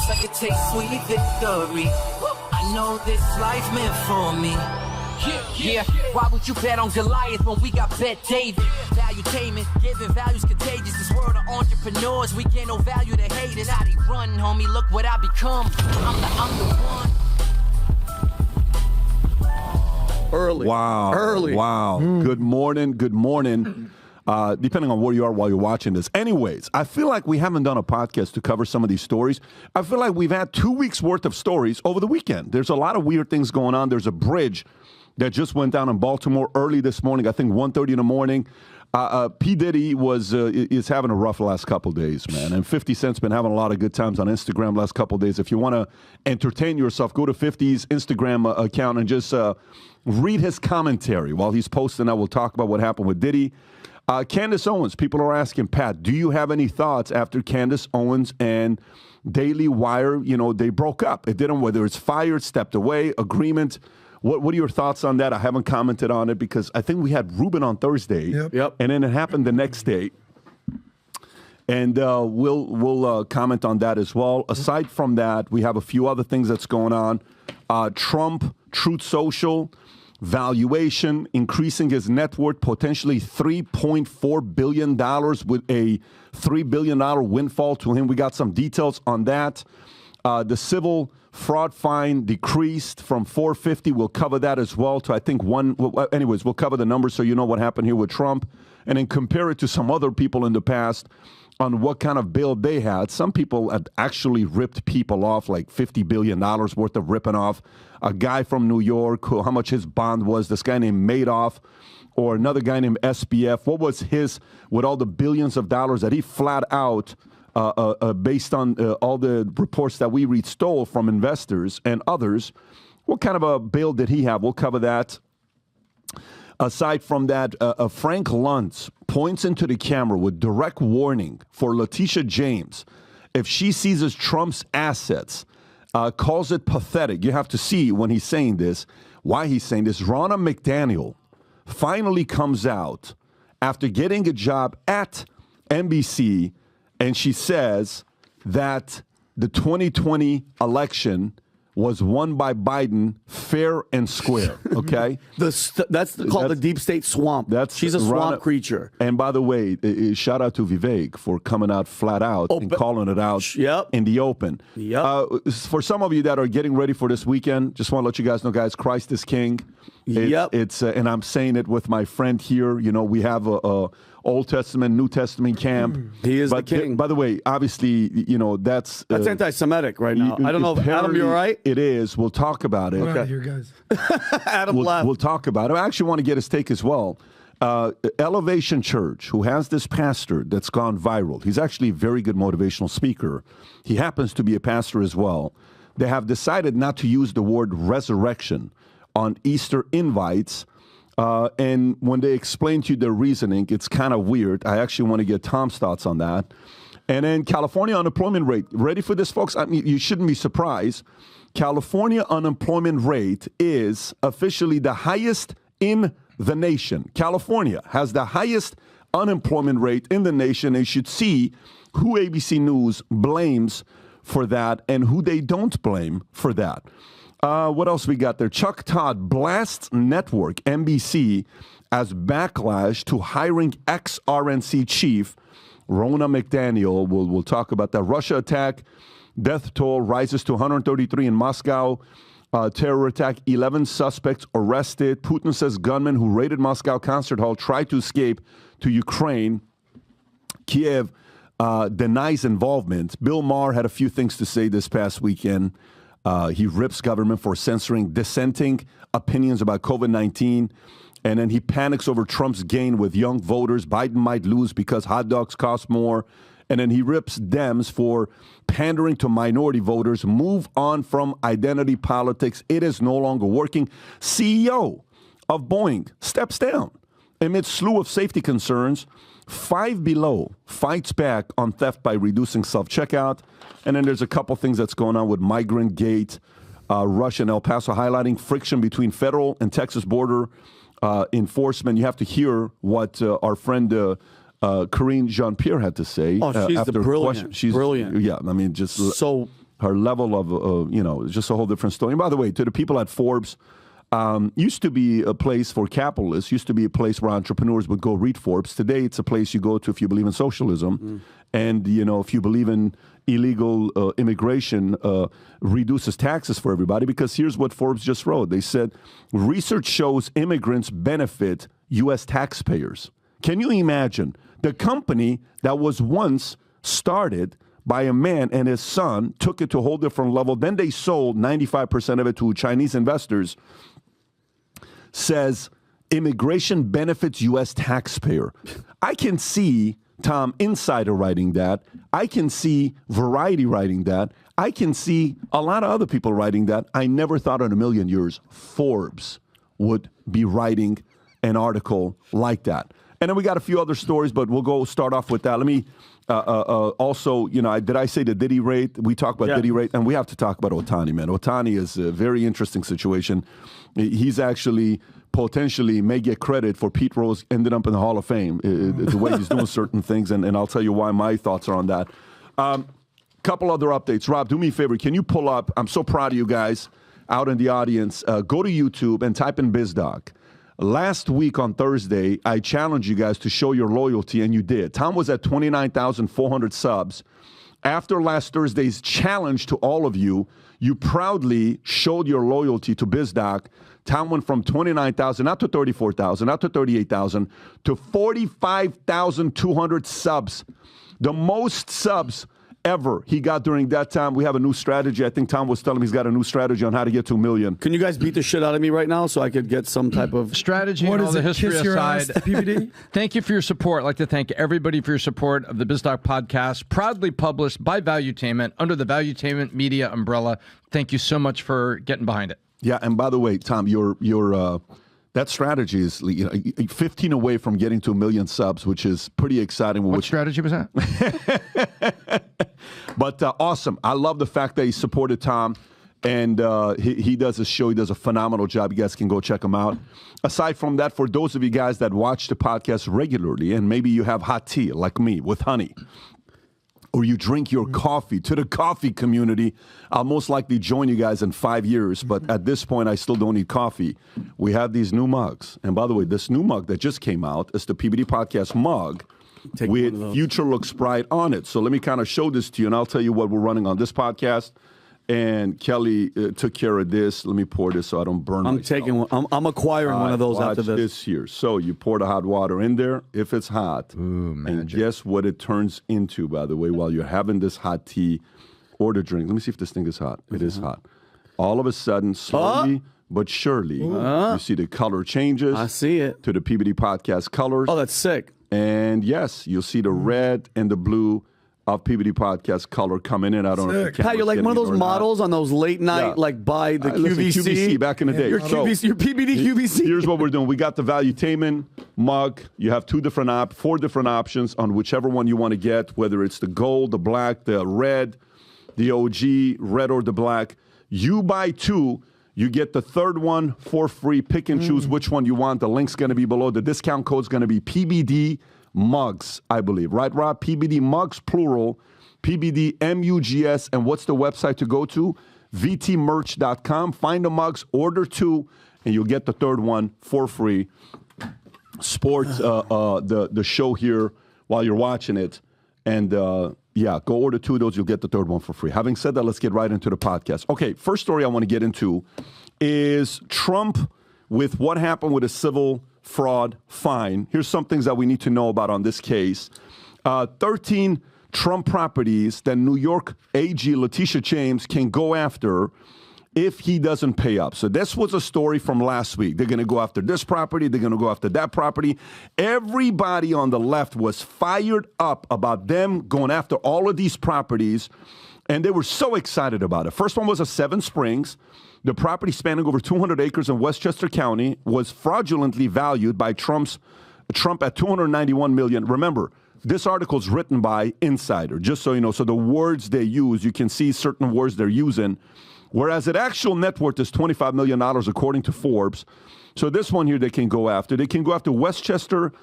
I can taste sweet victory. I know this life meant for me. Yeah, why would you bet on Goliath when we got Bet David? Valuetainment, giving values contagious. This world of entrepreneurs, we get no value to haters. How they run, homie, look what I become. I'm the one. Early. Wow. Early. Wow. Good morning. Good morning. Depending on where you are while you're watching this. Anyways, I feel like we haven't done a podcast to cover some of these stories. I feel like we've had 2 weeks worth of stories over the weekend. There's a lot of weird things going on. There's a bridge that just went down in Baltimore early this morning, I think 1:30 in the morning. P. Diddy is having a rough last couple days, man. And 50 Cent's been having a lot of good times on Instagram last couple days. If you want to entertain yourself, go to 50's Instagram account and just read his commentary while he's posting that. We'll talk about what happened with Diddy. Candace Owens, people are asking, Pat, do you have any thoughts after Candace Owens and Daily Wire, they broke up? It didn't, whether it's fired, stepped away, agreement. What are your thoughts on that? I haven't commented on it because I think we had Ruben on Thursday. Yep. And then it happened the next day. And we'll comment on that as well. Aside from that, we have a few other things that's going on. Trump, Truth Social, valuation, increasing his net worth, potentially $3.4 billion with a $3 billion windfall to him. We got some details on that. The civil fraud fine decreased from $450. We'll cover that as well to, I think, anyways, we'll cover the numbers so you know what happened here with Trump and then compare it to some other people in the past on what kind of bill they had. Some people had actually ripped people off, like $50 billion worth of ripping off. A guy from New York, how much his bond was, this guy named Madoff, or another guy named SBF. What was his, with all the billions of dollars that he flat out, based on all the reports that we read, stole from investors and others? What kind of a bill did he have? We'll cover that. Aside from that, Frank Luntz points into the camera with direct warning for Letitia James. If she seizes Trump's assets, calls it pathetic. You have to see when he's saying this, why he's saying this. Ronna McDaniel finally comes out after getting a job at NBC, and she says that the 2020 election was won by Biden fair and square, okay? That's called the deep state swamp. She's a swamp creature. And by the way, shout out to Vivek for coming out flat out and calling it out in the open. For some of you that are getting ready for this weekend, just want to let you guys know, guys, Christ is King. It's and I'm saying it with my friend here. We have a Old Testament, New Testament camp. He is the king. By the way, obviously, that's anti-Semitic right now. I don't know if Adam, you're right. It is. We'll talk about it. Get out of here, guys. Adam left. We'll talk about it. I actually want to get his take as well. Elevation Church, who has this pastor that's gone viral. He's actually a very good motivational speaker. He happens to be a pastor as well. They have decided not to use the word resurrection on Easter invites. And when they explain to you their reasoning, it's kind of weird. I actually want to get Tom's thoughts on that. And then California unemployment rate. Ready for this, folks? I mean, you shouldn't be surprised. California unemployment rate is officially the highest in the nation. California has the highest unemployment rate in the nation. They should see who ABC News blames for that and who they don't blame for that. What else we got there? Chuck Todd blasts network NBC as backlash to hiring ex-RNC chief Ronna McDaniel. We'll talk about that. Russia attack, death toll rises to 133 in Moscow. Terror attack, 11 suspects arrested. Putin says gunmen who raided Moscow concert hall tried to escape to Ukraine. Kiev denies involvement. Bill Maher had a few things to say this past weekend. He rips government for censoring dissenting opinions about COVID-19. And then he panics over Trump's gain with young voters. Biden might lose because hot dogs cost more. And then he rips Dems for pandering to minority voters. Move on from identity politics. It is no longer working. CEO of Boeing steps down amid slew of safety concerns. Five Below fights back on theft by reducing self-checkout. And then there's a couple things that's going on with Migrant Gate, Russia and El Paso, highlighting friction between federal and Texas border enforcement. You have to hear what our friend Karine Jean-Pierre had to say. Oh, she's after brilliant. She's brilliant. Yeah, I mean, just so her level of, just a whole different story. And by the way, to the people at Forbes, used to be a place for capitalists, used to be a place where entrepreneurs would go read Forbes. Today, it's a place you go to if you believe in socialism. And, if you believe in illegal immigration, reduces taxes for everybody. Because here's what Forbes just wrote. They said, research shows immigrants benefit U.S. taxpayers. Can you imagine the company that was once started by a man and his son, took it to a whole different level. Then they sold 95% of it to Chinese investors. Says immigration benefits U.S. taxpayer. I can see Tom Insider writing that. I can see Variety writing that. I can see a lot of other people writing that. I never thought in a million years Forbes would be writing an article like that. And then we got a few other stories, but we'll go start off with that. Let me also, did I say the Diddy rate? We talked about Diddy rate, and we have to talk about Ohtani, man. Ohtani is a very interesting situation. He's actually potentially may get credit for Pete Rose ended up in the Hall of Fame, the way he's doing certain things, and I'll tell you why my thoughts are on that. Couple other updates. Rob, do me a favor. Can you pull up, I'm so proud of you guys out in the audience, go to YouTube and type in BizDoc. Last week on Thursday, I challenged you guys to show your loyalty, and you did. Tom was at 29,400 subs. After last Thursday's challenge to all of you, you proudly showed your loyalty to BizDoc. Tom went from 29,000, not to 34,000, not to 38,000, to 45,200 subs. The most subs ever he got during that time. We have a new strategy. I think Tom was telling me he's got a new strategy on how to get to 1 million. Can you guys beat the shit out of me right now so I could get some type of strategy? What and all the history aside, PBD? Thank you for your support. I'd like to thank everybody for your support of the BizDoc podcast, proudly published by Valuetainment under the Valuetainment media umbrella. Thank you so much for getting behind it. Yeah, and by the way, Tom, your that strategy is 15 away from getting to 1 million subs, which is pretty exciting. What strategy was that? But awesome. I love the fact that he supported Tom, and he does his show. He does a phenomenal job. You guys can go check him out. Aside from that, for those of you guys that watch the podcast regularly, and maybe you have hot tea like me with honey, or you drink your coffee, to the coffee community, I'll most likely join you guys in 5 years. But at this point, I still don't need coffee. We have these new mugs. And by the way, this new mug that just came out is the PBD Podcast mug with Future Looks Bright on it. So let me kind of show this to you, and I'll tell you what we're running on this podcast. And Kelly took care of this. Let me pour this so I don't burn myself. Taking one. I'm acquiring one of those after this. Here. So you pour the hot water in there if it's hot. Ooh, magic. And guess what it turns into, by the way, while you're having this hot tea or the drink. Let me see if this thing is hot. It is hot. All of a sudden, slowly but surely, you see the color changes. I see it. To the PBD Podcast colors. Oh, that's sick. And yes, you'll see the red and the blue of PBD Podcast color coming in. I don't know if Pat, you're like one of those models on those late night, like by the QVC. QVC back in the day. Your PBD QVC. Here's what we're doing. We got the Valuetainment mug. You have 4 different options on whichever one you want to get, whether it's the gold, the black, the red, the OG, red or the black. You buy 2, you get the third one for free. Pick and choose which one you want. The link's going to be below. The discount code's going to be PBD Mugs, I believe. Right, Rob? PBD Mugs, plural. PBD MUGS. And what's the website to go to? VTmerch.com. Find the mugs, order 2, and you'll get the third one for free. Support the show here while you're watching it. And, go order 2 of those. You'll get the third one for free. Having said that, let's get right into the podcast. Okay, first story I want to get into is Trump with what happened with a civil fraud fine. Here's some things that we need to know about on this case. 13 Trump properties that New York AG Letitia James can go after if he doesn't pay up. So this was a story from last week. They're going to go after this property. They're going to go after that property. Everybody on the left was fired up about them going after all of these properties, and they were so excited about it. First one was a Seven Springs. The property spanning over 200 acres in Westchester County was fraudulently valued by Trump at $291 million. Remember, this article is written by Insider, just so you know. So the words they use, you can see certain words they're using. Whereas the actual net worth is $25 million, according to Forbes. So this one here they can go after. They can go after Westchester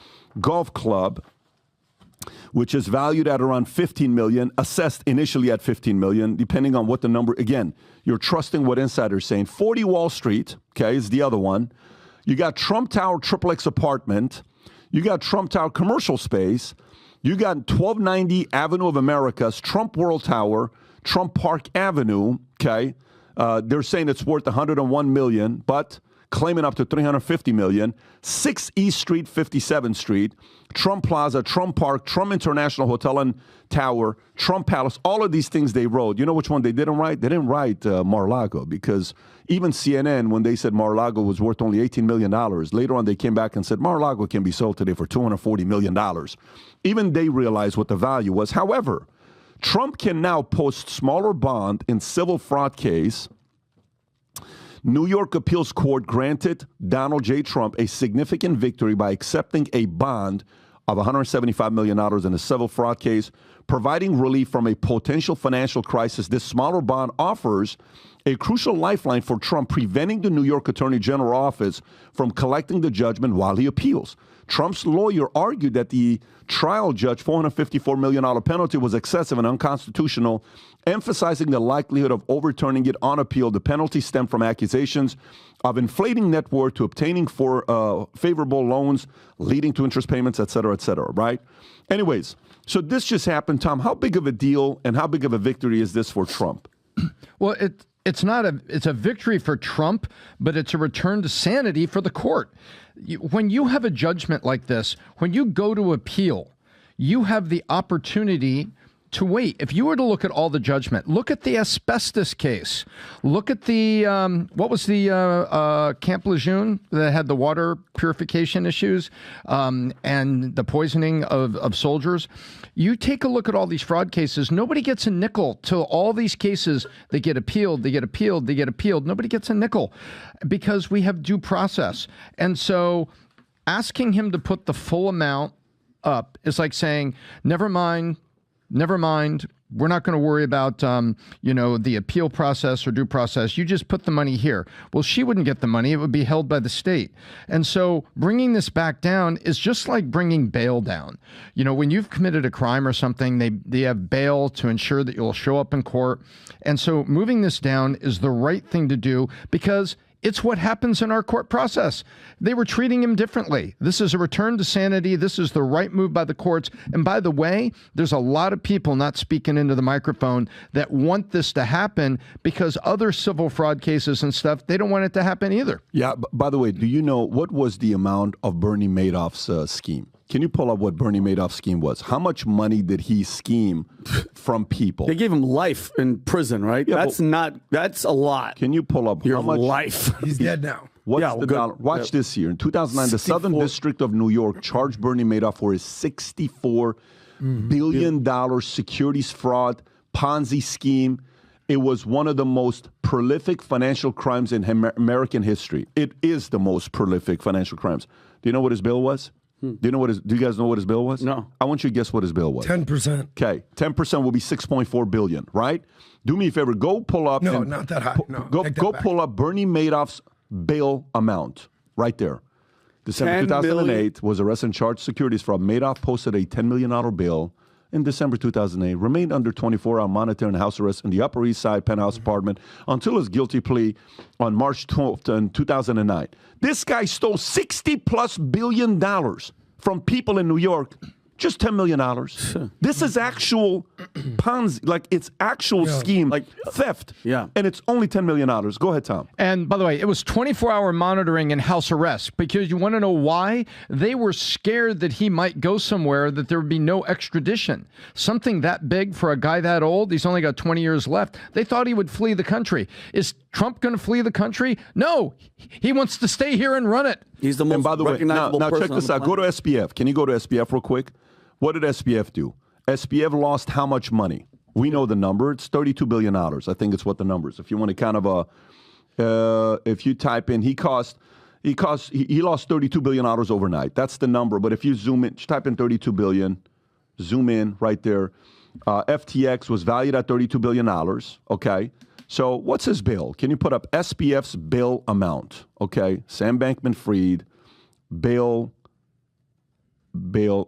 Golf Club. which is valued at around $15 million, assessed initially at $15 million, depending on what the number. Again, you're trusting what insiders saying. 40 Wall Street, okay, is the other one. You got Trump Tower XXX apartment. You got Trump Tower commercial space. You got 1290 Avenue of Americas, Trump World Tower, Trump Park Avenue, okay. They're saying it's worth $101 million, but claiming up to $350 million. 6 East Street, 57th Street, Trump Plaza, Trump Park, Trump International Hotel and Tower, Trump Palace, all of these things they wrote. You know which one they didn't write? They didn't write Mar-a-Lago, because even CNN, when they said Mar-a-Lago was worth only $18 million, later on they came back and said Mar-a-Lago can be sold today for $240 million. Even they realized what the value was. However, Trump can now post smaller bond in civil fraud case. New York Appeals Court granted Donald J. Trump a significant victory by accepting a bond of $175 million in a civil fraud case, providing relief from a potential financial crisis. This smaller bond offers a crucial lifeline for Trump, preventing the New York Attorney General office from collecting the judgment while he appeals. Trump's lawyer argued that the trial judge $454 million penalty was excessive and unconstitutional, emphasizing the likelihood of overturning it on appeal. The penalty stemmed from accusations of inflating net worth to obtaining for favorable loans, leading to interest payments, et cetera, right? Anyways, so this just happened, Tom. How big of a deal and how big of a victory is this for Trump? Well, it's a victory for Trump, but it's a return to sanity for the court. When you have a judgment like this, when you go to appeal, you have the opportunity to wait. If you were to look at all the judgment, look at the asbestos case, look at the, what was the Camp Lejeune that had the water purification issues and the poisoning of soldiers. You take a look at all these fraud cases, nobody gets a nickel till all these cases, they get appealed. Nobody gets a nickel because we have due process. And so asking him to put the full amount up is like saying, never mind, we're not going to worry about, the appeal process or due process. You just put the money here. Well, she wouldn't get the money. It would be held by the state. And so bringing this back down is just like bringing bail down. When you've committed a crime or something, they have bail to ensure that you'll show up in court. And so moving this down is the right thing to do because it's what happens in our court process. They were treating him differently. This is a return to sanity. This is the right move by the courts. And by the way, there's a lot of people not speaking into the microphone that want this to happen because other civil fraud cases and stuff, they don't want it to happen either. Yeah. By the way, do you know what was the amount of Bernie Madoff's scheme? Can you pull up what Bernie Madoff's scheme was? How much money did he scheme from people? They gave him life in prison, right? Yeah, that's a lot. Can you pull up Your how much life? He's dead now. What's the dollar? Watch this year. In 2009, the Southern District of New York charged Bernie Madoff for his $64 billion securities fraud Ponzi scheme. It was one of the most prolific financial crimes in American history. It is the most prolific financial crimes. Do you know what his bill was? Do you guys know what his bill was? No. I want you to guess what his bill was. 10%. Okay, 10% will be $6.4 billion, right? Do me a favor, go pull up. No, not that high. No, go pull up Bernie Madoff's bail amount right there. December 2008 was arrested and charged securities fraud. Madoff posted a $10 million bail in December 2008, remained under 24-hour monitoring and house arrest in the Upper East Side penthouse apartment until his guilty plea on March 12th in 2009. This guy stole $60+ billion from people in New York. Just $10 million. This is actual Ponzi, like it's actual scheme, like theft. Yeah. And it's only $10 million. Go ahead, Tom. And by the way, it was 24-hour monitoring and house arrest because you want to know why? They were scared that he might go somewhere, that there would be no extradition. Something that big for a guy that old, he's only got 20 years left. They thought he would flee the country. Is Trump going to flee the country? No. He wants to stay here and run it. He's the most recognizable now person check this on out. the Go to SPF. Can you go to SPF real quick? What did SPF do? SPF lost how much money? We know the number. It's $32 billion. I think it's what the number is. If you want to kind of, if you type in, he lost $32 billion overnight. That's the number. But if you zoom in, type in 32 billion, zoom in right there. FTX was valued at $32 billion. Okay. So what's his bill? Can you put up SPF's bill amount? Okay. Sam Bankman-Fried, bail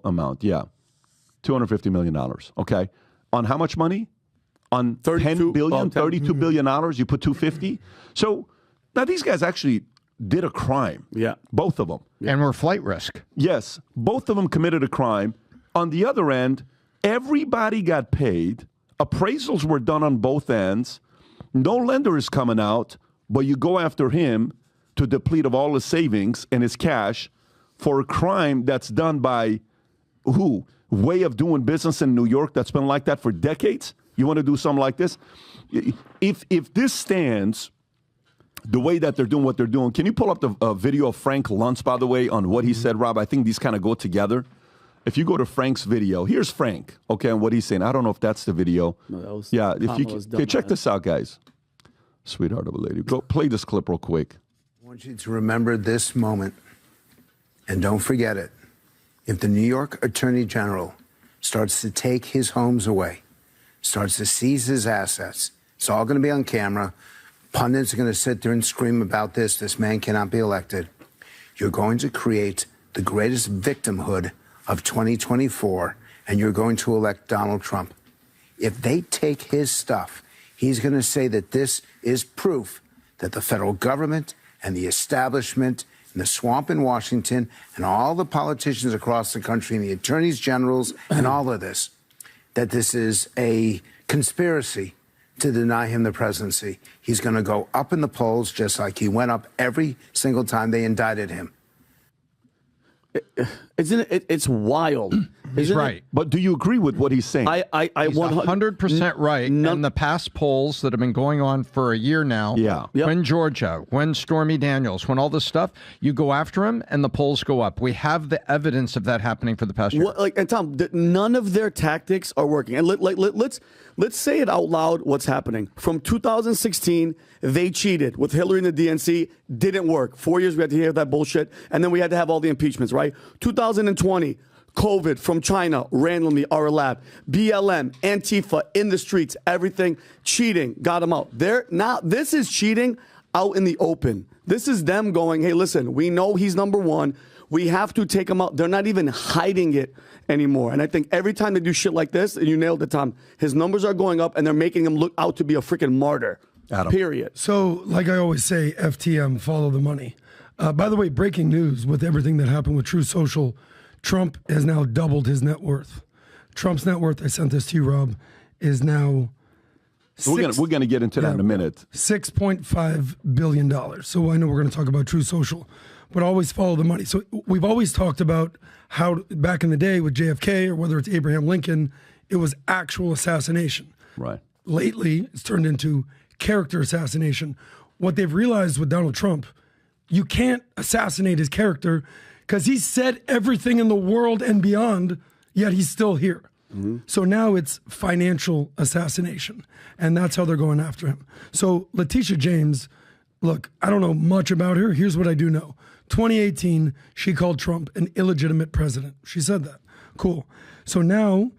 amount. Yeah. $250 million. Okay. On how much money? On 10 billion, $32 billion, you put 250. So now these guys actually did a crime. Yeah. Both of them. And we're flight risk. Yes. Both of them committed a crime. On the other end, everybody got paid. Appraisals were done on both ends. No lender is coming out, but you go after him to deplete of all his savings and his cash for a crime that's done by who? Way of doing business in New York that's been like that for decades? You want to do something like this? If this stands the way that they're doing what they're doing, can you pull up the video of Frank Luntz, by the way, on what he said, Rob? I think these kind of go together. If you go to Frank's video, here's Frank, okay, and what he's saying. I don't know if that's the video. No, that was check this out, guys. Sweetheart of a lady. Go play this clip real quick. I want you to remember this moment, and don't forget it. If the New York Attorney General starts to take his homes away, starts to seize his assets, it's all going to be on camera. Pundits are going to sit there and scream about this. This man cannot be elected. You're going to create the greatest victimhood of 2024, and you're going to elect Donald Trump. If they take his stuff, he's going to say that this is proof that the federal government and the establishment and the swamp in Washington and all the politicians across the country and the attorneys generals and all of this, that this is a conspiracy to deny him the presidency. He's going to go up in the polls just like he went up every single time they indicted him. Isn't it? It's wild. He's right. But do you agree with what he's saying? He's 100% right. And the past polls that have been going on for a year now, when Georgia, when Stormy Daniels, when all this stuff, you go after him and the polls go up. We have the evidence of that happening for the past year. And Tom, none of their tactics are working. And let's say it out loud what's happening. From 2016, they cheated with Hillary and the DNC. Didn't work. 4 years we had to hear that bullshit. And then we had to have all the impeachments, right? 2020, COVID from China, randomly, our lab. BLM, Antifa, in the streets, everything. Cheating, got them out. This is cheating out in the open. This is them going, hey, listen, we know he's number one. We have to take him out. They're not even hiding it anymore. And I think every time they do shit like this, and you nailed it, Tom, his numbers are going up and they're making him look out to be a freaking martyr. Adam. Period. So, like I always say, FTM, follow the money. By the way, breaking news with everything that happened with Truth Social, Trump has now doubled his net worth. Trump's net worth, I sent this to you, Rob, is now... We're going to get into that in a minute. $6.5 billion. So I know we're going to talk about Truth Social, but always follow the money. So we've always talked about how back in the day with JFK or whether it's Abraham Lincoln, it was actual assassination. Right. Lately, it's turned into character assassination. What they've realized with Donald Trump, you can't assassinate his character because he said everything in the world and beyond, yet he's still here. Mm-hmm. So now it's financial assassination, and that's how they're going after him. So Letitia James, look, I don't know much about her. Here's what I do know. 2018, she called Trump an illegitimate president. She said that. Cool. So now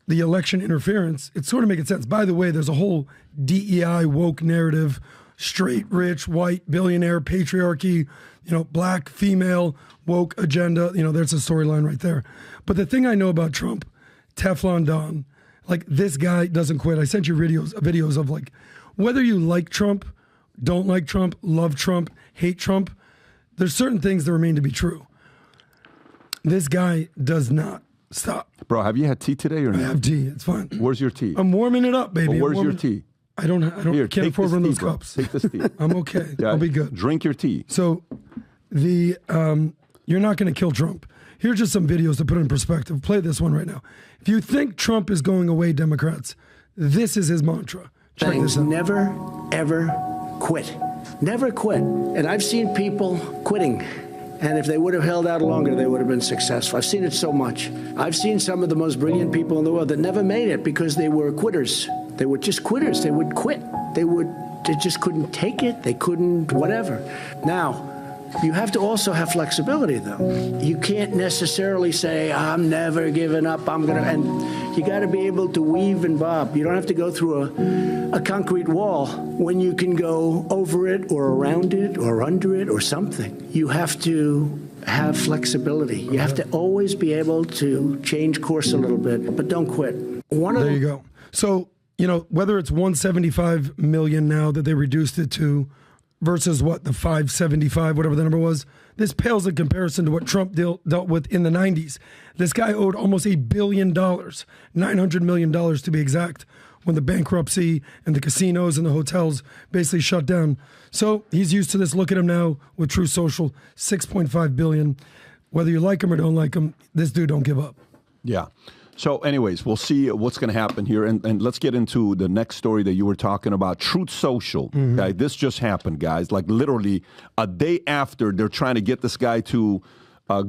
the election interference, it's sort of making sense. By the way, there's a whole DEI woke narrative, straight, rich, white, billionaire, patriarchy, black, female, woke agenda. There's a storyline right there. But the thing I know about Trump, Teflon Don, like this guy doesn't quit. I sent you videos of like whether you like Trump, don't like Trump, love Trump, hate Trump, there's certain things that remain to be true. This guy does not stop. Bro, have you had tea today or not? I have tea. It's fine. Where's your tea? I'm warming it up, baby. Well, where's your tea? I can't afford one of those cups. Take this tea. I'm okay. Yeah, I'll be good. Drink your tea. So you're not going to kill Trump. Here's just some videos to put it in perspective. Play this one right now. If you think Trump is going away, Democrats, this is his mantra. Check this out. Never, ever quit. Never quit. And I've seen people quitting. And if they would have held out longer, they would have been successful. I've seen it so much. I've seen some of the most brilliant people in the world that never made it because they were quitters. They were just quitters. They would quit. They just couldn't take it. They couldn't whatever. Now, you have to also have flexibility, though. You can't necessarily say, I'm never giving up, and you got to be able to weave and bob. You don't have to go through a concrete wall when you can go over it or around it or under it or something. You have to have flexibility. You have to always be able to change course a little bit, but don't quit. There you go. So, whether it's 175 million now that they reduced it to versus what, the 575, whatever the number was, this pales in comparison to what Trump dealt with in the 90s. This guy owed almost $1 billion, $900 million to be exact, when the bankruptcy and the casinos and the hotels basically shut down. So he's used to this. Look at him now with True Social, $6.5 billion. Whether you like him or don't like him, this dude don't give up. Yeah. So anyways, we'll see what's going to happen here. And let's get into the next story that you were talking about, Truth Social. Mm-hmm. Okay, this just happened, guys. Like literally a day after they're trying to get this guy to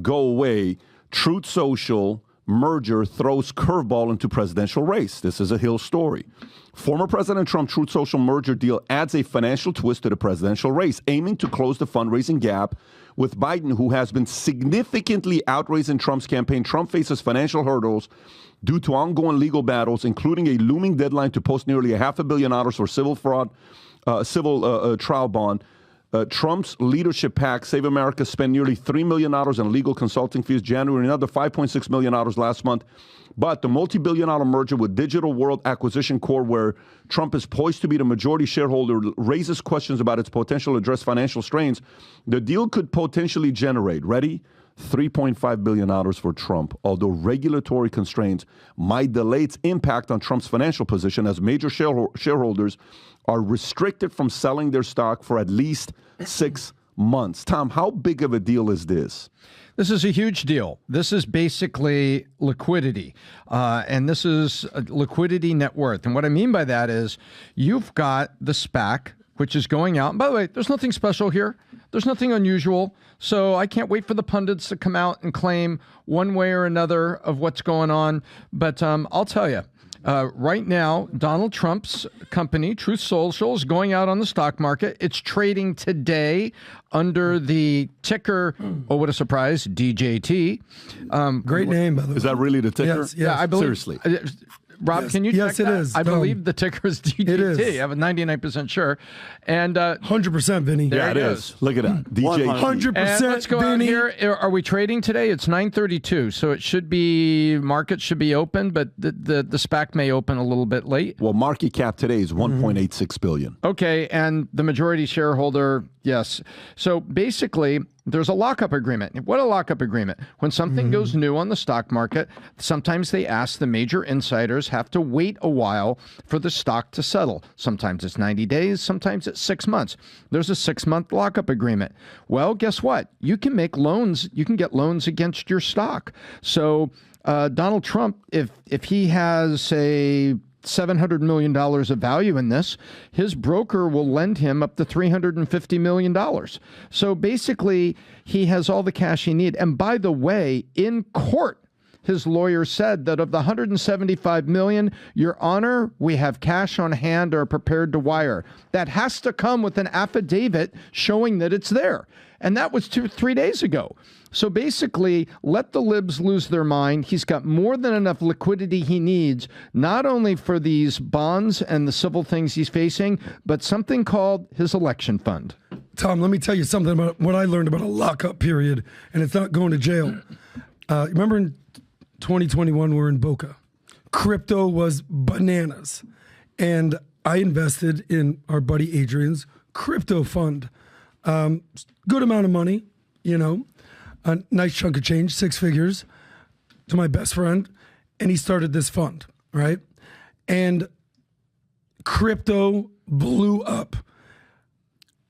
go away, Truth Social merger throws curveball into presidential race. This is a Hill story. Former President Trump Truth Social merger deal adds a financial twist to the presidential race, aiming to close the fundraising gap with Biden, who has been significantly outraising Trump's campaign. Trump faces financial hurdles due to ongoing legal battles, including a looming deadline to post nearly $500 million for civil fraud, trial bond. Trump's leadership PAC, Save America, spent nearly $3 million in legal consulting fees January, another $5.6 million last month. But the multi-billion-dollar merger with Digital World Acquisition Corp, where Trump is poised to be the majority shareholder, raises questions about its potential to address financial strains. The deal could potentially generate, ready, $3.5 billion for Trump, although regulatory constraints might delay its impact on Trump's financial position, as major shareholders are restricted from selling their stock for at least 6 months. Tom, how big of a deal is this? This is a huge deal. This is basically liquidity, and this is a liquidity net worth. And what I mean by that is you've got the SPAC, which is going out. And by the way, there's nothing special here. There's nothing unusual. So I can't wait for the pundits to come out and claim one way or another of what's going on. But I'll tell you, right now, Donald Trump's company, Truth Social, is going out on the stock market. It's trading today under the ticker, oh, what a surprise, DJT. Great name, by the way. Is that really the ticker? Yes. Yeah, I believe. Seriously. Rob, can you check Yes, it that? is. I believe the ticker is DJT. It is. I'm 99% sure. And 100%, Vinny. Yeah, it is. Look at that. DJ. 100%, And let's go out Vinny. here. Are we trading today? It's 9:32, so it should be, market should be open, but the SPAC may open a little bit late. Well, market cap today is $1.86 billion. Okay, and the majority shareholder, yes. So basically, there's a lockup agreement. What a lockup agreement. When something goes new on the stock market, sometimes they ask the major insiders have to wait a while for the stock to settle. Sometimes it's 90 days, sometimes it's 6 months. There's a 6-month lockup agreement. Well, guess what? You can make loans. You can get loans against your stock. So Donald Trump, if he has, say, $700 million of value in this, his broker will lend him up to $350 million. So basically, he has all the cash he needs. And by the way, in court, his lawyer said that of the $175 million, Your Honor, we have cash on hand or are prepared to wire. That has to come with an affidavit showing that it's there. And that was 2-3 days ago. So basically, let the libs lose their mind. He's got more than enough liquidity he needs, not only for these bonds and the civil things he's facing, but something called his election fund. Tom, let me tell you something about what I learned about a lockup period, and it's not going to jail. Remember in 2021, we were in Boca. Crypto was bananas. And I invested in our buddy Adrian's crypto fund. Good amount of money, a nice chunk of change, 6 figures, to my best friend. And he started this fund, right? And crypto blew up.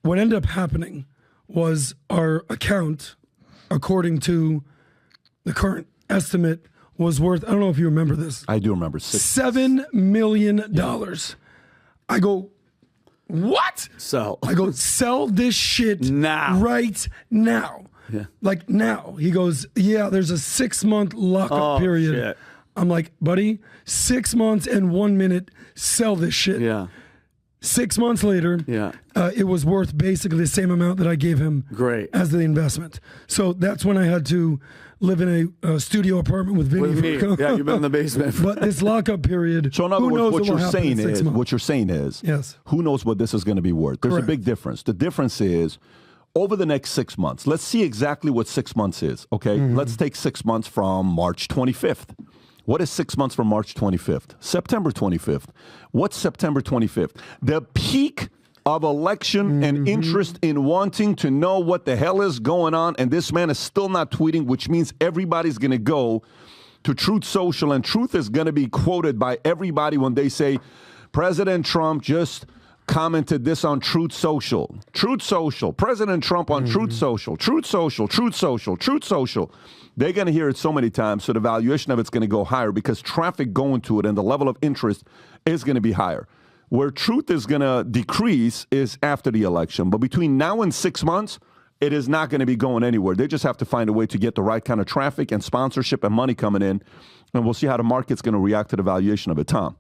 What ended up happening was our account, according to the current estimate, was worth, I don't know if you remember this. I do remember. $7 million. I go, what? So I go, sell this shit now. right now. Yeah. Like now. He goes, yeah, there's a 6-month lockup period. Shit. I'm like, buddy, 6 months and 1 minute, sell this shit. Yeah. 6 months later, it was worth basically the same amount that I gave him as the investment. So that's when I had to live in a studio apartment with Vinny. With me. Yeah, you've been in the basement. But this lockup period, so in other who knows words, what you're saying is, yes, who knows what this is going to be worth? There's Correct. a big difference. The difference is over the next 6 months, let's see exactly what 6 months is, okay? Let's take 6 months from March 25th. What is 6 months from March 25th? September 25th. What's September 25th? The peak of election and interest in wanting to know what the hell is going on, and this man is still not tweeting, which means everybody's going to go to Truth Social, and Truth is going to be quoted by everybody when they say, President Trump just commented this on Truth Social. Truth Social. President Trump on Truth Social. Truth Social. Truth Social. Truth Social. They're going to hear it so many times, so the valuation of it's going to go higher because traffic going to it and the level of interest is going to be higher. Where truth is going to decrease is after the election. But between now and 6 months, it is not going to be going anywhere. They just have to find a way to get the right kind of traffic and sponsorship and money coming in, and we'll see how the market's going to react to the valuation of it, Tom.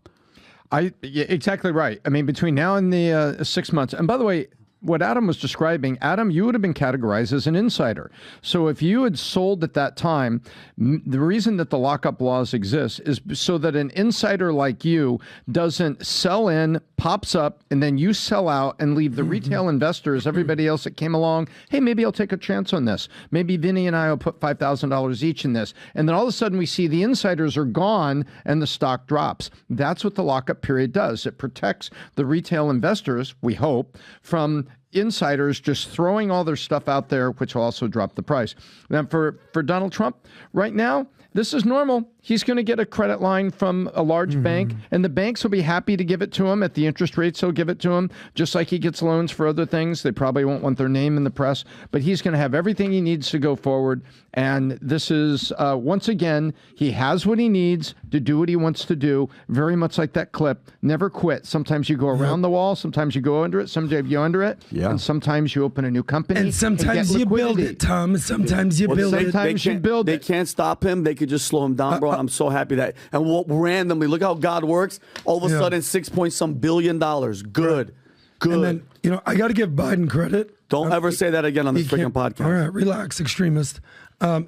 Yeah, exactly right. I mean, between now and the 6 months, and by the way, what Adam was describing, Adam, you would have been categorized as an insider. So if you had sold at that time, the reason that the lockup laws exist is so that an insider like you doesn't sell in, pops up, and then you sell out and leave the retail investors, everybody else that came along, hey, maybe I'll take a chance on this. Maybe Vinny and I will put $5,000 each in this. And then all of a sudden we see the insiders are gone and the stock drops. That's what the lockup period does. It protects the retail investors, we hope, from insiders just throwing all their stuff out there, which will also drop the price. Now, for Donald Trump, right now, this is normal. He's going to get a credit line from a large bank, and the banks will be happy to give it to him at the interest rates he'll give it to him, just like he gets loans for other things. They probably won't want their name in the press, but he's going to have everything he needs to go forward. And this is, once again, he has what he needs to do what he wants to do, very much like that clip, never quit. Sometimes you go around the wall, sometimes you go under it, sometimes you go under it, and sometimes you open a new company. And sometimes you build it, Tom. Sometimes you build it. Sometimes you build it. They can't stop him. They could just slow him down, bro. I'm so happy that. And randomly, look how God works. All of a sudden, $6 billion. Good. Good. And then, I got to give Biden credit. Don't ever say that again on this freaking podcast. All right, relax, extremist.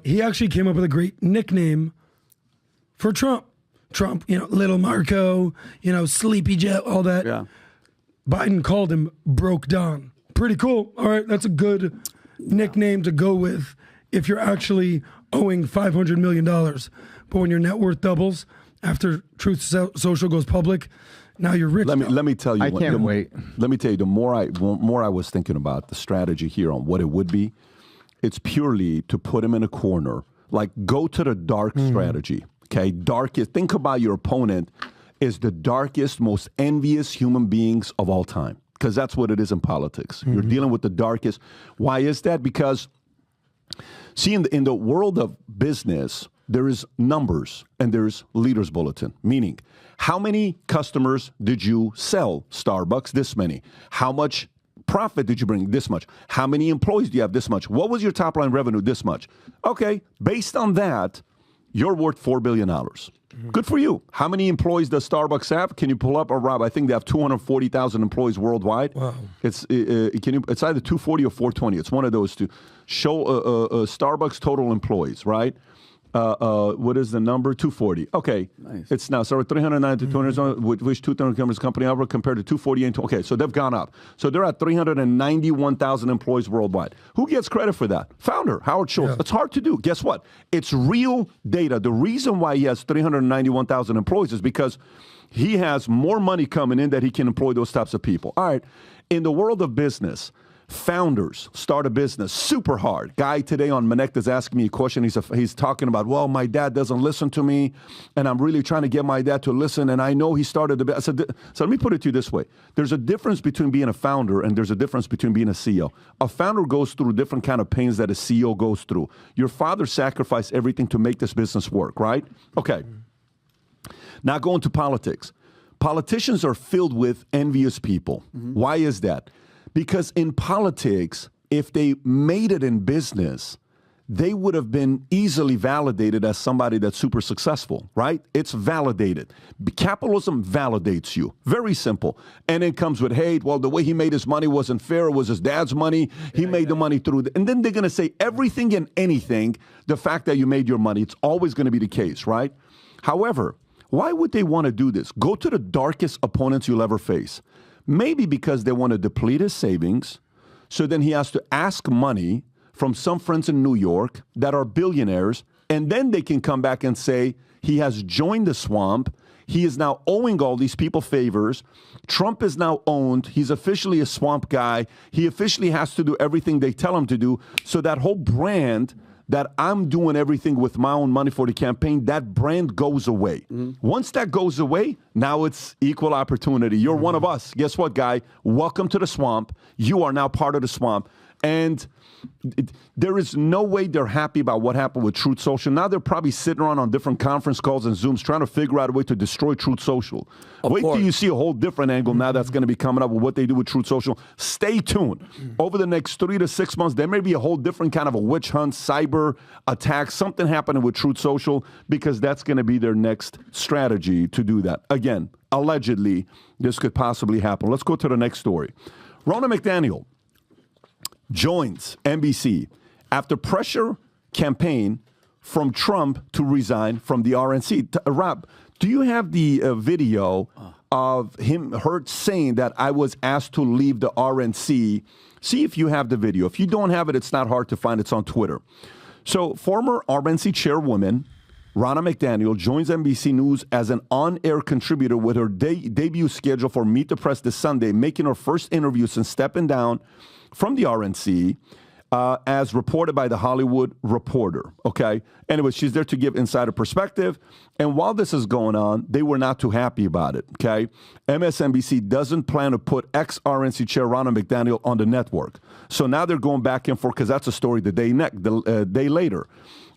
He actually came up with a great nickname for Trump. Trump, Little Marco, Sleepy Jet, all that. Yeah. Biden called him Broke Don. Pretty cool. All right, that's a good nickname to go with if you're actually owing $500 million. But when your net worth doubles after Truth Social goes public, now you're rich. Let me tell you. I can't wait. Let me tell you. The more I was thinking about the strategy here on what it would be, it's purely to put him in a corner. Like, go to the dark strategy. Okay, darkest. Think about your opponent is the darkest, most envious human beings of all time, because that's what it is in politics. You're dealing with the darkest. Why is that? Because see, in the world of business, there is numbers and there's leaders bulletin, meaning how many customers did you sell Starbucks? This many. How much profit did you bring? This much. How many employees do you have? This much. What was your top line revenue? This much. Okay, based on that, you're worth $4 billion. Good for you. How many employees does Starbucks have? Can you pull up, or Rob? I think they have 240,000 employees worldwide. Wow. It's either 240 or 420. It's one of those two. Show Starbucks total employees, right? What is the number? 240. Okay. Nice. It's now, so 390 to 200, which 200 company ever compared to 248. Okay, so they've gone up. So they're at 391,000 employees worldwide. Who gets credit for that? Founder, Howard Schultz. Yeah. It's hard to do. Guess what? It's real data. The reason why he has 391,000 employees is because he has more money coming in that he can employ those types of people. All right. In the world of business, founders start a business super hard. Guy today on Manect is asking me a question. He's talking about, well, my dad doesn't listen to me, and I'm really trying to get my dad to listen, and I know he started the business. So let me put it to you this way. There's a difference between being a founder and there's a difference between being a CEO. A founder goes through different kind of pains that a CEO goes through. Your father sacrificed everything to make this business work, right? Okay. Now going to politics. Politicians are filled with envious people. Why is that? Because in politics, if they made it in business, they would have been easily validated as somebody that's super successful, right? It's validated. Capitalism validates you. Very simple. And it comes with hate. Well, the way he made his money wasn't fair. It was his dad's money. He made the money through. And then they're going to say everything and anything, the fact that you made your money. It's always going to be the case, right? However, why would they want to do this? Go to the darkest opponents you'll ever face. Maybe because they want to deplete his savings So then he has to ask money from some friends in New York that are billionaires, and then they can come back and say he has joined the swamp. He is now owing all these people favors. Trump is now owned. He's officially a swamp guy. He officially has to do everything they tell him to do. So that whole brand that I'm doing everything with my own money for the campaign, that brand goes away. Once that goes away, now it's equal opportunity. You're one of us. Guess what, guy? Welcome to the swamp. You are now part of the swamp. And there is no way they're happy about what happened with Truth Social. Now they're probably sitting around on different conference calls and Zooms trying to figure out a way to destroy Truth Social. Wait till you see a whole different angle now that's going to be coming up with what they do with Truth Social. Stay tuned. Over the next 3 to 6 months, there may be a whole different kind of a witch hunt, cyber attack, something happening with Truth Social, because that's going to be their next strategy to do that. Again, allegedly, this could possibly happen. Let's go to the next story. Ronna McDaniel joins NBC after pressure campaign from Trump to resign from the RNC. Rob, do you have the video of her saying that I was asked to leave the RNC? See if you have the video. If you don't have it, it's not hard to find. It's on Twitter. So former RNC chairwoman Ronna McDaniel joins NBC News as an on-air contributor with her debut schedule for Meet the Press this Sunday, making her first interview since stepping down from the RNC, as reported by The Hollywood Reporter, okay? Anyway, she's there to give insider perspective. And while this is going on, they were not too happy about it, okay? MSNBC doesn't plan to put ex-RNC chair Ronna McDaniel on the network. So now they're going back and forth because that's a story the day later.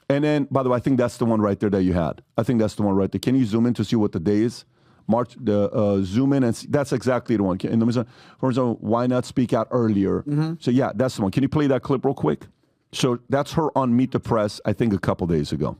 And then, by the way, I think that's the one right there that you had. I think that's the one right there. Can you zoom in to see what the day is? Zoom in and see, that's exactly the one. And for example, why not speak out earlier? So yeah, that's the one. Can you play that clip real quick? So that's her on Meet the Press, I think a couple days ago.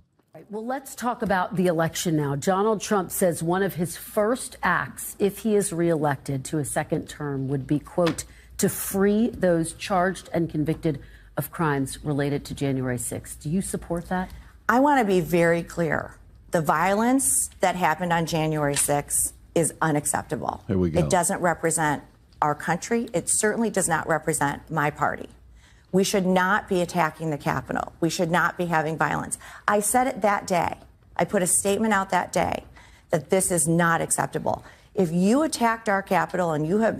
Well, let's talk about the election now. Donald Trump says one of his first acts, if he is reelected to a second term, would be, quote, to free those charged and convicted of crimes related to January 6th. Do you support that? I want to be very clear. The violence that happened on January 6th is unacceptable. Here we go. It doesn't represent our country. It certainly does not represent my party. We should not be attacking the Capitol. We should not be having violence. I said it that day. I put a statement out that day that this is not acceptable. If you attacked our Capitol and you've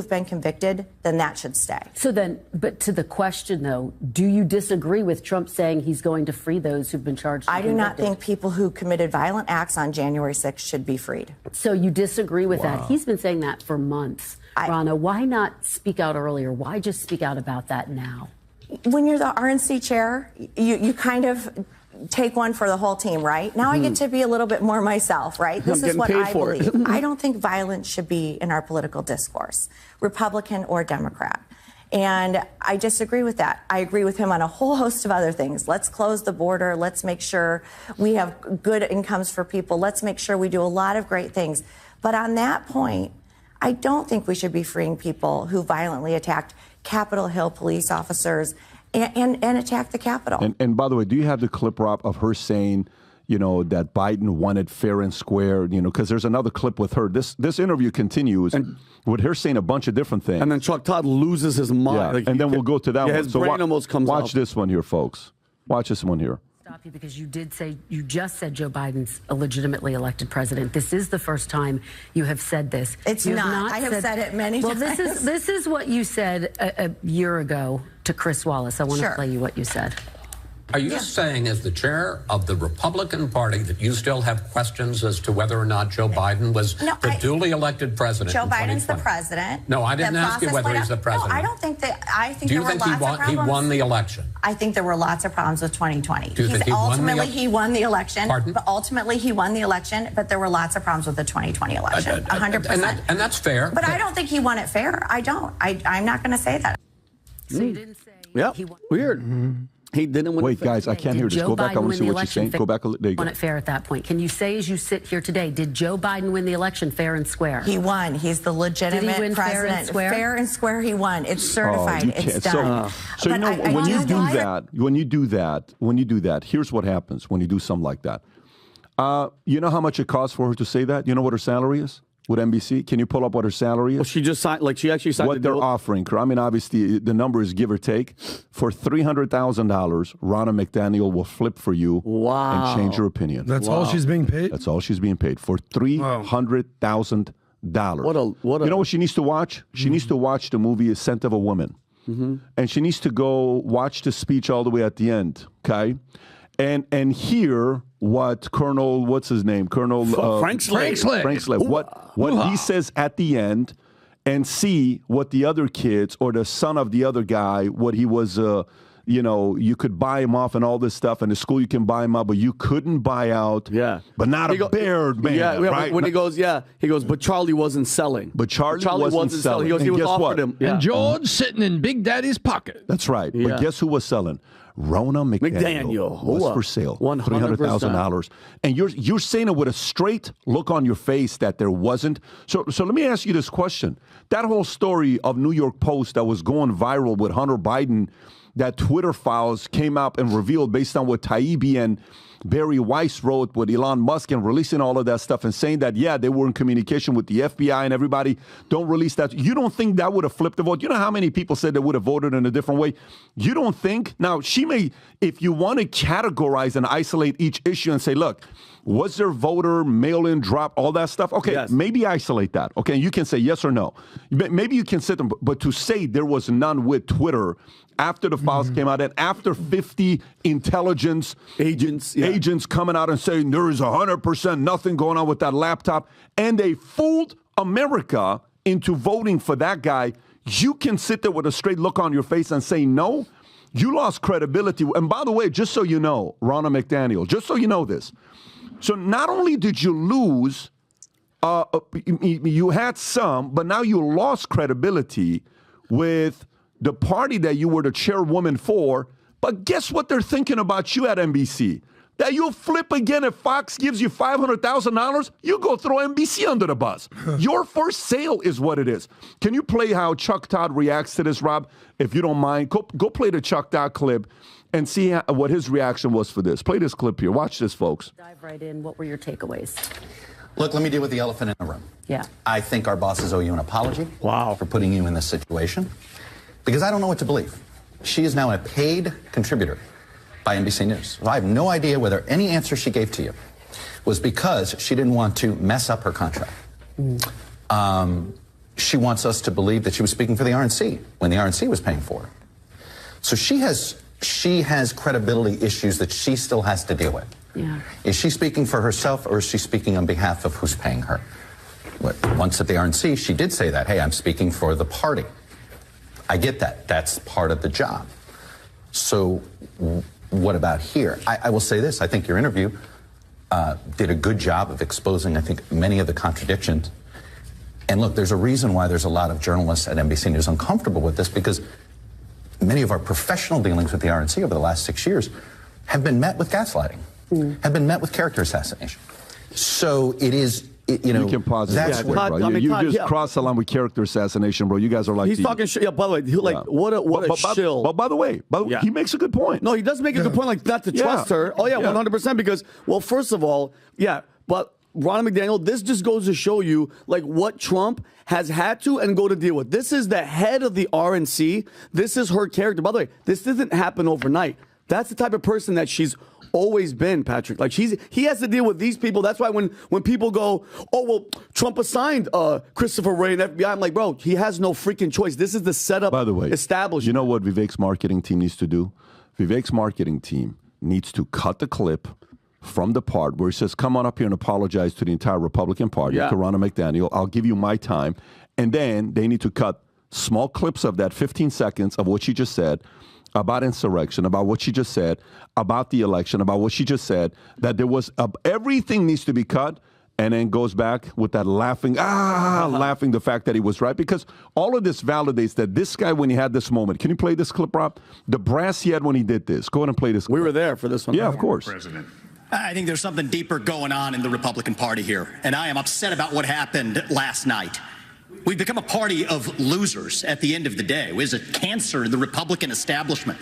been convicted, then that should stay. So then, but to the question, though, do you disagree with Trump saying he's going to free those who've been charged? I do not think people who committed violent acts on January 6th should be freed. So you disagree with that? He's been saying that for months. Ronna, why not speak out earlier? Why just speak out about that now? When you're the RNC chair, you kind of take one for the whole team, right? Now I get to be a little bit more myself, right? This is what I believe. I don't think violence should be in our political discourse, Republican or Democrat. And I disagree with that. I agree with him on a whole host of other things. Let's close the border. Let's make sure we have good incomes for people. Let's make sure we do a lot of great things. But on that point, I don't think we should be freeing people who violently attacked Capitol Hill police officers and attack the Capitol. And by the way, do you have the clip, Rob, of her saying, that Biden wanted fair and square, because there's another clip with her. This interview continues with her saying a bunch of different things. And then Chuck Todd loses his mind. Yeah, and then we'll go to that one. His brain almost comes out. Watch this one here, folks. Watch this one here. Stop you because you just said Joe Biden's a legitimately elected president. This is the first time you have said this. It's not. I have said it many times. Well, this is what you said a year ago to Chris Wallace. I want to play you what you said. Are you saying, as the chair of the Republican Party, that you still have questions as to whether or not Joe Biden was the duly elected president? Joe Biden's the president. No, I didn't ask you whether he's the president. No, I don't think that. I think Do you there think were lots of problems. he won the election? I think there were lots of problems with 2020. Do you think he won the election? Pardon? But ultimately, he won the election. But there were lots of problems with the 2020 election. 100%. And that's fair. But I don't think he won it fair. I don't. I'm not going to say that. So you didn't say. Yeah. Weird. He didn't win. Wait, guys, I can't hear this. Go back. I want to see what she's saying. Go back. There you go. Won it fair at that point. Can you say, as you sit here today, did Joe Biden win the election fair and square? He won. He's the legitimate Did he win president. Fair and square? Fair and square, he won. It's certified. It's done. So when you do that, here's what happens when you do something like that. You know how much it costs for her to say that? You know what her salary is? with NBC? Can you pull up what her salary is? Well, she just signed, she actually signed what they're offering. I mean, obviously, the number is give or take. For $300,000, Ronna McDaniel will flip for you and change your opinion. That's all she's being paid? That's all she's being paid for $300,000. What you know what she needs to watch? She needs to watch the movie Scent of a Woman. And she needs to go watch the speech all the way at the end, okay? And hear what Colonel, what's his name? Colonel Frank Slade. What he says at the end, and see what the other kids or the son of the other guy, what he was, you could buy him off and all this stuff. And the school, you can buy him out, but you couldn't buy out. Yeah. But not a bear man, right? When he goes, but Charlie wasn't selling. But Charlie wasn't selling. He goes, he was offered him. And George sitting in Big Daddy's pocket. That's right. Yeah. But guess who was selling? Ronna McDaniel was for sale. $300,000. And you're saying it with a straight look on your face that there wasn't. So let me ask you this question. That whole story of New York Post that was going viral with Hunter Biden, that Twitter files came out and revealed based on what Taibbi and Barry Weiss wrote with Elon Musk and releasing all of that stuff and saying that, they were in communication with the FBI and everybody, don't release that. You don't think that would have flipped the vote? You know how many people said they would have voted in a different way? You don't think? Now, she may, if you want to categorize and isolate each issue and say, look, was there voter mail-in drop, all that stuff? Okay, maybe isolate that. Okay, you can say yes or no. Maybe you can sit them, but to say there was none with Twitter after the files came out and after 50 intelligence agents coming out and saying there is 100% nothing going on with that laptop, and they fooled America into voting for that guy, you can sit there with a straight look on your face and say no? You lost credibility. And by the way, just so you know, Ronna McDaniel, just so you know this, so not only did you lose, you had some, but now you lost credibility with the party that you were the chairwoman for. But guess what they're thinking about you at NBC? That you'll flip again if Fox gives you $500,000, you go throw NBC under the bus. Your first sale is what it is. Can you play how Chuck Todd reacts to this, Rob? If you don't mind, go play the Chuck Todd clip and see what his reaction was for this. Play this clip here. Watch this, folks. Dive right in. What were your takeaways? Look, let me deal with the elephant in the room. Yeah. I think our bosses owe you an apology. Wow. For putting you in this situation. Because I don't know what to believe. She is now a paid contributor by NBC News. So I have no idea whether any answer she gave to you was because she didn't want to mess up her contract. She wants us to believe that she was speaking for the RNC when the RNC was paying for her. So she has credibility issues that she still has to deal with. Yeah. Is she speaking for herself or is she speaking on behalf of who's paying her? Once at the RNC, she did say that, hey, I'm speaking for the party. I get that. That's part of the job. So what about here? I will say this. I think your interview did a good job of exposing, I think, many of the contradictions. And look, there's a reason why there's a lot of journalists at NBC News uncomfortable with this, because many of our professional dealings with the RNC over the last 6 years have been met with gaslighting, have been met with character assassination. So it is... you can pause it. Bro. You just crossed the line with character assassination, bro. You guys are like... He's talking shit. Yeah, by the way, what a shill. But by the way, he makes a good point. No, he does make a good point, like not to trust her. Oh, yeah, 100%. Because, well, first of all, but Ronna McDaniel, this just goes to show you, like, what Trump has had to and go to deal with. This is the head of the RNC. This is her character. By the way, this didn't happen overnight. That's the type of person that she's always been, Patrick. Like, he has to deal with these people. That's why when people go, oh, well, Trump assigned Christopher Wray and FBI, I'm like, bro, he has no freaking choice. This is the setup. By the way, established. You know what Vivek's marketing team needs to do? Vivek's marketing team needs to cut the clip from the part where he says, come on up here and apologize to the entire Republican Party, to Ronna McDaniel. I'll give you my time. And then they need to cut small clips of that, 15 seconds of what she just said, about insurrection, about what she just said, about the election, about what she just said, that there was, everything needs to be cut, and then goes back with that laughing the fact that he was right, because all of this validates that this guy, when he had this moment, can you play this clip, Rob? The brass he had when he did this. Go ahead and play this clip. We were there for this one. Yeah, of course. President. I think there's something deeper going on in the Republican Party here, and I am upset about what happened last night. We've become a party of losers at the end of the day. It is a cancer in the Republican establishment.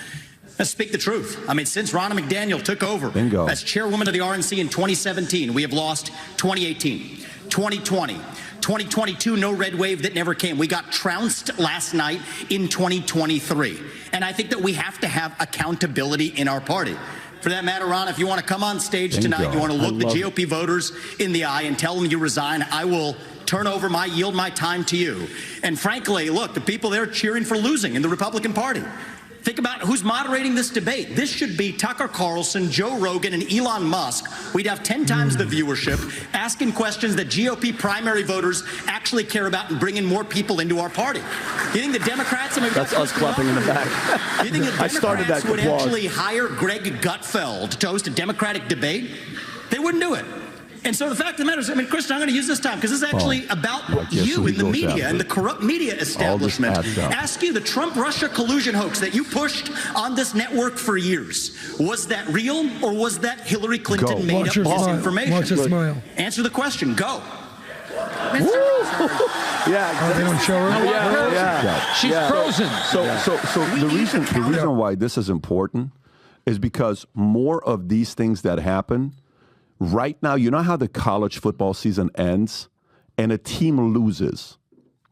Let's speak the truth. I mean, since Ronna McDaniel took over as chairwoman of the RNC in 2017, we have lost 2018, 2020, 2022, no red wave that never came. We got trounced last night in 2023. And I think that we have to have accountability in our party. For that matter, Ron, if you want to come on stage tonight, you want to look the GOP voters in the eye and tell them you resign, I will yield my time to you. And frankly, look, the people there cheering for losing in the Republican Party. Think about who's moderating this debate. This should be Tucker Carlson, Joe Rogan, and Elon Musk. We'd have 10 times the viewership, asking questions that GOP primary voters actually care about and bringing more people into our party. You think the Democrats... That's us clapping in the back. You think the Democrats would actually hire Greg Gutfeld to host a Democratic debate? They wouldn't do it. And so the fact of the matter is, Christian, I'm going to use this time because this is actually about you in the media and the corrupt media establishment. Ask you, the Trump-Russia collusion hoax that you pushed on this network for years, was that real or was that Hillary Clinton made up disinformation? Watch her smile. Answer the question. Go. They don't show her. She's frozen. So the reason why this is important is because more of these things that happen right now, you know how the college football season ends and a team loses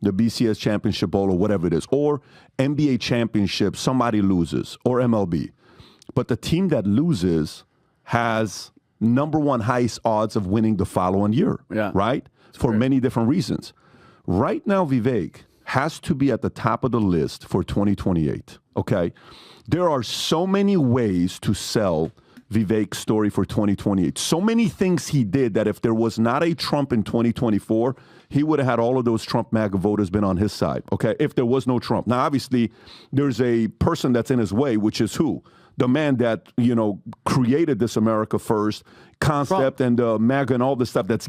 the BCS Championship Bowl or whatever it is, or NBA Championship, somebody loses, or MLB. But the team that loses has number one highest odds of winning the following year, right? For many different reasons. Right now, Vivek has to be at the top of the list for 2028, okay? There are so many ways to sell Vivek's story for 2028. So many things he did that if there was not a Trump in 2024, he would have had all of those Trump MAGA voters been on his side, okay, if there was no Trump. Now, obviously, there's a person that's in his way, which is who? The man that, created this America First concept and MAGA and all this stuff that's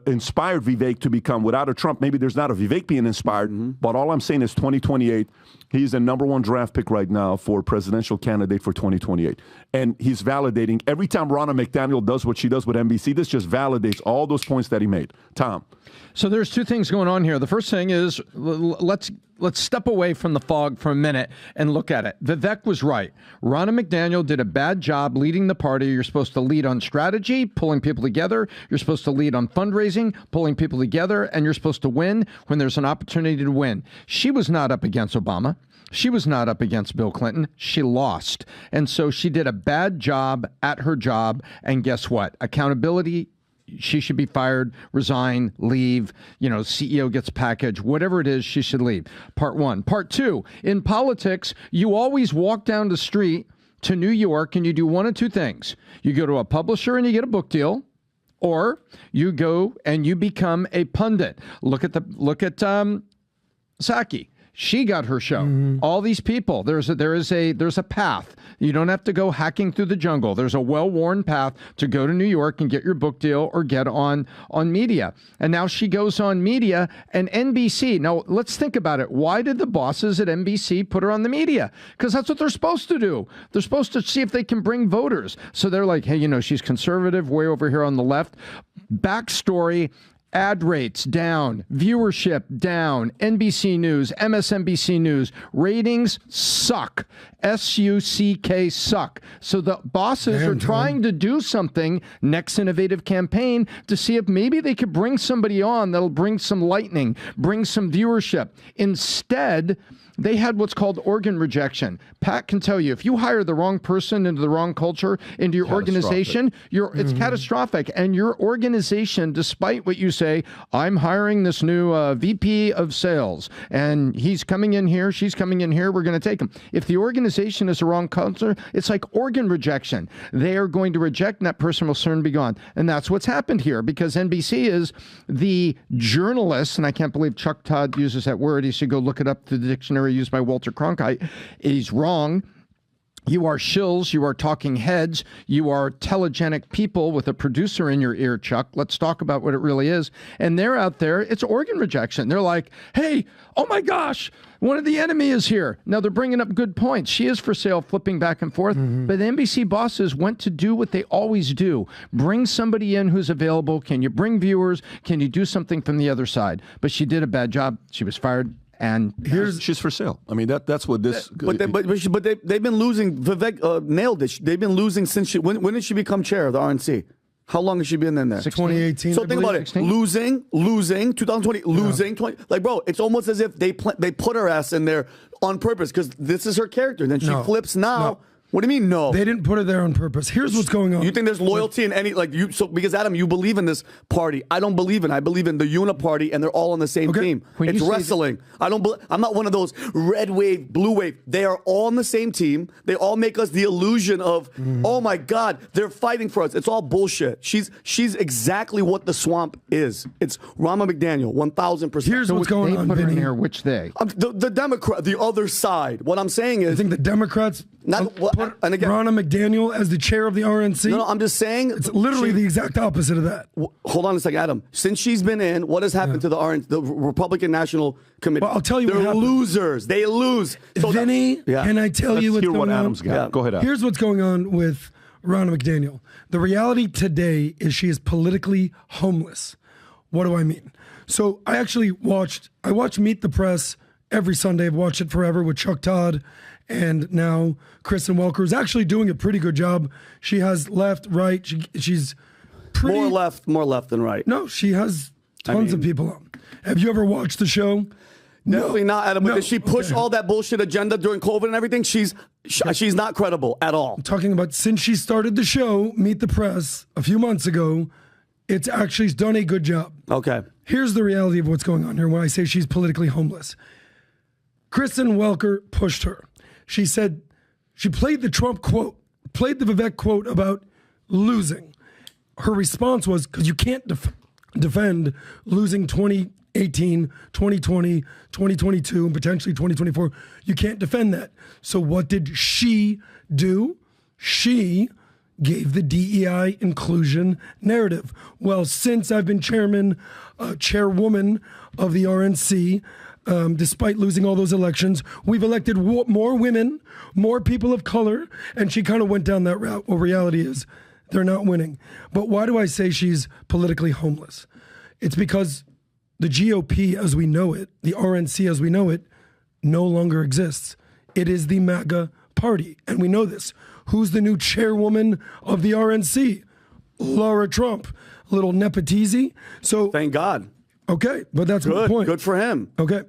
inspired Vivek to become, without a Trump, maybe there's not a Vivek being inspired, but all I'm saying is 2028, he's the number one draft pick right now for presidential candidate for 2028. And he's validating, every time Ronna McDaniel does what she does with NBC, this just validates all those points that he made. Tom. So there's two things going on here. The first thing is, let's step away from the fog for a minute and look at it. Vivek was right. Ronna McDaniel did a bad job leading the party. You're supposed to lead on strategy, pulling people together. You're supposed to lead on fundraising, pulling people together, and you're supposed to win when there's an opportunity to win. She was not up against Obama. She was not up against Bill Clinton. She lost. And so she did a bad job at her job. And guess what? Accountability. She should be fired, resign, leave, CEO gets a package, whatever it is, she should leave. Part one. Part two, in politics, you always walk down the street to New York and you do one of two things. You go to a publisher and you get a book deal, or you go and you become a pundit. Look at Psaki. She got her show. All these people, there's a path. You don't have to go hacking through the jungle. There's a well-worn path to go to New York and get your book deal or get on media. And now she goes on media and NBC. Now, let's think about it. Why did the bosses at NBC put her on the media? Because that's what they're supposed to do. They're supposed to see if they can bring voters. So they're like, hey, she's conservative, way over here on the left. Backstory. Ad rates down, viewership down, NBC News, MSNBC News, ratings suck, S-U-C-K suck. So the bosses are trying to do something, next innovative campaign, to see if maybe they could bring somebody on that'll bring some lightning, bring some viewership. Instead, they had what's called organ rejection. Pat can tell you, if you hire the wrong person into the wrong culture, into your organization, it's catastrophic. And your organization, despite what you say, I'm hiring this new VP of sales, and he's coming in here, she's coming in here, we're going to take him. If the organization is the wrong culture, it's like organ rejection. They are going to reject, and that person will soon be gone. And that's what's happened here, because NBC is the journalist, and I can't believe Chuck Todd uses that word. He should go look it up through the dictionary used by Walter Cronkite. He's wrong. You are shills. You are talking heads. You are telegenic people with a producer in your ear, Chuck. Let's talk about what it really is. And they're out there. It's organ rejection. They're like, hey, oh my gosh, one of the enemy is here. Now they're bringing up good points. She is for sale, flipping back and forth. But the NBC bosses went to do what they always do. Bring somebody in who's available. Can you bring viewers? Can you do something from the other side? But she did a bad job. She was fired. And she's for sale. I mean, that's what this. But they've been losing. Vivek nailed it. They've been losing since when did she become chair of the RNC? How long has she been in there? 2018. So think about it. 16? Losing, 2020, losing, 20. Like, bro, it's almost as if they put her ass in there on purpose because this is her character. Then she flips now. No. What do you mean, no? They didn't put her there on purpose. Here's what's going on. You think there's loyalty in any, like, you, so because Adam, you believe in this party. I don't believe in it. I believe in the uniparty, and they're all on the same team. When It's wrestling. I'm not one of those red wave, blue wave. They are all on the same team. They all make us the illusion of, oh my God, they're fighting for us. It's all bullshit. She's exactly what the swamp is. It's Ronna McDaniel, 1,000%. Here's what's going on, Put her in Vinny. there, which they? The Democrat, the other side. What I'm saying is, I think the Democrats put and again, Ronna McDaniel as the chair of the RNC. No, I'm just saying. It's literally the exact opposite of that. Hold on a second, Adam. Since she's been in, what has happened to the Republican National Committee? Well, I'll tell you They're what happened. losers. They lose. So Vinny, can I tell you what's hear going what on? Adam's got. Yeah. Go ahead, Adam. Here's what's going on with Ronna McDaniel. The reality today is she is politically homeless. What do I mean? So I watched Meet the Press every Sunday. I've watched it forever with Chuck Todd. And now Kristen Welker is actually doing a pretty good job. She has left, right. She's pretty... More left than right. No, she has tons of people on. Have you ever watched the show? Definitely not, Adam. No. Because she pushed all that bullshit agenda during COVID and everything. She's not credible at all. I'm talking about since she started the show, Meet the Press, a few months ago, she's done a good job. Okay. Here's the reality of what's going on here when I say she's politically homeless. Kristen Welker pushed her. She said, she played the Trump quote, played the Vivek quote about losing. Her response was, because you can't defend losing 2018, 2020, 2022, and potentially 2024. You can't defend that. So what did she do? She gave the DEI inclusion narrative. Well, since I've been chairwoman of the RNC, despite losing all those elections, we've elected more women, more people of color, and she kind of went down that route. Well, reality is they're not winning. But why do I say she's politically homeless? It's because the GOP as we know it, the RNC as we know it, no longer exists. It is the MAGA party, and we know this. Who's the new chairwoman of the RNC? Laura Trump. A little nepotism. So thank God. Okay, but that's my point. Good for him. Okay.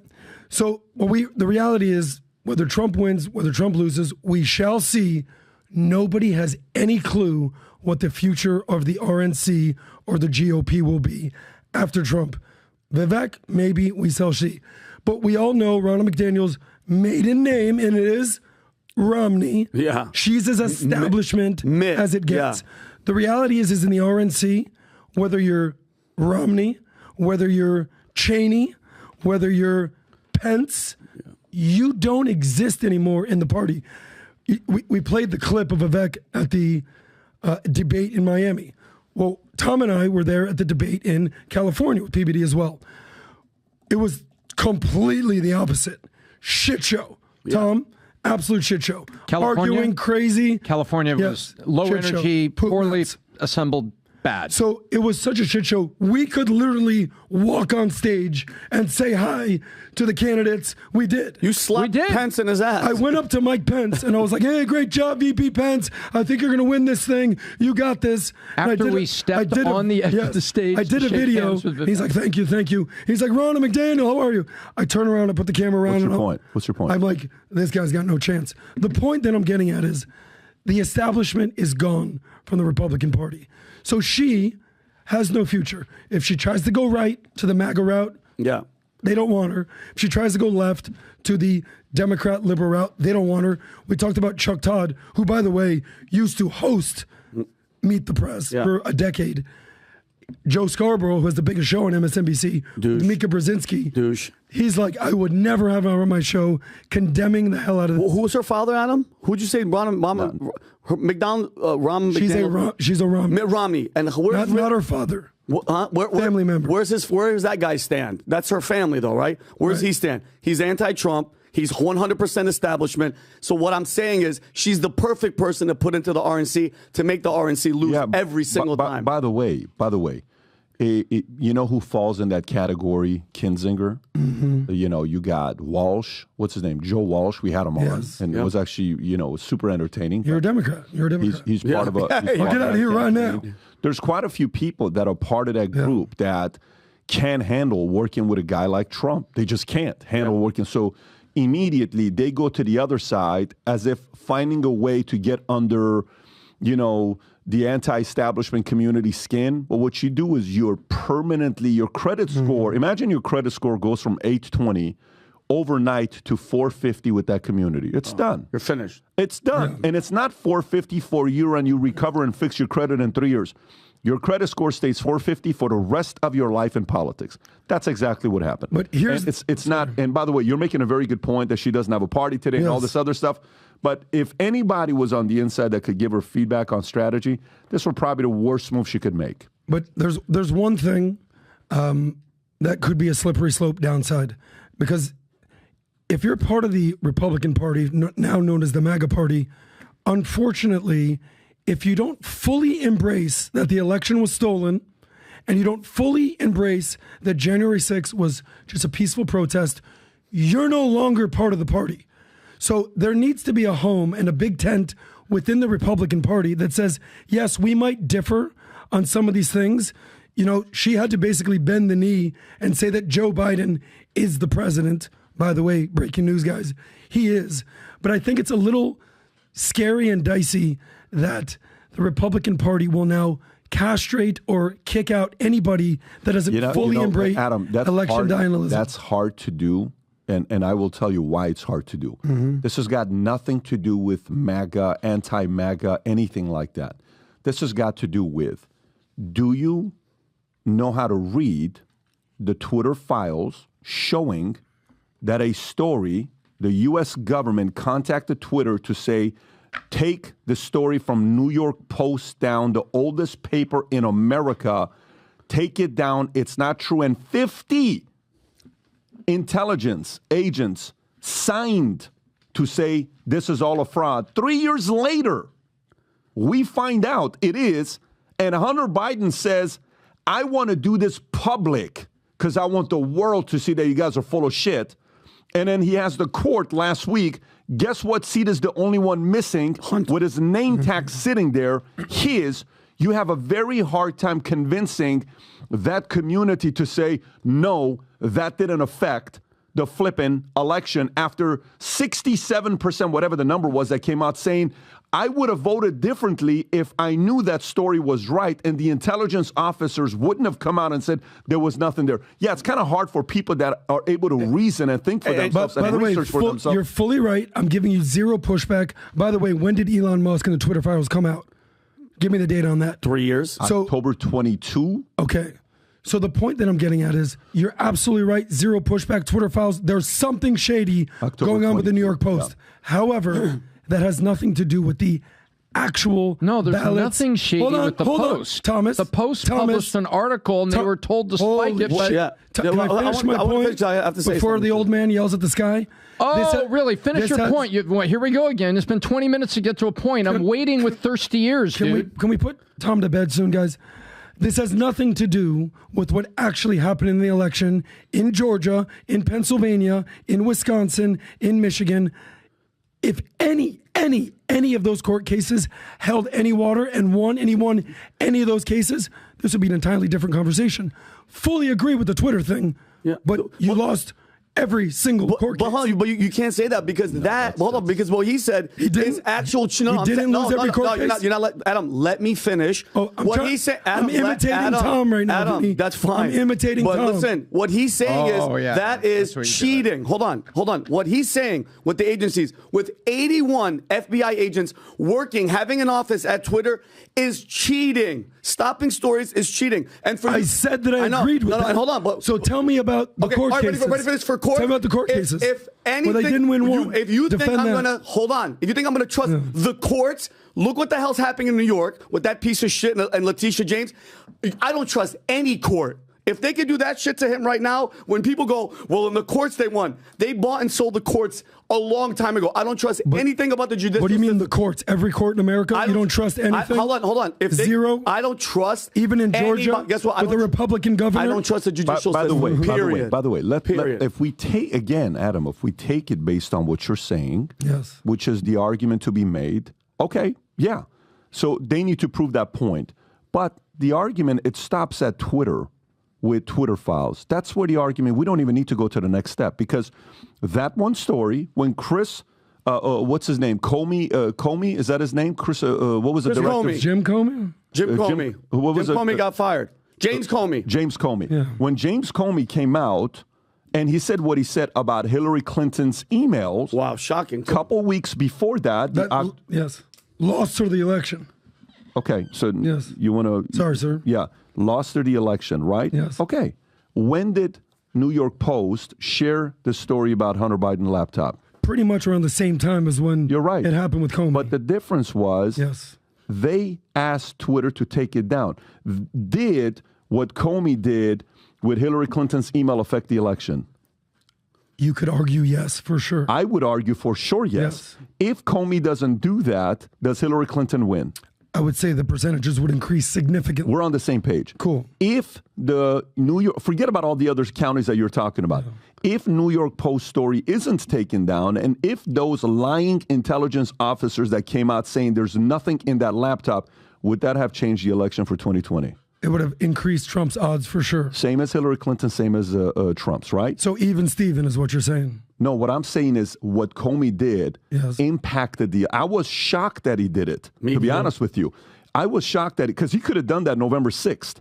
So the reality is, whether Trump wins, whether Trump loses, we shall see. Nobody has any clue what the future of the RNC or the GOP will be after Trump. Vivek, maybe, we shall see. But we all know Ronna McDaniel's maiden name, and it is Romney. Yeah. She's as establishment as it gets. Yeah. The reality is in the RNC, whether you're Romney, whether you're Cheney, whether you're Pence, you don't exist anymore in the party. We played the clip of Vivek at the debate in Miami. Well, Tom and I were there at the debate in California with PBD as well. It was completely the opposite. Shit show. Yeah. Tom, absolute shit show. California? Arguing crazy. California was low energy, poorly assembled, bad. So it was such a shit show. We could literally walk on stage and say hi to the candidates. We did. You slapped Pence in his ass. I went up to Mike Pence and I was like, hey, great job, VP Pence. I think you're going to win this thing. You got this. After we stepped on the edge of the stage, I did a video. He's like, thank you. He's like, Ronna McDaniel, how are you? I turn around, I put the camera around. What's your point? I'm like, this guy's got no chance. The point that I'm getting at is the establishment is gone from the Republican Party. So she has no future. If she tries to go right to the MAGA route, they don't want her. If she tries to go left to the Democrat liberal route, they don't want her. We talked about Chuck Todd, who, by the way, used to host Meet the Press for a decade. Joe Scarborough, who has the biggest show on MSNBC, Mika Brzezinski, he's like, I would never have her on my show, condemning the hell out of this. Who was her father, Adam? Who'd you say? McDonald? She's a Romney. Mitt Romney. And not her father. Family member. Where does that guy stand? That's her family, though, right? Where does he stand? He's anti-Trump. He's 100% establishment. So what I'm saying is she's the perfect person to put into the RNC to make the RNC lose every single time. By the way, You know who falls in that category? Kinzinger. Mm-hmm. You know, you got Walsh. What's his name? Joe Walsh. We had him on, and it was actually, super entertaining. You're a Democrat. He's part of a. I'll get out of here right now. There's quite a few people that are part of that group that can't handle working with a guy like Trump. They just can't handle working. So immediately they go to the other side as if finding a way to get under, the anti-establishment community skin. But what you do is you're permanently, your credit score, imagine your credit score goes from 820 overnight to 450 with that community. It's done. You're finished. It's done. Yeah. And it's not 450 for a year and you recover and fix your credit in 3 years. Your credit score stays 450 for the rest of your life in politics. That's exactly what happened. But here's it's not. And by the way, you're making a very good point that she doesn't have a party today and all this other stuff. But if anybody was on the inside that could give her feedback on strategy, this was probably the worst move she could make. But there's one thing that could be a slippery slope downside, because if you're part of the Republican Party, now known as the MAGA Party, unfortunately, if you don't fully embrace that the election was stolen and you don't fully embrace that January 6th was just a peaceful protest, you're no longer part of the party. So there needs to be a home and a big tent within the Republican Party that says, yes, we might differ on some of these things. She had to basically bend the knee and say that Joe Biden is the president. By the way, breaking news, guys, he is. But I think it's a little scary and dicey that the Republican Party will now castrate or kick out anybody that doesn't fully embrace election denialism. That's hard to do, and I will tell you why it's hard to do. Mm-hmm. This has got nothing to do with MAGA, anti-MAGA, anything like that. This has got to do with, do you know how to read the Twitter files showing that a story, the U.S. government contacted Twitter to say, take the story from New York Post down, the oldest paper in America, take it down, it's not true. And 50 intelligence agents signed to say this is all a fraud. 3 years later, we find out it is, and Hunter Biden says, I want to do this public because I want the world to see that you guys are full of shit. And then he has the court last week. Guess what seat is the only one missing with his name tag sitting there? His. You have a very hard time convincing that community to say, no, that didn't affect the flipping election after 67%, whatever the number was that came out saying, I would have voted differently if I knew that story was right and the intelligence officers wouldn't have come out and said there was nothing there. Yeah, it's kind of hard for people that are able to reason and think for themselves and research for themselves. You're fully right. I'm giving you zero pushback. By the way, when did Elon Musk and the Twitter files come out? Give me the date on that. 3 years. So, October 22. Okay. So the point that I'm getting at is you're absolutely right. Zero pushback. Twitter files. There's something shady going on with the New York Post. Yeah. However, that has nothing to do with the actual there's ballots. Nothing shady with the Post. Thomas. The Post published an article and they were told to spike it. But can I finish my point I have to say before the old man yells at the sky? Really? Finish your point. Here we go again. It's been 20 minutes to get to a point. I'm waiting with thirsty ears, dude. Can we put Tom to bed soon, guys? This has nothing to do with what actually happened in the election in Georgia, in Pennsylvania, in Wisconsin, in Michigan. If any of those court cases held any water and won any of those cases, this would be an entirely different conversation. Fully agree with the Twitter thing, but you lost every single court case. But you can't say that because because what he said is actual. He didn't lose every court case. You're not Adam, let me finish. He said. I'm imitating Tom right now. Adam, that's fine. I'm imitating Tom. But listen, what he's saying that is cheating. Hold on. What he's saying with the agencies, with 81 FBI agents working, having an office at Twitter, is cheating. Stopping stories is cheating. And I said that I agreed with that. And hold on. So tell me about the court cases. Ready for this for court? Tell me about the court cases. If anything, they didn't win one. If you think I'm going to, hold on. If you think I'm going to trust the courts, look what the hell's happening in New York with that piece of shit and Letitia James. I don't trust any court If they could do that shit to him right now, when people go, well, in the courts they won. They bought and sold the courts a long time ago. I don't trust anything about the judicial system. What do you mean the courts? Every court in America? You don't trust anything? Hold on. Zero? I don't trust. Even in Georgia? Guess what? With a Republican governor? I don't trust the judicial system. By the way, if we take, again, Adam, if we take it based on what you're saying, yes, which is the argument to be made, okay, yeah. So they need to prove that point. But the argument, it stops at Twitter. With Twitter files. That's where the argument, we don't even need to go to the next step, because that one story, when Chris, what's his name? Comey, is that his name? Chris, what was the director? Comey. Jim Comey? Jim Comey. Comey got fired. James Comey. James Comey. Yeah. When James Comey came out and he said what he said about Hillary Clinton's emails. Wow, shocking. Couple weeks before that. Yes. Lost her the election. Okay, so yes. You want to... Sorry, sir. Yeah. Lost her the election, right? Yes. Okay. When did New York Post share the story about Hunter Biden laptop? Pretty much around the same time as when You're right. It happened with Comey. But the difference was yes, they asked Twitter to take it down. Did what Comey did with Hillary Clinton's email affect the election? You could argue yes, for sure. I would argue for sure yes. If Comey doesn't do that, does Hillary Clinton win? I would say the percentages would increase significantly. We're on the same page. Cool. If the New York, forget about all the other counties that you're talking about. Yeah. If New York Post story isn't taken down, and if those lying intelligence officers that came out saying there's nothing in that laptop, would that have changed the election for 2020? It would have increased Trump's odds for sure. Same as Hillary Clinton, same as Trump's, right? So even Steven is what you're saying. No, what I'm saying is what Comey did impacted the... I was shocked that he did it, to be honest with you. I was shocked that... Because he could have done that November 6th,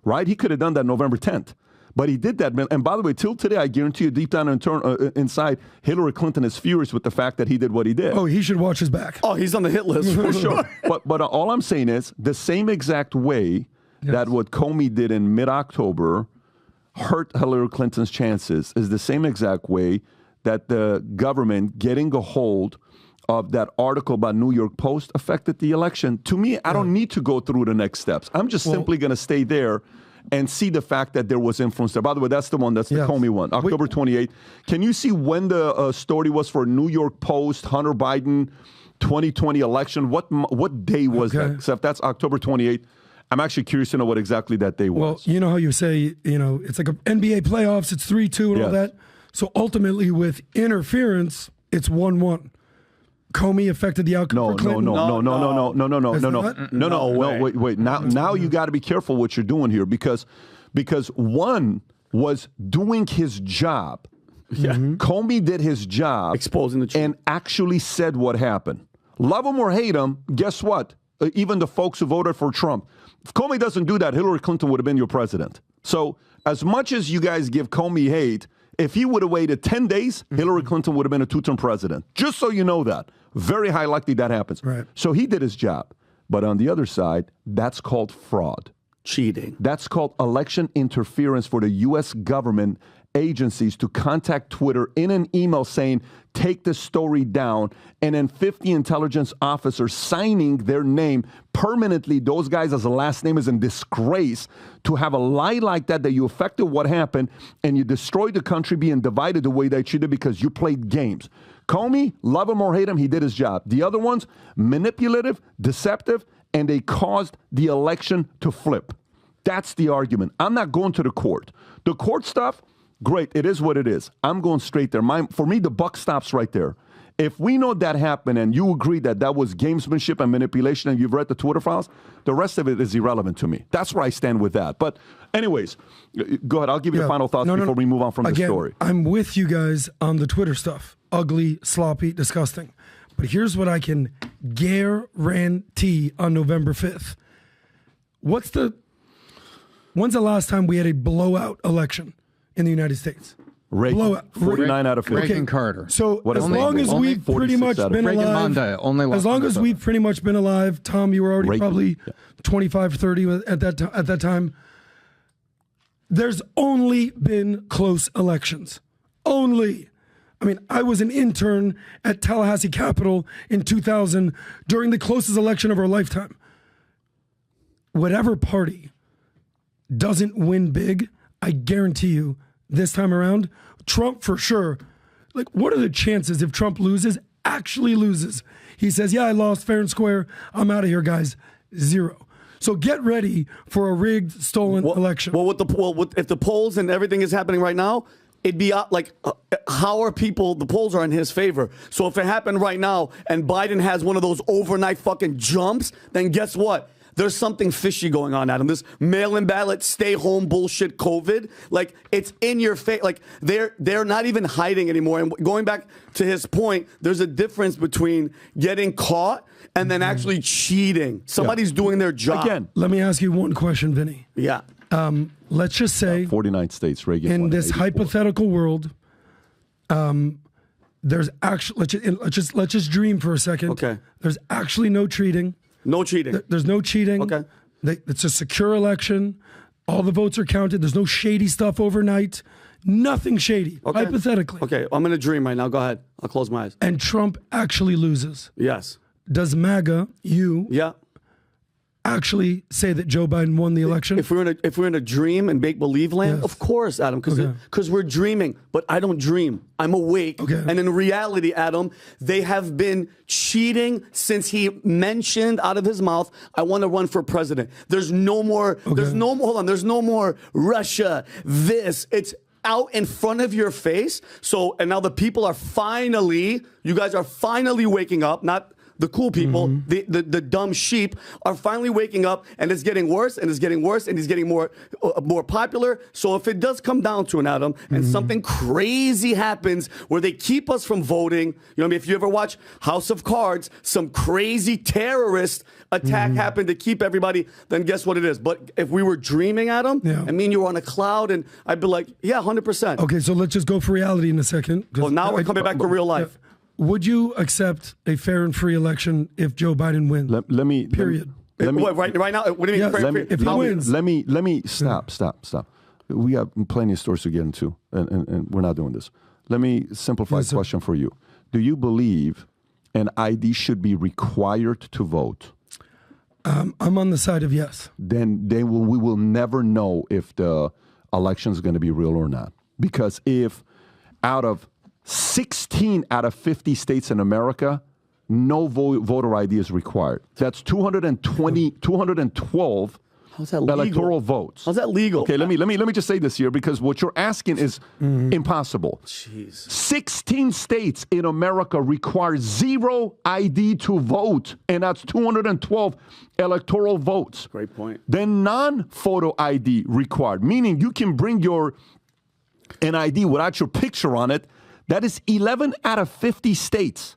right? He could have done that November 10th. But he did that. And by the way, till today, I guarantee you deep down inside, Hillary Clinton is furious with the fact that he did what he did. Oh, he should watch his back. Oh, he's on the hit list for sure. But all I'm saying is the same exact way that what Comey did in mid-October hurt Hillary Clinton's chances is the same exact way that the government getting a hold of that article by New York Post affected the election. To me, I don't need to go through the next steps. I'm just simply going to stay there and see the fact that there was influence there. By the way, that's the one, that's the Comey one, October 28th. Can you see when the story was for New York Post, Hunter Biden 2020 election? What day was that? Except that's October 28th. I'm actually curious to know what exactly that day was. Well, you know how you say, it's like a NBA playoffs, it's 3-2 and all that. So ultimately, with interference, it's 1-1. Comey affected the outcome for Clinton. No. Wait. Now you got to be careful what you're doing here because one was doing his job. Yeah. Comey did his job, exposing the truth, and actually said what happened. Love him or hate him, guess what? Even the folks who voted for Trump. If Comey doesn't do that, Hillary Clinton would have been your president. So as much as you guys give Comey hate, if he would have waited 10 days, Hillary Clinton would have been a two-term president. Just so you know that. Very high likely that happens. Right. So he did his job. But on the other side, that's called fraud. Cheating. That's called election interference for the U.S. government agencies to contact Twitter in an email saying, take the story down, and then 50 intelligence officers signing their name permanently. Those guys' as a last name is in disgrace to have a lie like that you affected what happened and you destroyed the country being divided the way they cheated because you played games. Comey, love him or hate him, he did his job. The other ones, manipulative, deceptive, and they caused the election to flip. That's the argument. I'm not going to the court. The court stuff, great, it is what it is. I'm going straight there. For me, the buck stops right there. If we know that happened and you agree that that was gamesmanship and manipulation and you've read the Twitter files, the rest of it is irrelevant to me. That's where I stand with that. But anyways, go ahead. I'll give you the final thoughts before we move on from the story. I'm with you guys on the Twitter stuff. Ugly, sloppy, disgusting. But here's what I can guarantee on November 5th. When's the last time we had a blowout election in the United States? Reagan, blowout. 49 out of 50. Reagan Carter. So as long as we've pretty much been alive, as long as we've pretty much been alive, Tom, you were already probably 25, 30 at that time. There's only been close elections. Only. I mean, I was an intern at Tallahassee Capitol in 2000 during the closest election of our lifetime. Whatever party doesn't win big, I guarantee you, this time around, Trump for sure. Like, what are the chances if Trump actually loses? He says, yeah, I lost fair and square. I'm out of here, guys. 0. So get ready for a rigged, stolen election. Well, if the polls and everything is happening right now, it'd be how are people, the polls are in his favor. So if it happened right now and Biden has one of those overnight fucking jumps, then guess what? There's something fishy going on, Adam. This mail-in ballot, stay home bullshit, COVID, like it's in your face. Like they're not even hiding anymore. And going back to his point, there's a difference between getting caught and then actually cheating. Somebody's doing their job. Again, let me ask you one question, Vinny. Yeah. Let's just say 49 states, Reagan. In this hypothetical world, there's actually let's just dream for a second. Okay. There's actually no cheating. No cheating. There's no cheating. Okay. It's a secure election. All the votes are counted. There's no shady stuff overnight. Nothing shady. Okay. Hypothetically. Okay. I'm in a dream right now. Go ahead. I'll close my eyes. And Trump actually loses. Yes. Does MAGA, actually say that Joe Biden won the election? If we're in a dream and make believe land, of course, Adam, because we're dreaming. But I don't dream. I'm awake. Okay. And in reality, Adam, they have been cheating since he mentioned out of his mouth, I want to run for president. There's no more. There's no more. Hold on. There's no more Russia. It's out in front of your face. So, and now the people are you guys are finally waking up, not the cool people, the dumb sheep are finally waking up, and it's getting worse, and it's getting worse, and he's getting more popular. So if it does come down to an Adam, and something crazy happens where they keep us from voting, you know what I mean? If you ever watch House of Cards, some crazy terrorist attack happened to keep everybody, then guess what it is? But if we were dreaming, Adam, I mean, you were on a cloud, and I'd be like, yeah, 100%. Okay, so let's just go for reality in a second. Well, now we're coming back to real life. Would you accept a fair and free election if Joe Biden wins? Let me. Period. Right now, what do you mean? If he wins. Let me stop. We have plenty of stories to get into, and we're not doing this. Let me simplify the question for you. Do you believe an ID should be required to vote? I'm on the side of yes. Then we will never know if the election is going to be real or not. Because if out of 16 out of 50 states in America, no voter ID is required. That's 212 electoral votes. How's that legal? Okay, let me just say this here, because what you're asking is impossible. Jeez. 16 states in America require 0 ID to vote, and that's 212 electoral votes. Great point. Then non-photo ID required, meaning you can bring an ID without your picture on it. That is 11 out of 50 states.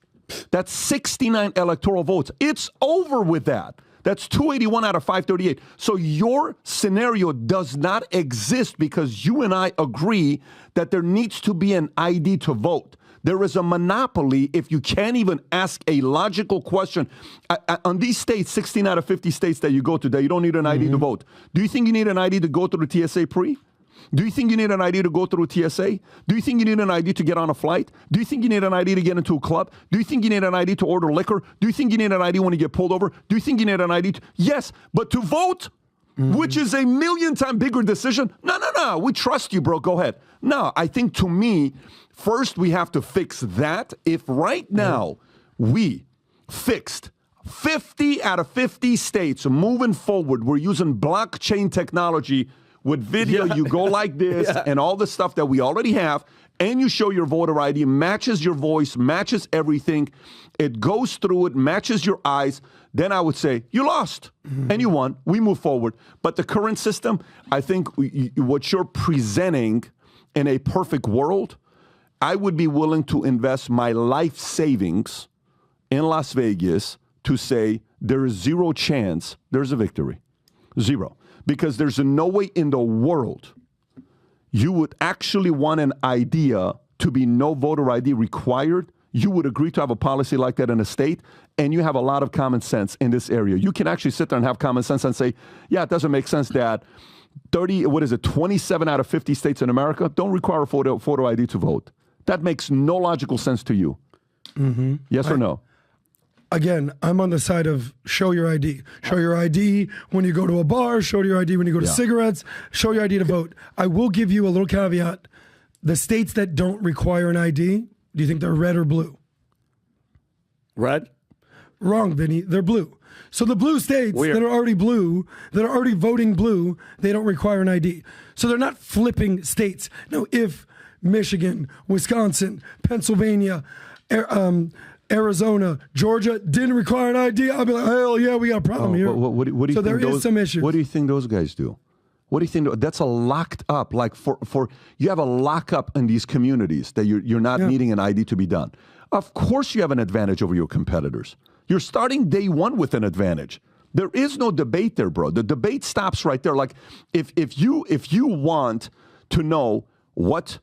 That's 69 electoral votes. It's over with that. That's 281 out of 538. So your scenario does not exist because you and I agree that there needs to be an ID to vote. There is a monopoly if you can't even ask a logical question. On these states, 16 out of 50 states that you go to, that you don't need an ID to vote. Do you think you need an ID to go through the TSA pre? Do you think you need an ID to go through TSA? Do you think you need an ID to get on a flight? Do you think you need an ID to get into a club? Do you think you need an ID to order liquor? Do you think you need an ID when you get pulled over? Do you think you need an ID? Yes, but to vote, which is a million times bigger decision, no, we trust you, bro, go ahead. No, I think to me, first we have to fix that. If right now we fixed 50 out of 50 states moving forward, we're using blockchain technology with video, you go like this and all the stuff that we already have, and you show your voter ID, matches your voice, matches everything. It goes through it, matches your eyes. Then I would say, you lost and you won. We move forward. But the current system, I think what you're presenting in a perfect world, I would be willing to invest my life savings in Las Vegas to say there is 0 chance there's a victory. 0. Because there's no way in the world you would actually want an idea to be no voter ID required. You would agree to have a policy like that in a state, and you have a lot of common sense in this area. You can actually sit there and have common sense and say, yeah, it doesn't make sense that 27 out of 50 states in America don't require a photo ID to vote. That makes no logical sense to you. Yes or no? Again, I'm on the side of show your ID. Show your ID when you go to a bar, show your ID when you go to cigarettes, show your ID to vote. I will give you a little caveat. The states that don't require an ID, do you think they're red or blue? Red? Wrong, Vinny. They're blue. So the blue states that are already blue, that are already voting blue, they don't require an ID. So they're not flipping states. Now, if Michigan, Wisconsin, Pennsylvania, Arizona, Georgia didn't require an ID, I'll be like, hell yeah, we got a problem here. What do you so think there is some issues. What do you think those guys do? What do you think? That's a locked up, like for you have a lockup in these communities that you're not needing an ID to be done. Of course you have an advantage over your competitors. You're starting day one with an advantage. There is no debate there, bro. The debate stops right there. Like if you want to know what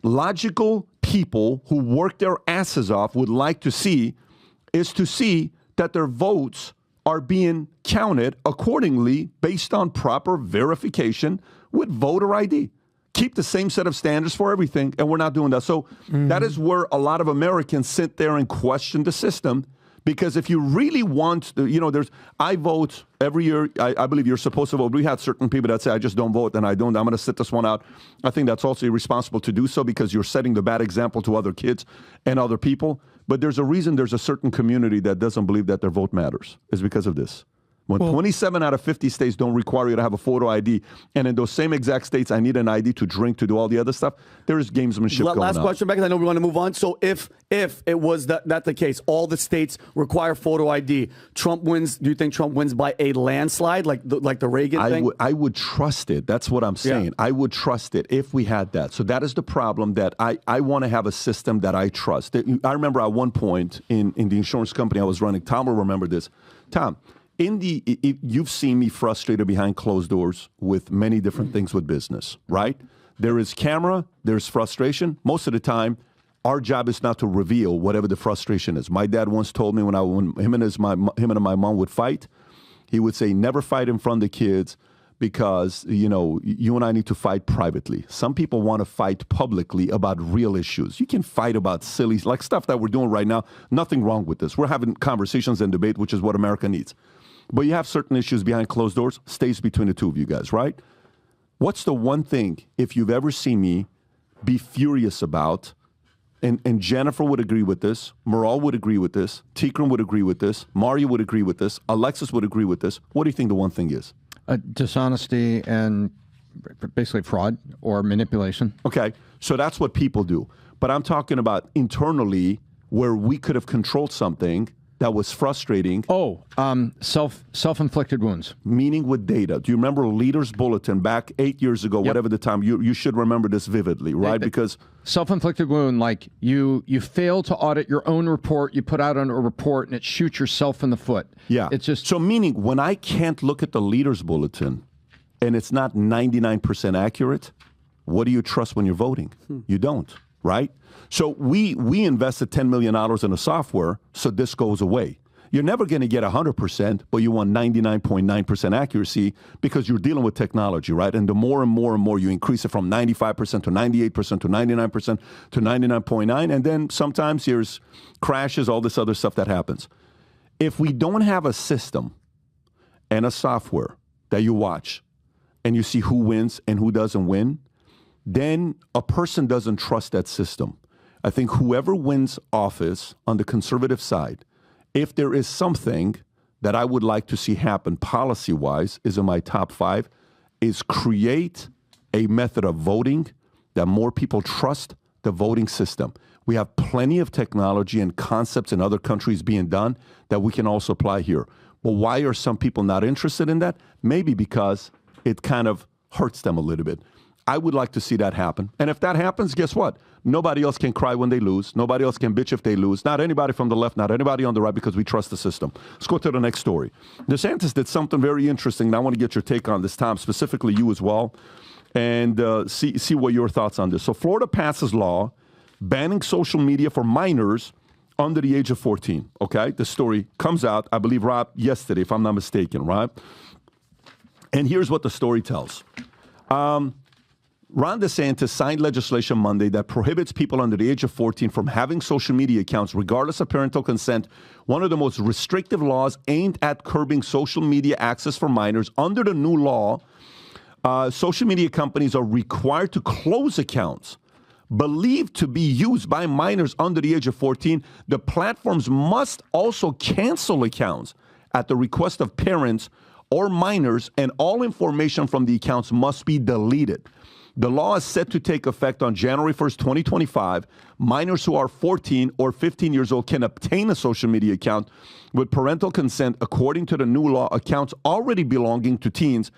logical people who work their asses off would like to see is to see that their votes are being counted accordingly based on proper verification with voter ID. Keep the same set of standards for everything, and we're not doing that. So that is where a lot of Americans sit there and question the system. Because if you really want, I vote every year. I believe you're supposed to vote. We had certain people that say, I just don't vote, and I don't. I'm going to sit this one out. I think that's also irresponsible to do so because you're setting the bad example to other kids and other people. But there's a reason there's a certain community that doesn't believe that their vote matters. It's because of this. When 27 out of 50 states don't require you to have a photo ID, and in those same exact states, I need an ID to drink, to do all the other stuff, there is gamesmanship going on. Last question, because I know we want to move on. So if it was that the case, all the states require photo ID, Trump wins. Do you think Trump wins by a landslide, like the Reagan thing? I would trust it. That's what I'm saying. Yeah. I would trust it if we had that. So that is the problem, that I want to have a system that I trust. I remember at one point in the insurance company I was running, Tom will remember this. Tom, you've seen me frustrated behind closed doors with many different things with business, right? There is camera, there's frustration. Most of the time, our job is not to reveal whatever the frustration is. My dad once told me when him and my mom would fight, he would say, never fight in front of the kids because, you and I need to fight privately. Some people want to fight publicly about real issues. You can fight about silly, like stuff that we're doing right now. Nothing wrong with this. We're having conversations and debate, which is what America needs. But you have certain issues behind closed doors, stays between the two of you guys, right? What's the one thing, if you've ever seen me be furious about, and Jennifer would agree with this, Meral would agree with this, Tikram would agree with this, Mario would agree with this, Alexis would agree with this. What do you think the one thing is? Dishonesty and basically fraud or manipulation. Okay, so that's what people do. But I'm talking about internally where we could have controlled something that was frustrating. Self-inflicted wounds. Meaning with data. Do you remember Leaders Bulletin back 8 years ago, whatever the time? You should remember this vividly, right? Because self-inflicted wound, like you fail to audit your own report, you put out a report and it shoots yourself in the foot. Yeah. It's just so meaning when I can't look at the Leaders Bulletin and it's not 99% accurate, what do you trust when you're voting? You don't, right? So we invested $10 million in a software, so this goes away. You're never going to get 100%, but you want 99.9% accuracy because you're dealing with technology, right? And the more and more and more you increase it from 95% to 98% to 99% to 99.9%, and then sometimes there's crashes, all this other stuff that happens. If we don't have a system and a software that you watch and you see who wins and who doesn't win, then a person doesn't trust that system. I think whoever wins office on the conservative side, if there is something that I would like to see happen policy-wise, is in my top 5, is create a method of voting that more people trust the voting system. We have plenty of technology and concepts in other countries being done that we can also apply here. But why are some people not interested in that? Maybe because it kind of hurts them a little bit. I would like to see that happen. And if that happens, guess what? Nobody else can cry when they lose. Nobody else can bitch if they lose. Not anybody from the left, not anybody on the right, because we trust the system. Let's go to the next story. DeSantis did something very interesting, and I want to get your take on this, Tom, specifically you as well, and see what your thoughts on this. So Florida passes law banning social media for minors under the age of 14, okay? The story comes out, I believe, Rob, yesterday, if I'm not mistaken, right? And here's what the story tells. Ron DeSantis signed legislation Monday that prohibits people under the age of 14 from having social media accounts regardless of parental consent, one of the most restrictive laws aimed at curbing social media access for minors. Under the new law, social media companies are required to close accounts believed to be used by minors under the age of 14. The platforms must also cancel accounts at the request of parents or minors, and all information from the accounts must be deleted. The law is set to take effect on January 1st, 2025. Minors who are 14 or 15 years old can obtain a social media account with parental consent. According to the new law, accounts already belonging to teens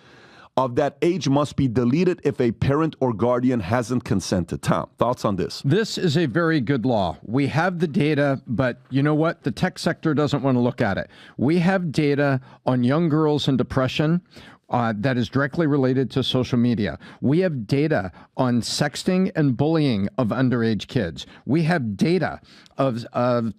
of that age must be deleted if a parent or guardian hasn't consented. Tom, thoughts on this? This is a very good law. We have the data, but you know what? The tech sector doesn't want to look at it. We have data on young girls and depression. That is directly related to social media. We have data on sexting and bullying of underage kids. We have data of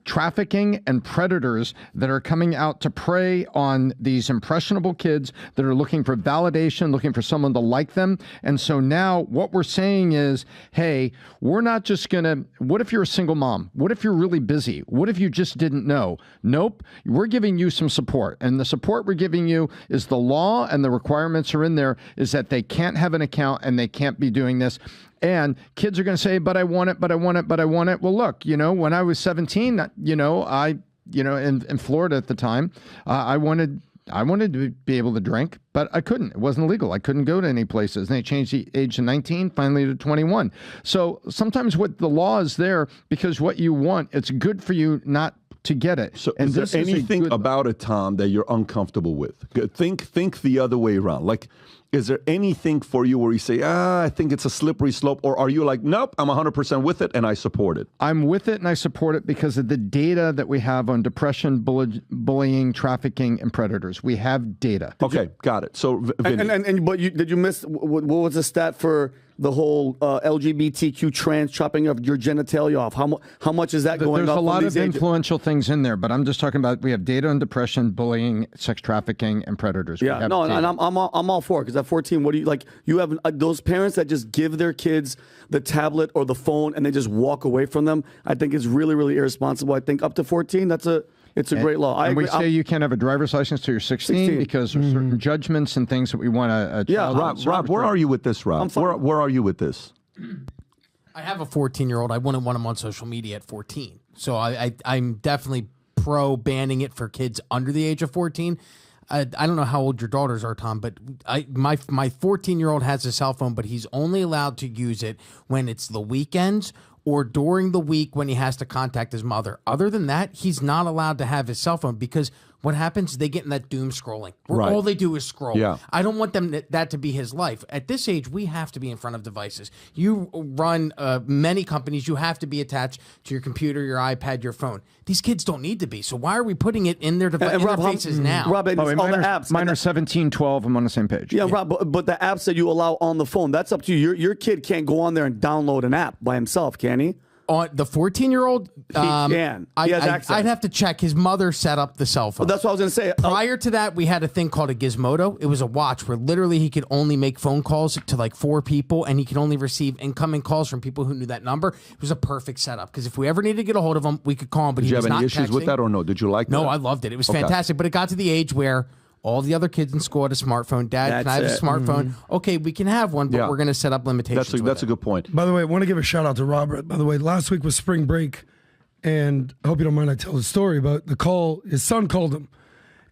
trafficking and predators that are coming out to prey on these impressionable kids that are looking for validation, looking for someone to like them. And so now what we're saying is, hey, we're not just going to, what if you're a single mom? What if you're really busy? What if you just didn't know? Nope. We're giving you some support. And the support we're giving you is the law, and the requirements are in there, is that they can't have an account and they can't be doing this. And kids are going to say, but I want it, but I want it, but I want it. Well, look, when I was 17, in Florida at the time, I wanted to be able to drink, but I couldn't. It wasn't legal. I couldn't go to any places. And they changed the age to 19, finally to 21. So sometimes what the law is there because what you want, it's good for you not to get it. So and is there anything about it, Tom, that you're uncomfortable with? Think the other way around. Like, is there anything for you where you say, I think it's a slippery slope? Or are you like, nope, I'm 100% with it and I support it? I'm with it and I support it because of the data that we have on depression, bullying, trafficking, and predators. We have data. Okay, got it. So, but did you miss, what was the stat for the whole LGBTQ trans chopping of your genitalia off? How much is that going up? There's a lot of influential things in there, but I'm just talking about, we have data on depression, bullying, sex trafficking, and predators. Yeah, no, data. And I'm all for it, because at 14, what do you, like, you have those parents that just give their kids the tablet or the phone and they just walk away from them. I think it's really, really irresponsible. I think up to 14, it's a great law. And we say you can't have a driver's license till you're 16 because there's certain judgments and things that we want to. Rob, where are you with this, Rob? Where are you with this? I have a 14-year-old. I wouldn't want him on social media at 14. So I'm definitely pro banning it for kids under the age of 14. I don't know how old your daughters are, Tom, but my 14-year-old has a cell phone, but he's only allowed to use it when it's the weekends or during the week when he has to contact his mother. Other than that, he's not allowed to have his cell phone because what happens, they get in that doom scrolling where all they do is scroll. Yeah. I don't want that to be his life. At this age, we have to be in front of devices. You run many companies, you have to be attached to your computer, your iPad, your phone. These kids don't need to be. So why are we putting it in their faces now? Rob, all the apps. Mine are 17, 12. I'm on the same page. Yeah, Rob, but the apps that you allow on the phone, that's up to you. Your kid can't go on there and download an app by himself, can he? On the 14-year-old, he can. He has access. I'd have to check. His mother set up the cell phone. Well, that's what I was going to say. Prior to that, we had a thing called a gizmodo. It was a watch where literally he could only make phone calls to like 4 people, and he could only receive incoming calls from people who knew that number. It was a perfect setup because if we ever needed to get a hold of him, we could call him. But did he was not you have any issues with that or no? Did you like that? No, I loved it. It was fantastic. But it got to the age where all the other kids in school had a smartphone. Dad, can I have a smartphone? Okay, we can have one, but we're going to set up limitations. That's a good point. By the way, I want to give a shout out to Robert. By the way, last week was spring break, and I hope you don't mind I tell the story about the call. His son called him,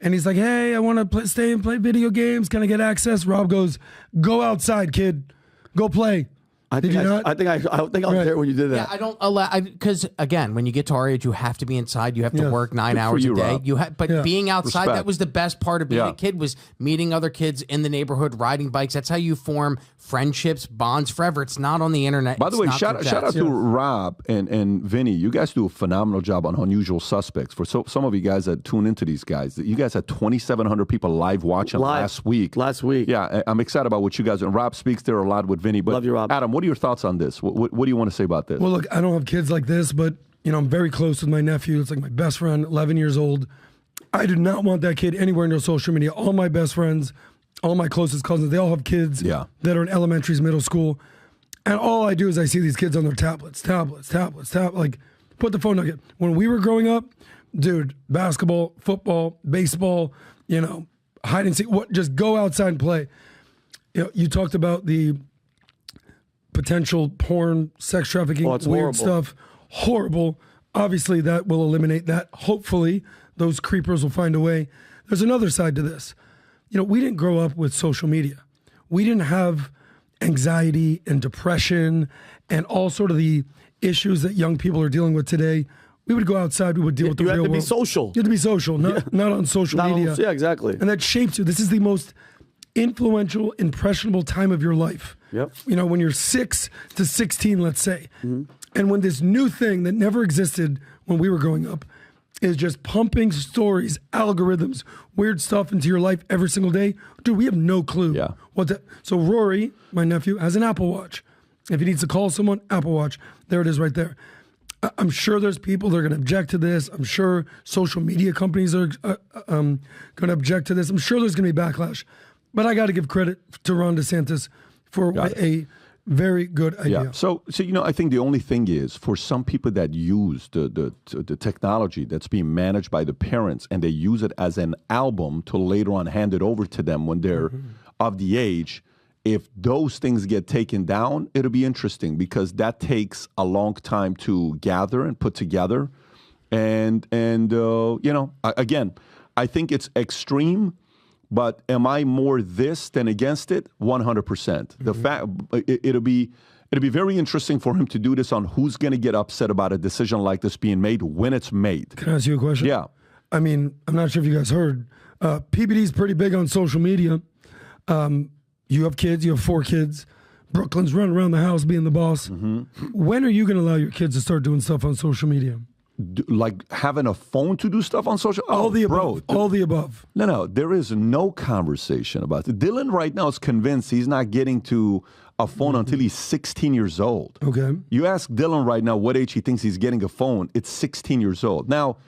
and he's like, hey, I want to stay and play video games. Can I get access? Rob goes, go outside, kid. Go play. I think I was there when you did that. Yeah, I don't allow, because again, when you get to our age, you have to be inside. You have to work 9 hours a day. Rob. Being outside, that was the best part of being a kid, was meeting other kids in the neighborhood, riding bikes. That's how you form friendships, bonds forever. It's not on the internet. By the way, shout out to Rob and Vinny. You guys do a phenomenal job on Unusual Suspects. For some of you guys that tune into these guys, you guys had 2,700 people live watching last week. Yeah, I'm excited about what you guys do. And Rob speaks there a lot with Vinny. But love you, Rob. Adam, what are your thoughts on this? What do you want to say about this? Well, look, I don't have kids like this, but I'm very close with my nephew. It's like my best friend, 11 years old. I do not want that kid anywhere near social media. All my best friends, all my closest cousins, they all have kids that are in elementaries, middle school. And all I do is I see these kids on their tablets, like, put the phone down. When we were growing up, dude, basketball, football, baseball, hide and seek, just go outside and play. You talked about the potential porn, sex trafficking, weird horrible stuff. Horrible. Obviously, that will eliminate that. Hopefully, those creepers will find a way. There's another side to this. We didn't grow up with social media. We didn't have anxiety and depression and all sort of the issues that young people are dealing with today. We would go outside. We would deal with the real world. You have to be social. You have to be social, not on social media. Yeah, exactly. And that shapes you. This is the most influential, impressionable time of your life. Yep. When you're 6 to 16, let's say. Mm-hmm. And when this new thing that never existed when we were growing up is just pumping stories, algorithms, weird stuff into your life every single day. Dude, we have no clue. Yeah. So Rory, my nephew, has an Apple Watch. If he needs to call someone, Apple Watch. There it is right there. I'm sure there's people that are going to object to this. I'm sure social media companies are going to object to this. I'm sure there's going to be backlash. But I got to give credit to Ron DeSantis for a very good idea. Yeah. So I think the only thing is for some people that use the technology that's being managed by the parents and they use it as an album to later on hand it over to them when they're of the age. If those things get taken down, it'll be interesting because that takes a long time to gather and put together. And again, I think it's extreme. But am I more this than against it? 100%. The fact it'll be very interesting for him to do this on who's going to get upset about a decision like this being made when it's made. Can I ask you a question? Yeah. I mean, I'm not sure if you guys heard. PBD's pretty big on social media. You have kids. You have 4 kids. Brooklyn's running around the house being the boss. Mm-hmm. When are you going to allow your kids to start doing stuff on social media? Like having a phone to do stuff on social? All the above. All the above. No, there is no conversation about it. Dylan right now is convinced he's not getting to a phone until he's 16 years old. Okay. You ask Dylan right now what age he thinks he's getting a phone, it's 16 years old. Now,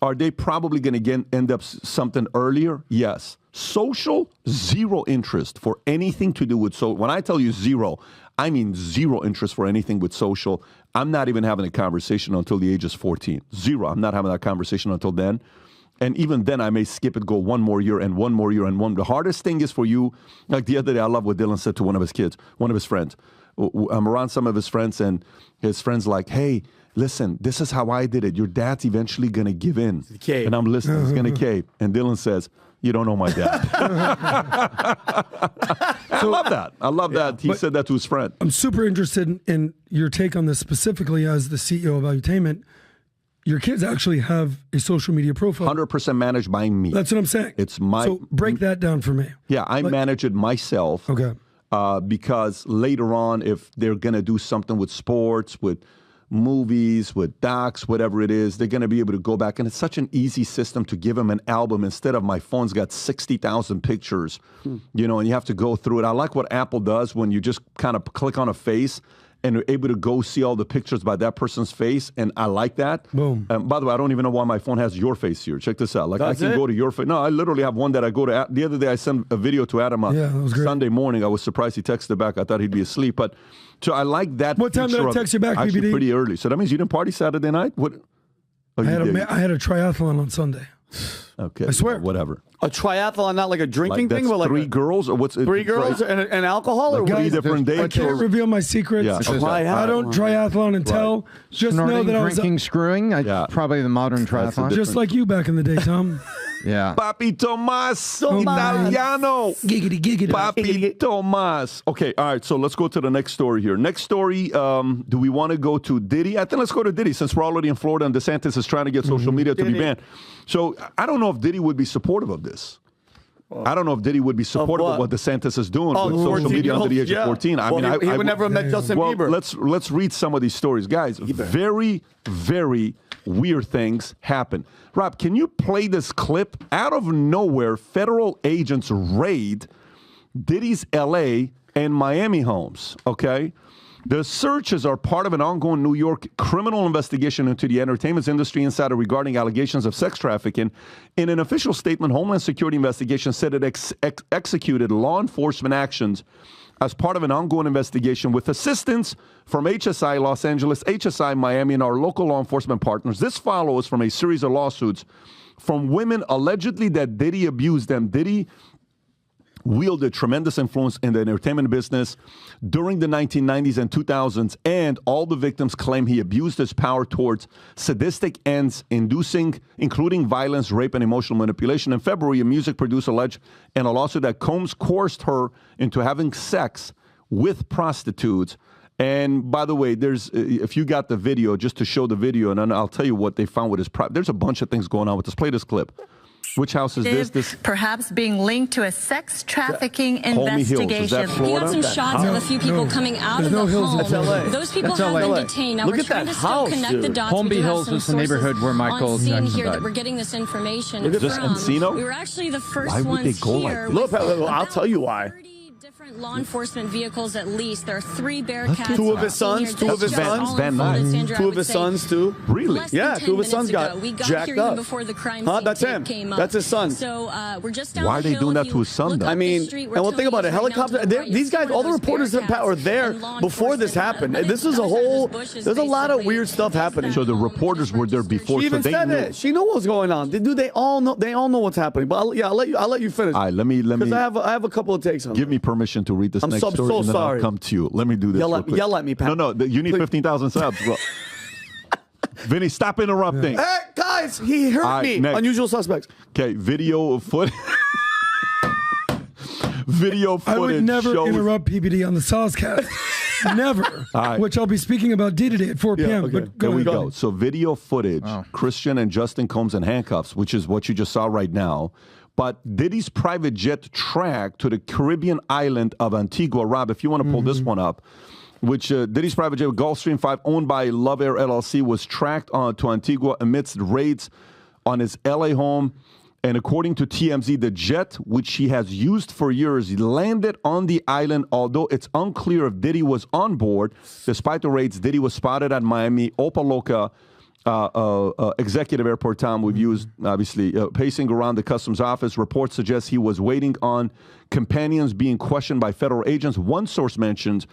are they probably going to end up something earlier? Yes. Social, zero interest for anything to do with social. When I tell you zero, I mean zero interest for anything with social. I'm not even having a conversation until the age is 14. Zero. I'm not having that conversation until then. And even then, I may skip it, go one more year and one more year and one. The hardest thing is for you, like the other day, I love what Dylan said to one of his friends. I'm around some of his friends, and his friend's like, hey, listen, this is how I did it. Your dad's eventually going to give in. And I'm listening. He's going to cave. And Dylan says, you don't know my dad. I love that. I love that. He said that to his friend. I'm super interested in your take on this specifically as the CEO of Valuetainment. Your kids actually have a social media profile. 100% managed by me. That's what I'm saying. It's my... So break that down for me. Yeah, I manage it myself. Okay. Because later on, if they're going to do something with sports, with movies, with docs, whatever it is, they're going to be able to go back. And it's such an easy system to give them an album instead of my phone's got 60,000 pictures, and you have to go through it. I like what Apple does when you just kind of click on a face and you're able to go see all the pictures by that person's face. And I like that. Boom. By the way, I don't even know why my phone has your face here. Check this out. Like I can go to your face. No, I literally have one that I go to. The other day I sent a video to Adam Sunday morning. I was surprised he texted back. I thought he'd be asleep. But so I like that. What time did I text you back, actually, PBD? Pretty early. So that means you didn't party Saturday night? What? Oh, I had a triathlon on Sunday. Okay. I swear. Whatever. A triathlon, not like a drinking thing? But like 3 girls? Or what's 3 girls and alcohol? Like or 3 different dates? I can't reveal my secrets. Yeah. I don't triathlon and tell. Just Snorting, know that I was drinking, screwing. Probably the modern triathlon. Just like you back in the day, Tom. Yeah. Papi Tomas, Italiano. Giggity. Papi Tomas. Okay, all right, so let's go to the next story here. Next story, do we want to go to Diddy? I think let's go to Diddy since we're already in Florida and DeSantis is trying to get social media to be banned. So I don't know if Diddy would be supportive of this. I don't know if Diddy would be supportive of what DeSantis is doing with social media under the age of 14. I mean, he would never have met Justin Bieber. Let's read some of these stories. Guys, very, very weird things happen. Rob, can you play this clip? Out of nowhere, federal agents raid Diddy's L.A. and Miami homes, okay? The searches are part of an ongoing New York criminal investigation into the entertainment industry insider regarding allegations of sex trafficking. In an official statement, Homeland Security investigation said it executed law enforcement actions as part of an ongoing investigation with assistance from HSI Los Angeles, HSI Miami, and our local law enforcement partners. This follows from a series of lawsuits from women allegedly that Diddy abused them. Diddy wielded tremendous influence in the entertainment business during the 1990s and 2000s, and all the victims claim he abused his power towards sadistic ends, including violence, rape, and emotional manipulation. In February, a music producer alleged in a lawsuit that Combs coerced her into having sex with prostitutes. And by the way, if you got the video, just to show the video, and then I'll tell you what they found with his there's a bunch of things going on with this. Play this clip. Which house is this? This perhaps being linked to a sex trafficking investigation. Hills. Is that Florida? We got some shots of a few people coming out of the home. Those people have been detained. Now we're trying to still connect the dots. Holmby Hills is the neighborhood where Michael Jackson died. That we're getting this information from. Is this Encino? We were actually the first ones here. Why would they go like this? Look, I'll tell you why. Law enforcement vehicles, at least. There are 3 Bearcats. Two of his sons. Two of his sons, too. Really? Yeah, 2 of his sons got jacked up. Before the crime That's him. That's his son. So we're just down Why are they doing that to his son, though? I mean, and well, think about it. Helicopter. These guys, all the reporters are there before this happened. This is a whole. There's a lot of weird stuff happening. So the reporters were there before. She even said it. She knew what was going on. They all know. They all know what's happening. But I'll let you finish. All right, let me. Because I have a couple of takes on. Give me permission to read this next story, so and then sorry. I'll come to you. Let me do this. Yell at me, Pat. No, you need 15,000 subs. Well, Vinny, stop interrupting. Hey, guys, he hurt me. Next. Unusual suspects. Okay, video footage. I would never interrupt PBD on the Saucecast. Never. Which I'll be speaking about today at 4 p.m. Okay. But there we go. So video footage, Christian and Justin Combs in handcuffs, which is what you just saw right now. But Diddy's private jet tracked to the Caribbean island of Antigua. Rob, if you want to pull this one up, which Diddy's private jet, Gulfstream 5, owned by Love Air LLC, was tracked to Antigua amidst raids on his L.A. home. And according to TMZ, the jet, which he has used for years, landed on the island, although it's unclear if Diddy was on board. Despite the raids, Diddy was spotted at Miami, Opa-locka, executive airport town we've used, obviously, pacing around the customs office. Reports suggest he was waiting on companions being questioned by federal agents. One source mentions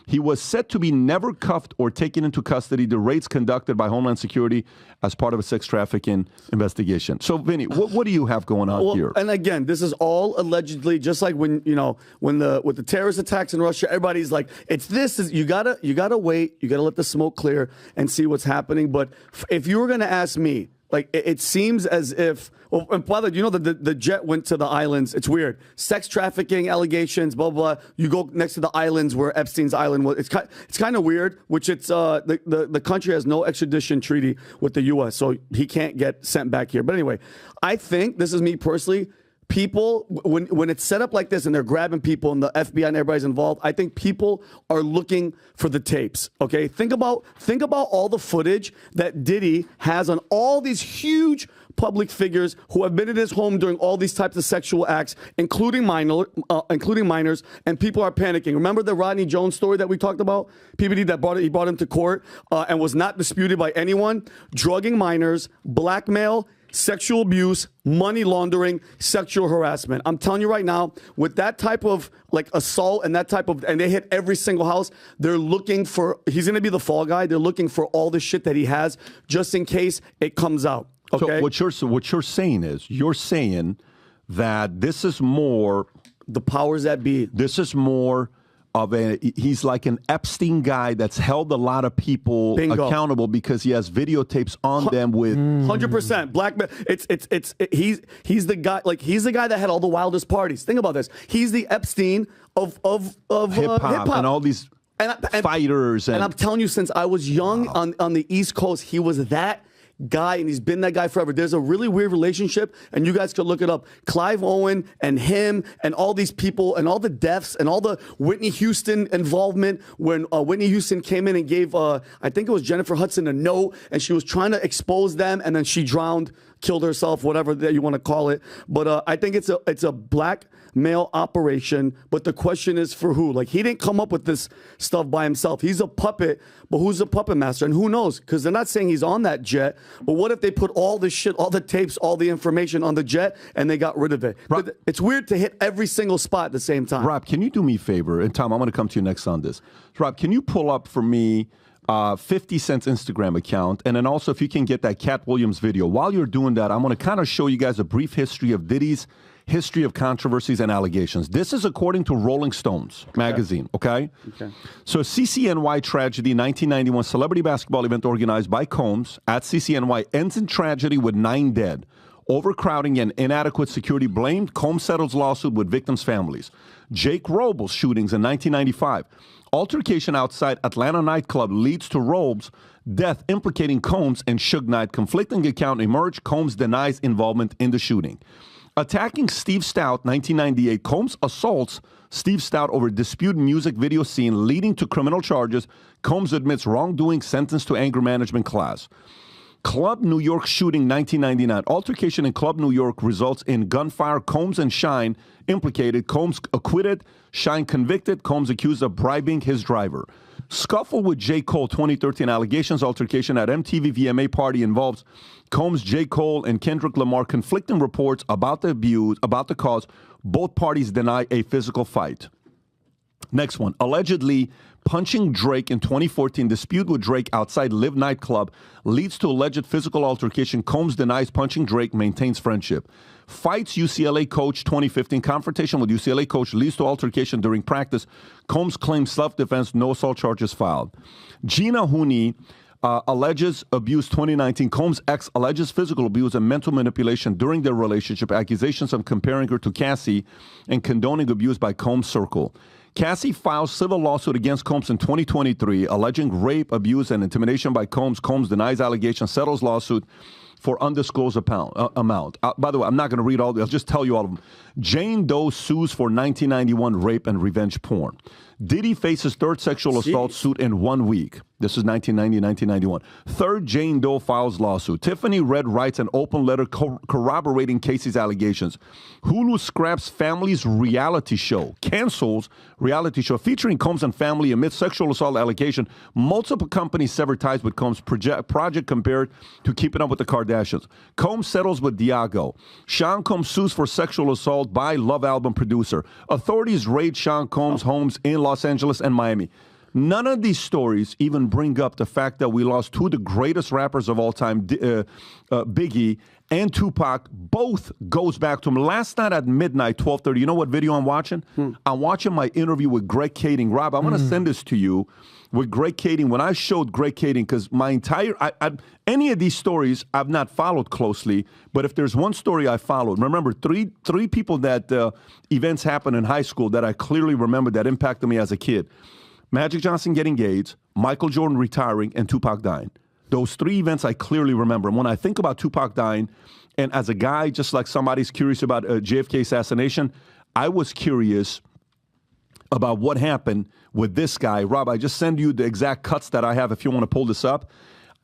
he was said to be never cuffed or taken into custody. The raids conducted by Homeland Security as part of a sex trafficking investigation. So, Vinny, what do you have going on here? And again, this is all allegedly, just like with the terrorist attacks in Russia. Everybody's like, you gotta wait, you gotta let the smoke clear and see what's happening. But if you were gonna ask me, like, it seems as if, well, and by the way, you know that the jet went to the islands. It's weird. Sex trafficking allegations, blah, blah. You go next to the islands where Epstein's island was. It's kind of weird, which the country has no extradition treaty with the U.S., so he can't get sent back here. But anyway, I think, this is me personally, people, when it's set up like this and they're grabbing people and the FBI and everybody's involved, I think people are looking for the tapes, okay? Think about all the footage that Diddy has on all these huge public figures who have been in his home during all these types of sexual acts, including minors, and people are panicking. Remember the Rodney Jones story that we talked about? PBD he brought him to court and was not disputed by anyone. Drugging minors, blackmail, sexual abuse, money laundering, sexual harassment. I'm telling you right now, with that type of like assault and and they hit every single house, they're looking for, he's going to be the fall guy. They're looking for all the shit that he has just in case it comes out. Okay. So what you're saying is, you're saying that this is more the powers that be. This is more of he's like an Epstein guy that's held a lot of people accountable because he has videotapes on them with 100% blackmail. He's the guy, like he's the guy that had all the wildest parties. Think about this. He's the Epstein of hip hop and all these fighters. And I'm telling you, since I was young on the East Coast, he was that guy, and he's been that guy forever. There's a really weird relationship, and you guys could look it up. Clive Owen and him and all these people and all the deaths and all the Whitney Houston involvement when Whitney Houston came in and gave, I think it was Jennifer Hudson, a note, and she was trying to expose them, and then she drowned killed herself, whatever that you want to call it. But I think it's a blackmail operation. But the question is for who? Like, he didn't come up with this stuff by himself. He's a puppet, but who's the puppet master? And who knows? Because they're not saying he's on that jet. But what if they put all the shit, all the tapes, all the information on the jet, and they got rid of it? Rob, it's weird to hit every single spot at the same time. Rob, can you do me a favor? And Tom, I'm going to come to you next on this. Rob, can you pull up for me 50 Cent's Instagram account, and then also if you can get that Cat Williams video. While you're doing that, I'm going to kind of show you guys a brief history of Diddy's history of controversies and allegations. This is according to Rolling Stones magazine, okay? So CCNY tragedy, 1991 celebrity basketball event organized by Combs at CCNY ends in tragedy with 9 dead. Overcrowding and inadequate security blamed. Combs settles lawsuit with victims' families. Jake Robles shootings in 1995. Altercation outside Atlanta nightclub leads to Robles' death, implicating Combs and Suge Knight. Conflicting account emerged. Combs denies involvement in the shooting. Attacking Steve Stout, 1998. Combs assaults Steve Stout over disputed music video scene, leading to criminal charges. Combs admits wrongdoing, sentenced to anger management class. Club New York shooting, 1999. Altercation in Club New York results in gunfire. Combs and Shine implicated. Combs acquitted. Shine convicted. Combs accused of bribing his driver. Scuffle with J. Cole, 2013. Allegations altercation at MTV VMA party involves Combs, J. Cole, and Kendrick Lamar. Conflicting reports about the abuse, about the cause. Both parties deny a physical fight. Next one. Allegedly punching Drake in 2014. Dispute with Drake outside Live nightclub leads to alleged physical altercation. Combs denies punching Drake, maintains friendship. Fights UCLA coach, 2015. Confrontation with UCLA coach leads to altercation during practice. Combs claims self-defense, no assault charges filed. Gina Hooney alleges abuse, 2019. Combs' ex alleges physical abuse and mental manipulation during their relationship. Accusations of comparing her to Cassie and condoning abuse by Combs' circle. Cassie files civil lawsuit against Combs in 2023, alleging rape, abuse, and intimidation by Combs. Combs denies allegations, settles lawsuit for undisclosed amount. By the way, I'm not going to read all. I'll just tell you all of them. Jane Doe sues for 1991 rape and revenge porn. Diddy faces third sexual assault suit in 1 week. This is 1990, 1991. Third, Jane Doe files lawsuit. Tiffany Red writes an open letter corroborating Casey's allegations. Hulu scraps family's reality show, cancels reality show featuring Combs and family amid sexual assault allegation. Multiple companies sever ties with Combs. Project compared to Keeping Up with the Kardashians. Combs settles with Diago. Sean Combs sues for sexual assault by Love album producer. Authorities raid Sean Combs' homes in Los Angeles and Miami. None of these stories even bring up the fact that we lost two of the greatest rappers of all time, Biggie and Tupac. Both goes back to him. Last night at midnight, 12:30, you know what video I'm watching? I'm watching my interview with Greg Kading. Rob, I'm going to send this to you with Greg Kading. When I showed Greg Kading, because my entire, any of these stories I've not followed closely, but if there's one story I followed, remember three people that events happened in high school that I clearly remember that impacted me as a kid. Magic Johnson getting engaged, Michael Jordan retiring, and Tupac dying. Those 3 events I clearly remember. And when I think about Tupac dying, and as a guy, just like somebody's curious about JFK assassination, I was curious about what happened with this guy. Rob, I just send you the exact cuts that I have if you want to pull this up.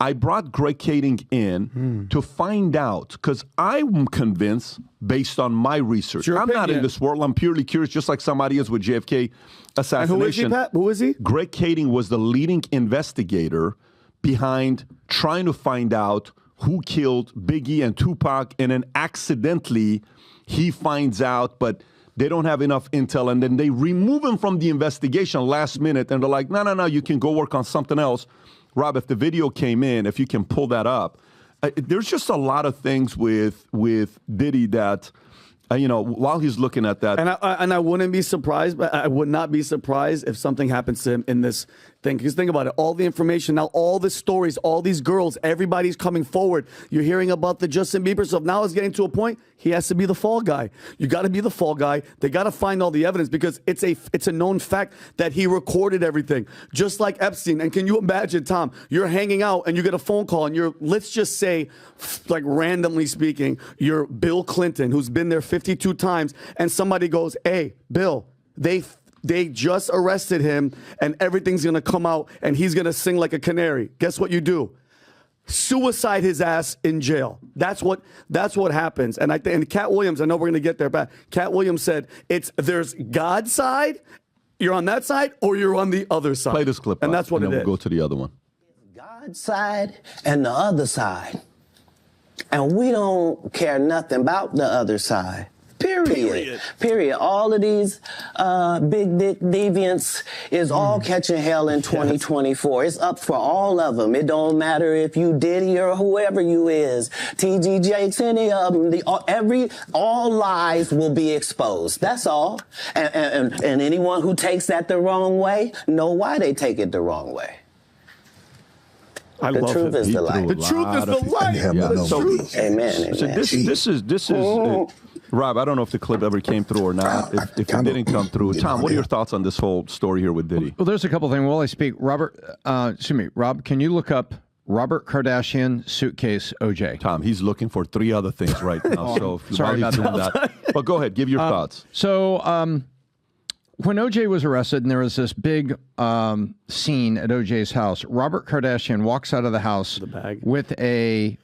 I brought Greg Kading in to find out, because I'm convinced, based on my research, I'm not in this world. I'm purely curious, just like somebody is with JFK assassination. And who is he, Pat? Who is he? Greg Kading was the leading investigator behind trying to find out who killed Biggie and Tupac, and then accidentally he finds out, but they don't have enough intel, and then they remove him from the investigation last minute, and they're like, no, you can go work on something else. Rob, if the video came in, if you can pull that up, there's just a lot of things with Diddy that, while he's looking at that. And I wouldn't be surprised, but I would not be surprised if something happens to him in this thing. Because think about it, all the information, now all the stories, all these girls, everybody's coming forward. You're hearing about the Justin Bieber stuff. Now it's getting to a point, he has to be the fall guy. You got to be the fall guy. They got to find all the evidence, because it's a known fact that he recorded everything, just like Epstein. And can you imagine, Tom, you're hanging out and you get a phone call and you're, let's just say, like randomly speaking, you're Bill Clinton, who's been there 52 times, and somebody goes, hey, Bill, they just arrested him and everything's going to come out and he's going to sing like a canary. Guess what you do? suicide his ass in jail. That's what happens. And and Cat Williams, I know we're going to get there, but Cat Williams said there's God's side, you're on that side, or you're on the other side. Play this clip, and that's what and then we'll go to the other one. God's side and the other side, and we don't care nothing about the other side. Period. All of these big dick deviants is all catching hell in 2024. It's up for all of them. It don't matter if you Diddy or whoever you is, TG Jakes, any of them. All lies will be exposed. That's all. And anyone who takes that the wrong way, know why they take it the wrong way. The truth is the light. The truth is the light. Amen. So this is. Rob, I don't know if the clip ever came through or not. If it didn't come through, Tom, what are your thoughts on this whole story here with Diddy? Well, there's a couple things. While I speak, Rob, can you look up Robert Kardashian suitcase OJ? Tom, he's looking for 3 other things right now. So sorry about that. But go ahead, give your thoughts. So when OJ was arrested and there was this big scene at OJ's house, Robert Kardashian walks out of the house with a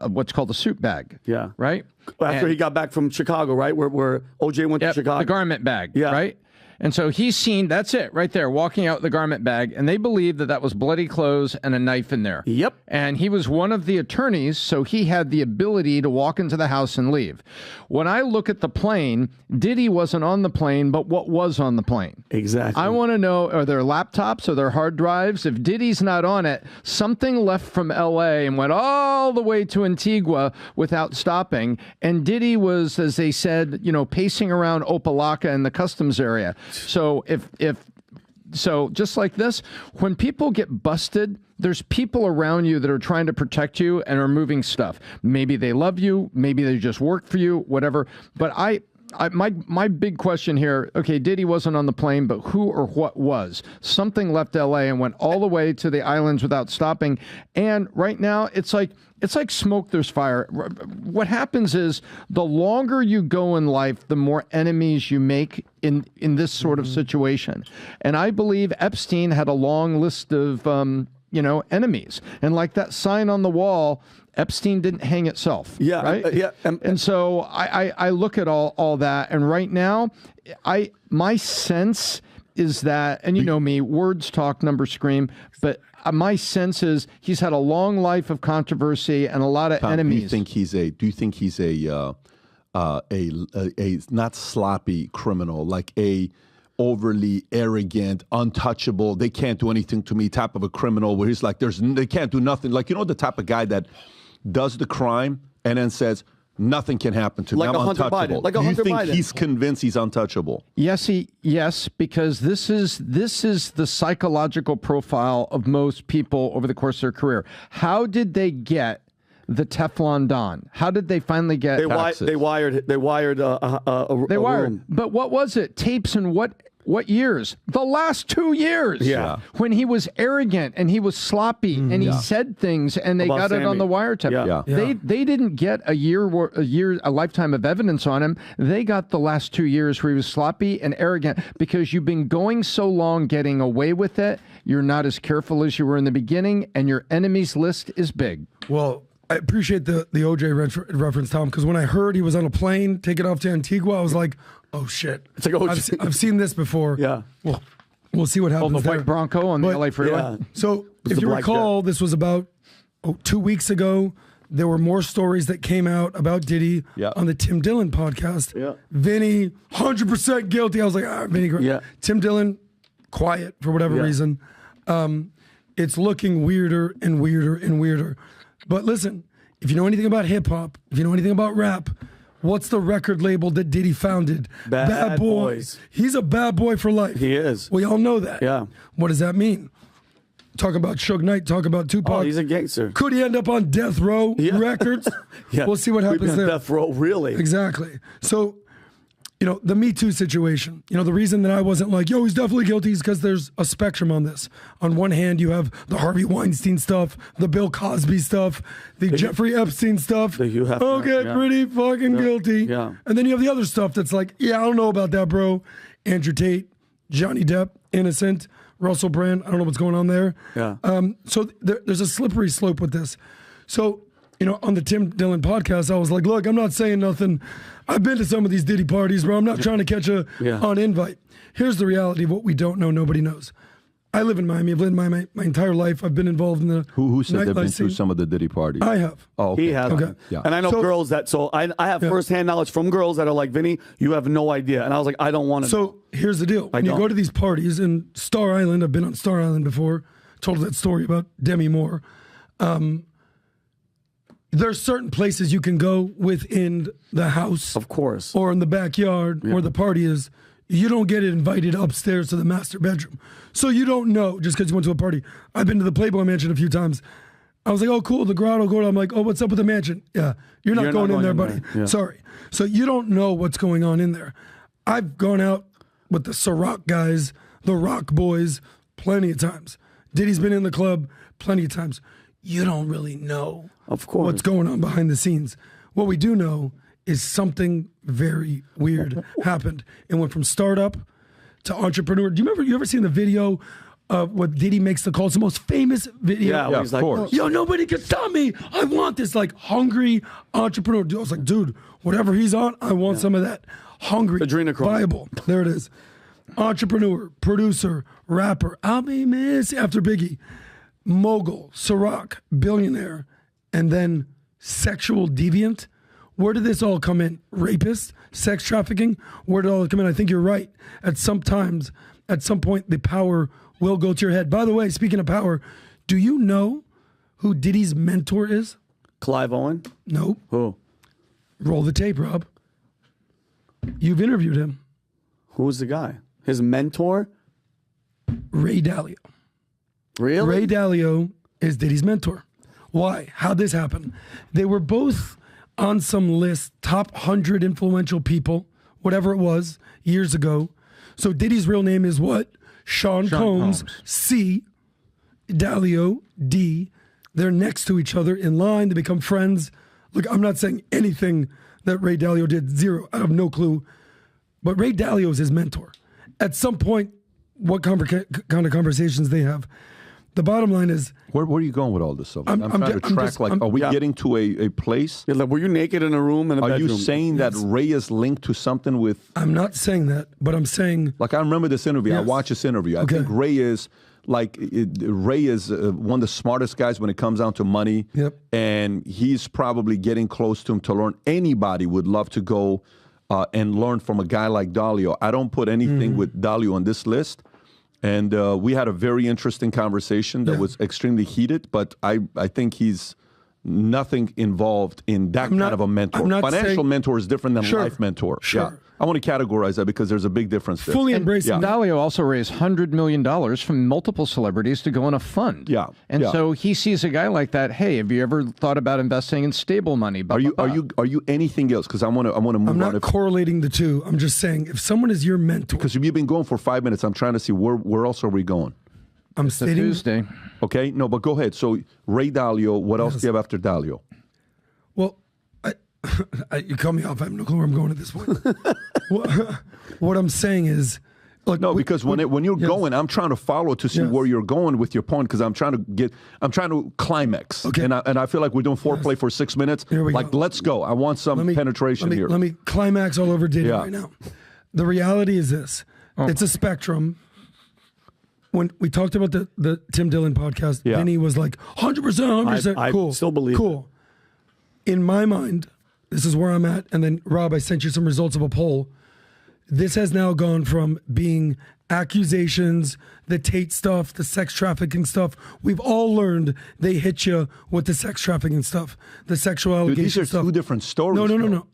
what's called a suit bag. Yeah. Right? After he got back from Chicago, right? Where OJ went to Chicago. The garment bag, right? And so he's seen, that's it, right there, walking out with the garment bag, and they believe that was bloody clothes and a knife in there. Yep. And he was one of the attorneys, so he had the ability to walk into the house and leave. When I look at the plane, Diddy wasn't on the plane, but what was on the plane? Exactly. I want to know, are there laptops, are there hard drives? If Diddy's not on it, something left from L.A. and went all the way to Antigua without stopping, and Diddy was, as they said, pacing around Opelika in the customs area. So so just like this, when people get busted, there's people around you that are trying to protect you and are moving stuff. Maybe they love you, maybe they just work for you, whatever. But my big question here, okay, Diddy wasn't on the plane, but who or what was? Something left LA and went all the way to the islands without stopping. And right now, it's like smoke, there's fire. What happens is the longer you go in life, the more enemies you make in this sort of situation. And I believe Epstein had a long list of, enemies. And like that sign on the wall, Epstein didn't hang itself. Yeah. Right? And so I look at all that. And right now, my sense is that, and you know me, words talk, numbers scream, but my sense is he's had a long life of controversy and a lot of enemies. Do you think he's a not sloppy criminal, like a overly arrogant, untouchable, they can't do anything to me type of a criminal where he's like, they can't do nothing. Like, the type of guy that does the crime and then says, nothing can happen to me. I'm untouchable. Like a Hunter Biden. Do you think he's convinced he's untouchable? Yes, because this is the psychological profile of most people over the course of their career. How did they get the Teflon Don? How did they finally get? They wired a room. But what was it? Tapes and what years? The last 2 years. Yeah. When he was arrogant and he was sloppy and he said things and they got it on the wiretap. Yeah. They didn't get a lifetime of evidence on him. They got the last 2 years where he was sloppy and arrogant because you've been going so long getting away with it. You're not as careful as you were in the beginning and your enemies list is big. Well, I appreciate the OJ reference, Tom, because when I heard he was on a plane taking off to Antigua, I was like, oh, shit. It's like OJ. I've seen this before. Yeah. Well, we'll see what happens the there. white Bronco on the LA freeway. Yeah. So if you recall, this was about 2 weeks ago. There were more stories that came out about Diddy on the Tim Dillon podcast. Yeah. Vinny, 100% guilty. I was like, Vinny, great. Yeah. Tim Dillon, quiet for whatever reason. It's looking weirder and weirder and weirder. But listen, if you know anything about hip hop, if you know anything about rap, what's the record label that Diddy founded? Bad Boys. He's a bad boy for life. He is. We all know that. Yeah. What does that mean? Talk about Suge Knight, talk about Tupac. Oh, he's a gangster. Could he end up on Death Row Records? Yeah. We'll see what happens there. Death Row, really? Exactly. So, the Me Too situation, the reason that I wasn't like, he's definitely guilty is because there's a spectrum on this. On one hand, you have the Harvey Weinstein stuff, the Bill Cosby stuff, the Jeffrey Epstein stuff. Pretty fucking guilty. Yeah. And then you have the other stuff that's like, I don't know about that, bro. Andrew Tate, Johnny Depp, innocent. Russell Brand, I don't know what's going on there. Yeah. So there's a slippery slope with this. So, on the Tim Dillon podcast, I was like, look, I'm not saying nothing. I've been to some of these Diddy parties, bro. I'm not trying to catch on invite. Here's the reality of what we don't know, nobody knows. I live in Miami. I've lived in Miami my entire life. I've been involved in the Who said they've been through some of the Diddy parties? I have. Oh, okay. He has. Okay. Yeah. And I know girls that, so I have firsthand knowledge from girls that are like, Vinny, you have no idea. And I was like, I don't want to know. So here's the deal. When you go to these parties in Star Island, I've been on Star Island before, told that story about Demi Moore. There's certain places you can go within the house. Of course. Or in the backyard where the party is. You don't get invited upstairs to the master bedroom. So you don't know just because you went to a party. I've been to the Playboy Mansion a few times. I was like, oh, cool, the grotto, go. I'm like, oh, what's up with the mansion? Yeah, you're not going in there, buddy. Yeah. Sorry. So you don't know what's going on in there. I've gone out with the Ciroc guys, the Rock Boys, plenty of times. Diddy's been in the club plenty of times. You don't really know what's going on behind the scenes. What we do know is something very weird happened. It went from startup to entrepreneur. Do you ever seen the video of what Diddy makes the call? It's the most famous video. Yeah, he's like, course. Yo, nobody can stop me. I want this like hungry entrepreneur. I was like, dude, whatever he's on, I want some of that. Hungry, Adrenochrome. viable. There it is. Entrepreneur, producer, rapper. I'll be missing after Biggie. Mogul, Ciroc, billionaire, and then sexual deviant. Where did this all come in? Rapist, sex trafficking? Where did all it come in? I think you're right. At some point, the power will go to your head. By the way, speaking of power, do you know who Diddy's mentor is? Clive Owen? Nope. Who? Roll the tape, Rob. You've interviewed him. Who's the guy? His mentor? Ray Dalio. Really? Ray Dalio is Diddy's mentor. Why? How'd this happen? They were both on some list, top 100 influential people, whatever it was, years ago. So Diddy's real name is what? Sean Combs. C. Dalio, D. They're next to each other in line. They become friends. Look, I'm not saying anything that Ray Dalio did. Zero. I have no clue. But Ray Dalio is his mentor. At some point, what kind of conversations they have. The bottom line is... Where are you going with all this stuff? I'm trying to track, are we getting to a place? Yeah, like, were you naked in a room in a bedroom? Are you saying that Ray is linked to something with... I'm not saying that, but I'm saying... Like, I remember this interview. I watched this interview. I think Ray is... Ray is one of the smartest guys when it comes down to money. Yep. And he's probably getting close to him to learn. Anybody would love to go and learn from a guy like Dalio. I don't put anything with Dalio on this list. And we had a very interesting conversation that was extremely heated, but I think he's nothing involved in that kind of a mentor. Financial mentor is different than life mentor. Sure. Yeah. I want to categorize that because there's a big difference there. Fully embracing. Dalio also raised $100 million from multiple celebrities to go in a fund. Yeah. And so he sees a guy like that. Hey, have you ever thought about investing in stable money? Are you anything else? Because I want to move on. I'm not correlating the two. I'm just saying if someone is your mentor. Because you've been going for 5 minutes. I'm trying to see where else are we going. I'm stating Tuesday. Okay. No, but go ahead. So Ray Dalio. What else do you have after Dalio? Well, you cut me off. I have no clue where I'm going at this point. What I'm saying is, look, because when you're going, I'm trying to follow to see where you're going with your point because I'm trying to climax. Okay. And I feel like we're doing foreplay for 6 minutes. Here we go. Let's go. I want some penetration here. Let me climax all over Diddy right now. The reality is this: it's a spectrum. When we talked about the Tim Dillon podcast, Vinny was like 100%, 100%. Cool. I still believe cool. In my mind, this is where I'm at. And then, Rob, I sent you some results of a poll. This has now gone from being accusations, the Tate stuff, the sex trafficking stuff. We've all learned they hit you with the sex trafficking stuff, the sexual allegations these are two different stories. No.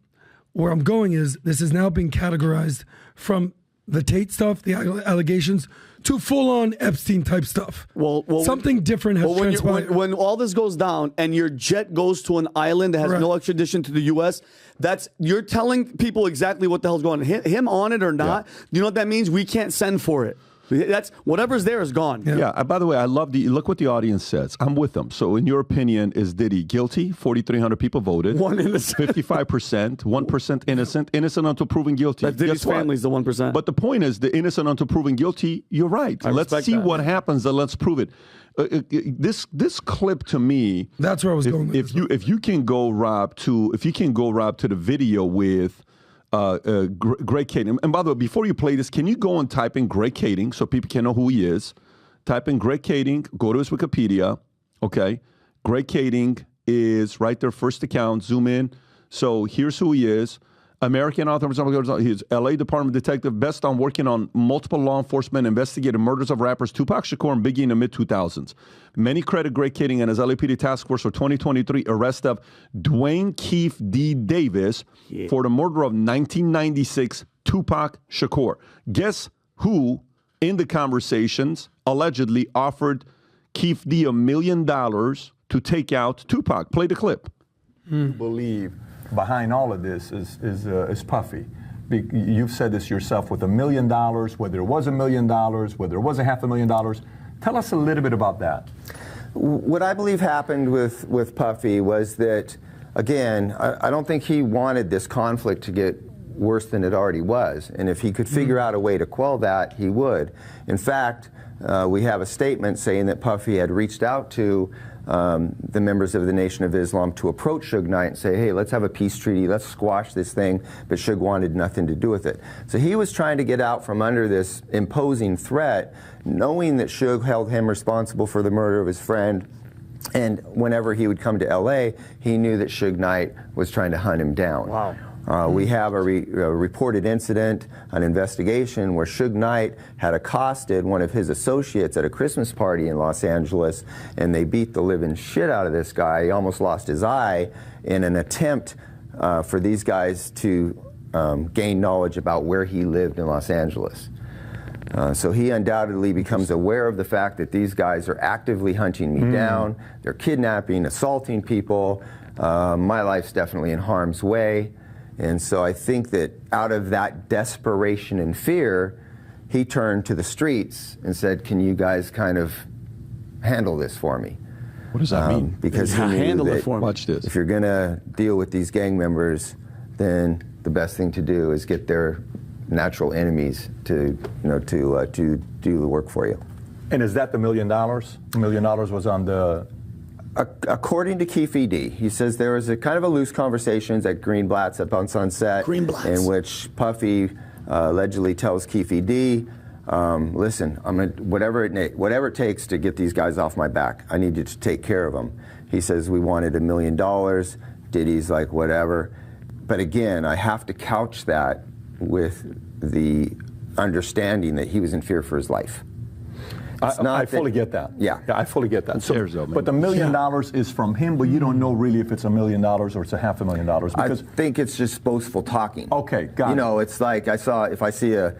Where I'm going is this is now being categorized from the Tate stuff, the allegations, to full-on Epstein-type stuff. Well, something different has transpired. When all this goes down and your jet goes to an island that has no extradition to the U.S., you're telling people exactly what the hell's going on. Him on it or not, you know what that means? We can't send for it. That's whatever's there is gone. Yeah. By the way, I love look what the audience says. I'm with them. So in your opinion, is Diddy guilty? 4,300 people voted. 1 innocent. 55%, 1% innocent. Innocent until proven guilty. That Diddy's family's the 1%. But the point is, the innocent until proven guilty, you're right. Let's see what happens, and let's prove it. This clip to me. That's where I was going. If you can go, Rob, to the video with Greg Kading. And by the way, before you play this, can you go and type in Greg Kading so people can know who he is? Type in Greg Kading, go to his Wikipedia, okay? Greg Kading is right there, first account, zoom in. So here's who he is. American author, he's LA Department detective, best on working on multiple law enforcement investigated murders of rappers Tupac Shakur and Biggie in the mid-2000s. Many credit Greg Kading and his LAPD task force for 2023 arrest of Dwayne Keefe D. Davis for the murder of 1996 Tupac Shakur. Guess who in the conversations allegedly offered Keefe D. $1 million to take out Tupac? Play the clip. Believe behind all of this is Puffy. You've said this yourself, with $1 million, whether it was $1 million, whether it was $500,000. Tell us a little bit about that. What I believe happened with Puffy was that, again, I don't think he wanted this conflict to get worse than it already was. And if he could figure out a way to quell that, he would. In fact, we have a statement saying that Puffy had reached out to the members of the Nation of Islam to approach Suge Knight and say, hey, let's have a peace treaty, let's squash this thing, but Suge wanted nothing to do with it. So he was trying to get out from under this imposing threat, knowing that Suge held him responsible for the murder of his friend, and whenever he would come to LA, he knew that Suge Knight was trying to hunt him down. Wow. We have a reported incident, an investigation where Suge Knight had accosted one of his associates at a Christmas party in Los Angeles, and they beat the living shit out of this guy. He almost lost his eye in an attempt for these guys to gain knowledge about where he lived in Los Angeles. So he undoubtedly becomes aware of the fact that these guys are actively hunting me down. They're kidnapping, assaulting people. My life's definitely in harm's way. And so I think that out of that desperation and fear, he turned to the streets and said, can you guys kind of handle this for me? What does that mean? Because he knew that Watch this. if you're going to deal with these gang members, then the best thing to do is get their natural enemies to do the work for you. And is that the $1 million? $1 million was on the... According to Keefe D, he says there was a kind of a loose conversations at Greenblatt's up on Sunset, in which Puffy allegedly tells Keefe D, listen, I'm gonna, whatever it takes to get these guys off my back, I need you to take care of them. He says we wanted $1 million. Diddy's like, whatever. But again, I have to couch that with the understanding that he was in fear for his life. I fully get that. Yeah, I fully get that. So, but the $1 million is from him, but you don't know really if it's $1 million or it's $500,000. Because I think it's just boastful talking. Okay, got it. You know, it's like if I see a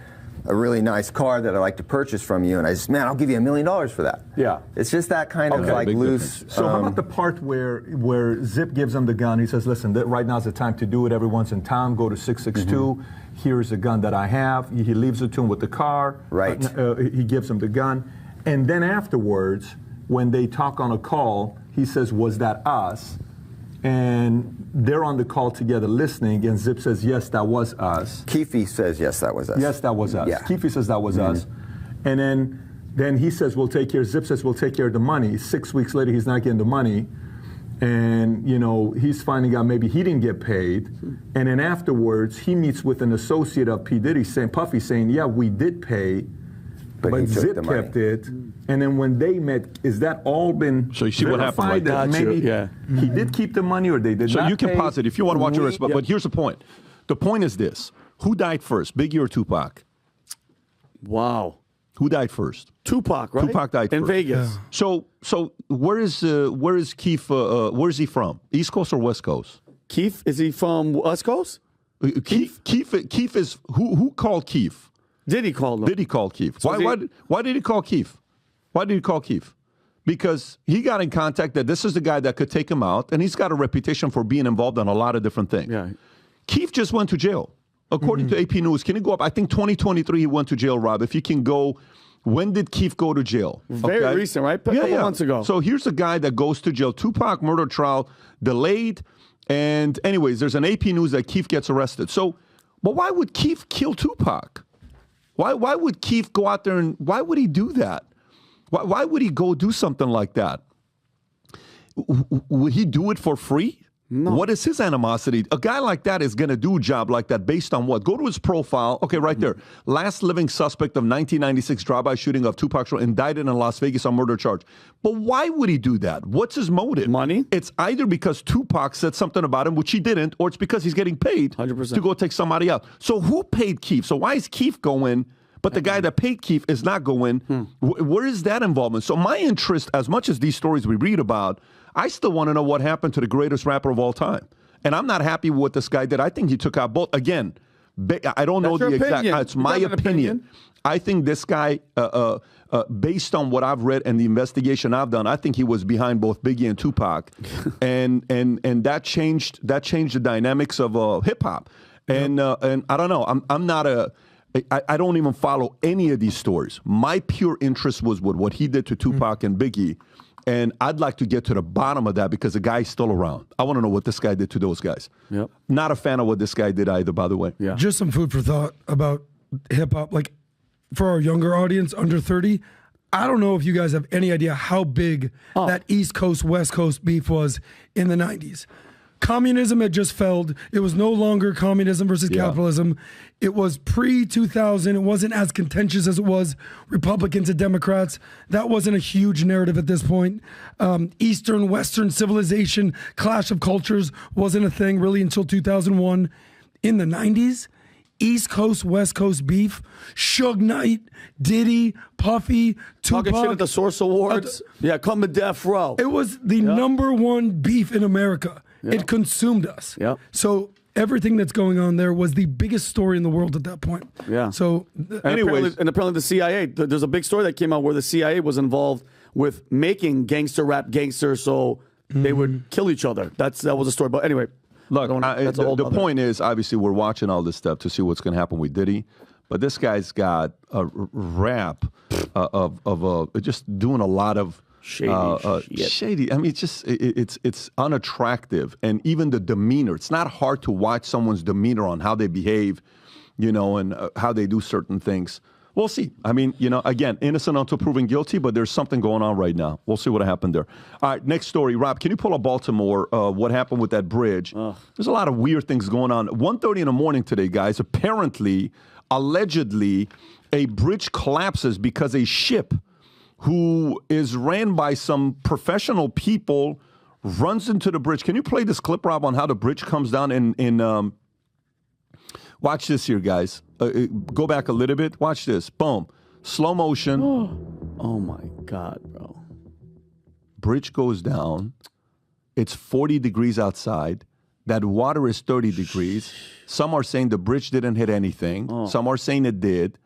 really nice car that I like to purchase from you, and I just, man, I'll give you $1 million for that. Yeah. It's just that kind of like loose. So how about the part where Zip gives him the gun? He says, listen, right now's the time to do it. Everyone's in town. Go to 662. Here's the gun that I have. He leaves it to him with the car. Right. He gives him the gun. And then afterwards, when they talk on a call, he says, was that us? And they're on the call together listening, and Zip says, yes, that was us. Keefe says, yes, that was us. Yes, that was us. Yeah. Keefe says that was us. And then he says, we'll take care, Zip says, we'll take care of the money. 6 weeks later, he's not getting the money. And, you know, he's finding out maybe he didn't get paid. And then afterwards, he meets with an associate of P. Diddy, Puffy, saying, yeah, we did pay. But Zip kept it, and then when they met, is that all been so you see what happened? Like that maybe he did keep the money, or they did not. So you can pay? pause it if you want to watch the rest. But here's the point. The point is this: who died first, Biggie or Tupac? Wow. Who died first? Tupac, right? Tupac died in first. Vegas. So where is Keefe? Where is he from? East Coast or West Coast? Keefe, is he from West Coast? Keefe is who called Keefe? Diddy called him. Diddy called Keefe. Why did he call Keefe? Why did he call Keefe? Because he got in contact that this is the guy that could take him out, and he's got a reputation for being involved in a lot of different things. Yeah. Keefe just went to jail. According to AP News, can he go up? I think 2023 he went to jail, Rob. If you can go When did Keith go to jail? Very recent, right? A couple months ago. So here's a guy that goes to jail. Tupac murder trial delayed. And anyways, there's an AP News that Keith gets arrested. So, but why would Keith kill Tupac? Why would Keith go out there and why would he do that? Why would he go do something like that? Would he do it for free? No. What is his animosity? A guy like that is going to do a job like that based on what? Go to his profile. Okay, right there. Last living suspect of 1996 drive-by shooting of Tupac Shakur, indicted in Las Vegas on murder charge. But why would he do that? What's his motive? Money? It's either because Tupac said something about him, which he didn't, or it's because he's getting paid 100%. To go take somebody out. So who paid Keith? So why is Keith going, but the guy that paid Keith is not going? Where is that involvement? So my interest, as much as these stories we read about, I still want to know what happened to the greatest rapper of all time. And I'm not happy with what this guy did. I think he took out both. Again, I don't know the exact. It's my opinion. I think this guy, based on what I've read and the investigation I've done, I think he was behind both Biggie and Tupac, and that changed the dynamics of hip hop. And I don't know. I'm not a. I don't even follow any of these stories. My pure interest was with what he did to Tupac and Biggie. And I'd like to get to the bottom of that because the guy's still around. I want to know what this guy did to those guys. Yep. Not a fan of what this guy did either, by the way. Yeah. Just some food for thought about hip hop. Like for our younger audience, under 30, I don't know if you guys have any idea how big that East Coast, West Coast beef was in the 90s. Communism had just failed. It was no longer communism versus capitalism. It was pre-2000. It wasn't as contentious as it was Republicans and Democrats. That wasn't a huge narrative at this point. Eastern, Western civilization, clash of cultures wasn't a thing really until 2001. In the 90s, East Coast, West Coast beef, Suge Knight, Diddy, Puffy, Tupac. Talking shit at the Source Awards. Come to death row. It was the number one beef in America. It consumed us. Yep. So everything that's going on there was the biggest story in the world at that point. Yeah. So apparently the CIA, there's a big story that came out where the CIA was involved with making gangster rap gangsters so they would kill each other. That was a story. But anyway, look, the point is, obviously, we're watching all this stuff to see what's going to happen with Diddy. But this guy's got a rap of just doing a lot of shady. I mean, it's unattractive, and even the demeanor. It's not hard to watch someone's demeanor on how they behave, and how they do certain things. We'll see. I mean, again, innocent until proven guilty, but there's something going on right now. We'll see what happened there. All right, next story. Rob, can you pull up Baltimore, what happened with that bridge? There's a lot of weird things going on. 1:30 in the morning today, guys, allegedly, a bridge collapses because a ship who is ran by some professional people runs into the bridge. Can you play this clip, Rob, on how the bridge comes down in watch this here, guys. Go back a little bit. Watch this. Boom. Slow motion. Oh, my God, bro. Bridge goes down. It's 40 degrees outside. That water is 30 degrees. Some are saying the bridge didn't hit anything. Some are saying it did.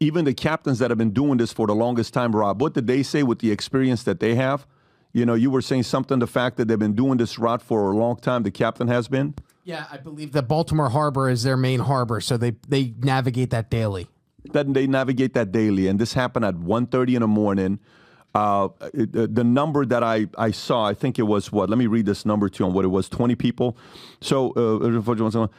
Even the captains that have been doing this for the longest time, Rob, what did they say with the experience that they have? You were saying something, the fact that they've been doing this route for a long time, the captain has been? Yeah, I believe that Baltimore Harbor is their main harbor, so they navigate that daily. They navigate that daily, and this happened at 1:30 in the morning. The number that I saw, I think it was what? Let me read this number to you on what it was, 20 people. So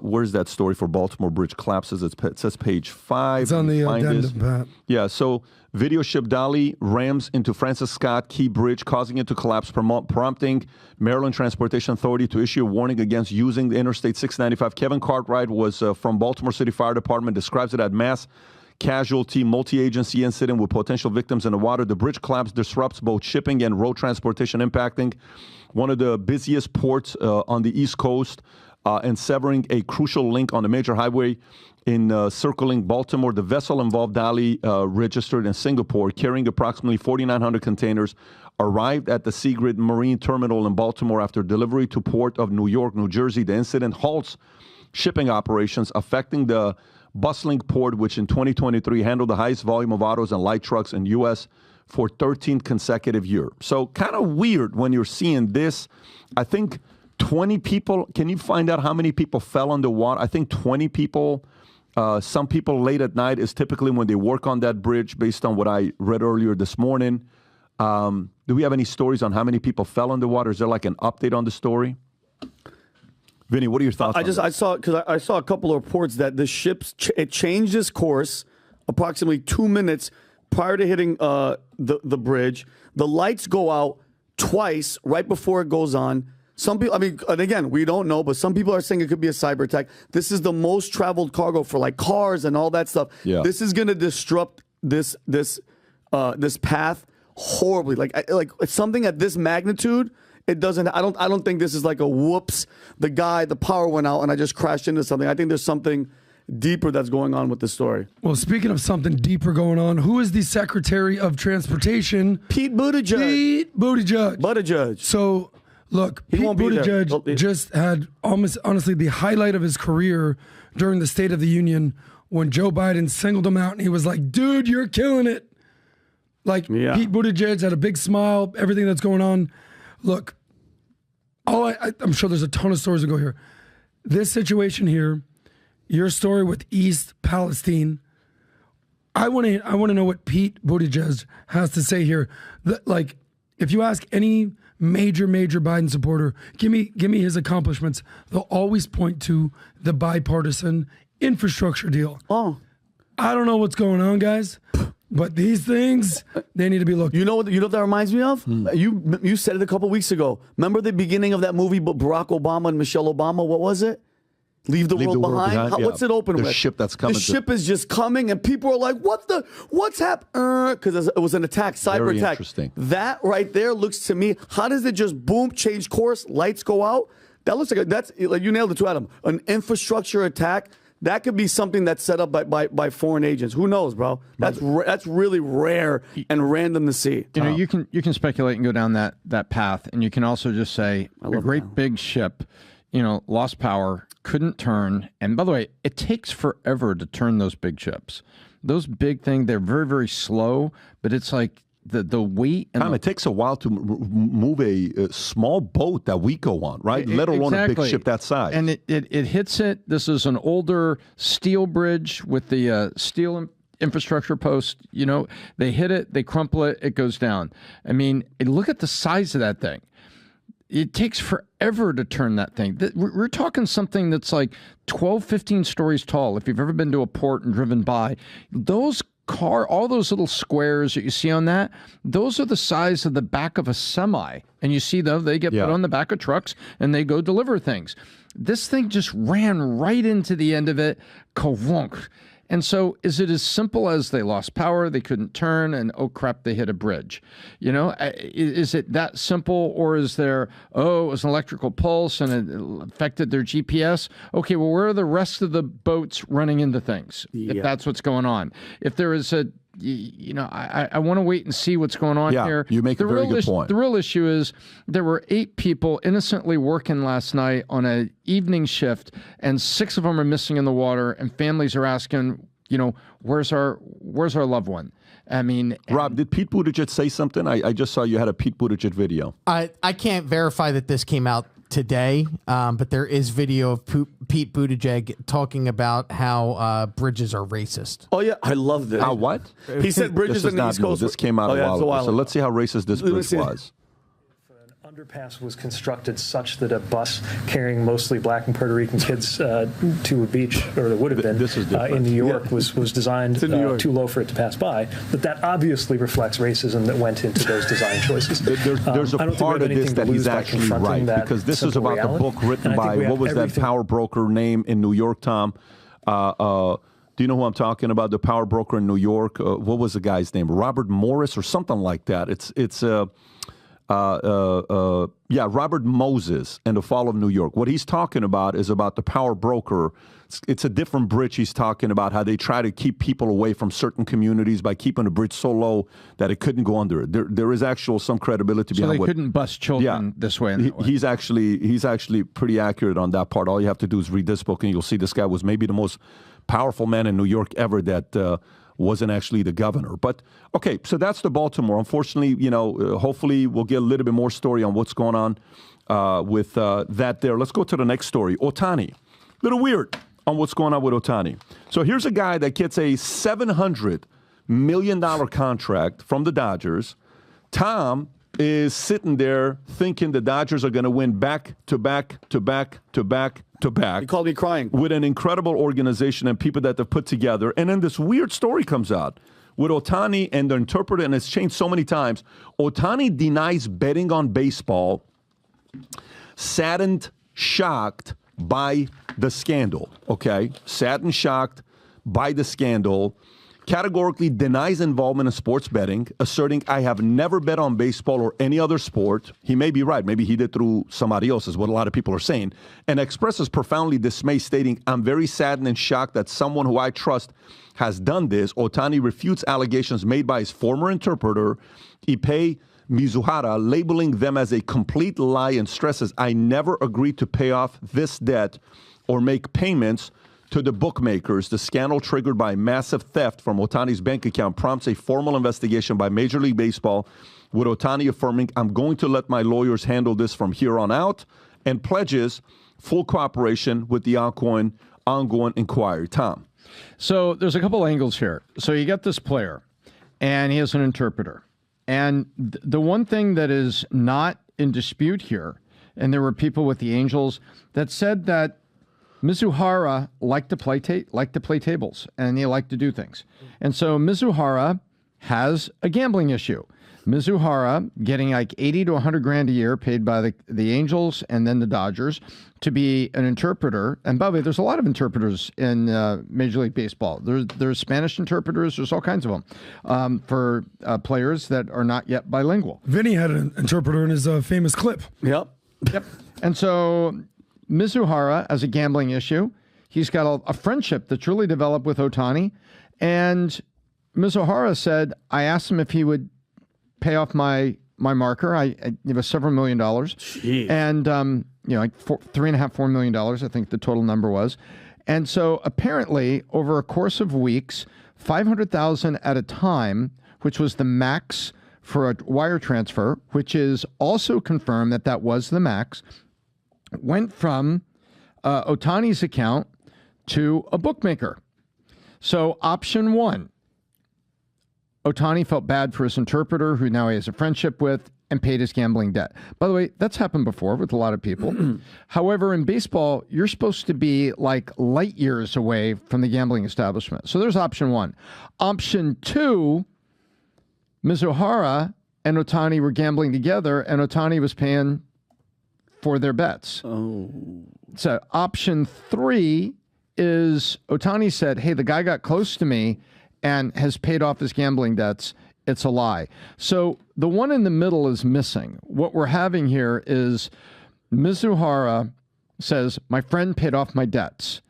where's that story for Baltimore Bridge collapses? It says page 5. It's on the addendum, Pat. Yeah, so video ship Dolly rams into Francis Scott Key Bridge, causing it to collapse, prompting Maryland Transportation Authority to issue a warning against using the Interstate 695. Kevin Cartwright was from Baltimore City Fire Department, describes it as mass casualty, multi-agency incident with potential victims in the water. The bridge collapse disrupts both shipping and road transportation, impacting one of the busiest ports on the East Coast and severing a crucial link on the major highway in circling Baltimore. The vessel involved, Dali, registered in Singapore, carrying approximately 4,900 containers, arrived at the Seagrid Marine Terminal in Baltimore after delivery to Port of New York, New Jersey. The incident halts shipping operations, affecting the bustling port, which in 2023 handled the highest volume of autos and light trucks in U.S. for 13 consecutive years. So kind of weird when you're seeing this. I think 20 people, can you find out how many people fell underwater? I think 20 people Some people late at night is typically when they work on that bridge, based on what I read earlier this morning. Do we have any stories on how many people fell in the water? Is there like an update on the story? Vinny, what are your thoughts? I saw a couple of reports that the ship it changed its course approximately 2 minutes prior to hitting the bridge. The lights go out twice right before it goes on. Some people, I mean, and again, we don't know, but some people are saying it could be a cyber attack. This is the most traveled cargo for like cars and all that stuff. Yeah. This is going to disrupt this path horribly. Like something at this magnitude, it doesn't. I don't think this is like a whoops. The power went out and I just crashed into something. I think there's something deeper that's going on with this story. Well, speaking of something deeper going on, who is the Secretary of Transportation? Pete Buttigieg. So, look, Pete Buttigieg just had almost honestly the highlight of his career during the State of the Union when Joe Biden singled him out and he was like, dude, you're killing it. Like, Pete Buttigieg had a big smile, everything that's going on. Look, I'm sure there's a ton of stories to go here. This situation here, your story with East Palestine, I want to know what Pete Buttigieg has to say here. Like, if you ask any major Biden supporter, give me his accomplishments, they'll always point to the bipartisan infrastructure deal. Oh, I don't know what's going on, guys, but these things, they need to be looked at. You know what that reminds me of? You said it a couple weeks ago. Remember the beginning of that movie, Barack Obama and Michelle Obama? What was it? Leave the world behind. What's it open with? The ship that's coming. The ship is just coming, and people are like, what's happening? Because it was an attack, cyber attack. Interesting. That right there looks to me, how does it just boom, change course, lights go out? That looks like that's like you nailed it too, Adam. An infrastructure attack. That could be something that's set up by foreign agents. Who knows, bro? That's really rare and random to see. You know, you can speculate and go down that path, and you can also just say a great big ship, lost power, couldn't turn. And by the way, it takes forever to turn those big ships. Those big things, they're very, very slow, but it's like the weight. And it takes a while to move a small boat that we go on, right? Let alone a big ship that size. And it hits it. This is an older steel bridge with the steel infrastructure post. They hit it, they crumple it, it goes down. I mean, look at the size of that thing. It takes forever to turn that thing. We're talking something that's like 12, 15 stories tall. If you've ever been to a port and driven by, all those little squares that you see on that, those are the size of the back of a semi. And you see them, they get put on the back of trucks and they go deliver things. This thing just ran right into the end of it, kawonk. And so is it as simple as they lost power, they couldn't turn, and oh crap, they hit a bridge? Is it that simple, or is there, it was an electrical pulse and it affected their GPS? Okay, well, where are the rest of the boats running into things, if that's what's going on? If there is I want to wait and see what's going on here. You make a very good point. The real issue is there were 8 people innocently working last night on an evening shift, and 6 of them are missing in the water, and families are asking, where's our loved one? I mean, Rob, did Pete Buttigieg say something? I just saw you had a Pete Buttigieg video. I can't verify that this came out today, but there is video of Pete Buttigieg talking about how bridges are racist. Oh yeah, I love this. How what? He said bridges on the East Coast. This came out a while ago. So let's see how racist this bridge was. Underpass was constructed such that a bus carrying mostly black and Puerto Rican kids to a beach, or it would have been, in New York, was designed too low for it to pass by. But that obviously reflects racism that went into those design choices. There's a part of this that he's actually right, because this is about the book written by, what was that power broker name in New York, Tom? Do you know who I'm talking about? The power broker in New York? What was the guy's name? Robert Morris or something like that. Robert Moses and the Fall of New York. What he's talking about is about the power broker. It's a different bridge. He's talking about how they try to keep people away from certain communities by keeping the bridge so low that it couldn't go under it. There is actual some credibility behind it. So they couldn't bust children this way and that way. He's actually pretty accurate on that part. All you have to do is read this book and you'll see this guy was maybe the most powerful man in New York ever that wasn't actually the governor. But, okay, so that's the Baltimore. Unfortunately, hopefully we'll get a little bit more story on what's going on with that there. Let's go to the next story. Ohtani. Little weird. on what's going on with Ohtani. So here's a guy that gets a $700 million contract from the Dodgers. Tom is sitting there thinking the Dodgers are going to win back to back to back to back to back. He called me crying. With an incredible organization and people that they've put together. And then this weird story comes out with Ohtani and the interpreter, and it's changed so many times. Ohtani denies betting on baseball, saddened, shocked by the scandal, okay? Saddened, shocked by the scandal. Categorically denies involvement in sports betting, asserting, I have never bet on baseball or any other sport. He may be right. Maybe he did through somebody else, is what a lot of people are saying. And expresses profoundly dismay, stating, I'm very saddened and shocked that someone who I trust has done this. Ohtani refutes allegations made by his former interpreter, Ippei Mizuhara, labeling them as a complete lie, and stresses, I never agreed to pay off this debt or make payments to the bookmakers. The scandal, triggered by massive theft from Ohtani's bank account, prompts a formal investigation by Major League Baseball, with Ohtani affirming, I'm going to let my lawyers handle this from here on out, and pledges full cooperation with the ongoing inquiry. Tom. So there's a couple angles here. So you get this player, and he has an interpreter. And the one thing that is not in dispute here, and there were people with the Angels that said that Mizuhara liked to play tables, and he liked to do things. And so Mizuhara has a gambling issue. Mizuhara getting like 80 to 100 grand a year paid by the Angels and then the Dodgers to be an interpreter. And by the way, there's a lot of interpreters in Major League Baseball. There's Spanish interpreters. There's all kinds of them for players that are not yet bilingual. Vinny had an interpreter in his famous clip. Yep. And so Mizuhara has a gambling issue. He's got a friendship that's really developed with Ohtani. And Mizuhara said, I asked him if he would pay off my marker. It was several $1 million. Jeez. And, like $3.5–4 million, I think the total number was. And so apparently over a course of weeks, $500,000 at a time, which was the max for a wire transfer, which is also confirmed that was the max, went from Ohtani's account to a bookmaker. So option one, Ohtani felt bad for his interpreter, who now he has a friendship with, and paid his gambling debt. By the way, that's happened before with a lot of people. However, in baseball, you're supposed to be like light years away from the gambling establishment. So there's option one. Option two, Mizuhara and Ohtani were gambling together, and Ohtani was paying for their bets. Oh. So option three is Ohtani said, hey, the guy got close to me and has paid off his gambling debts. It's a lie. So the one in the middle is missing. What we're having here is Mizuhara says, my friend paid off my debts.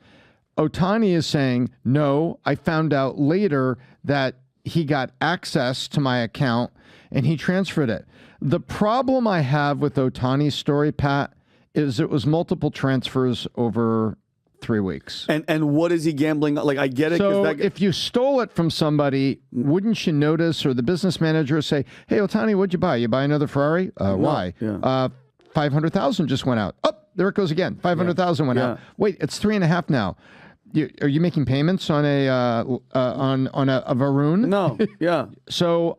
Ohtani is saying, no, I found out later that he got access to my account and he transferred it. The problem I have with Ohtani's story, Pat, is it was multiple transfers over 3 weeks. And what is he gambling? Like, I get it. So if you stole it from somebody, wouldn't you notice, or the business manager say, hey, Ohtani, what'd you buy? You buy another Ferrari? Why? Yeah. 500,000 just went out. Oh, there it goes again. 500,000 went out. Wait, it's 3.5 now. Are you making payments on a Varun? No. Yeah. So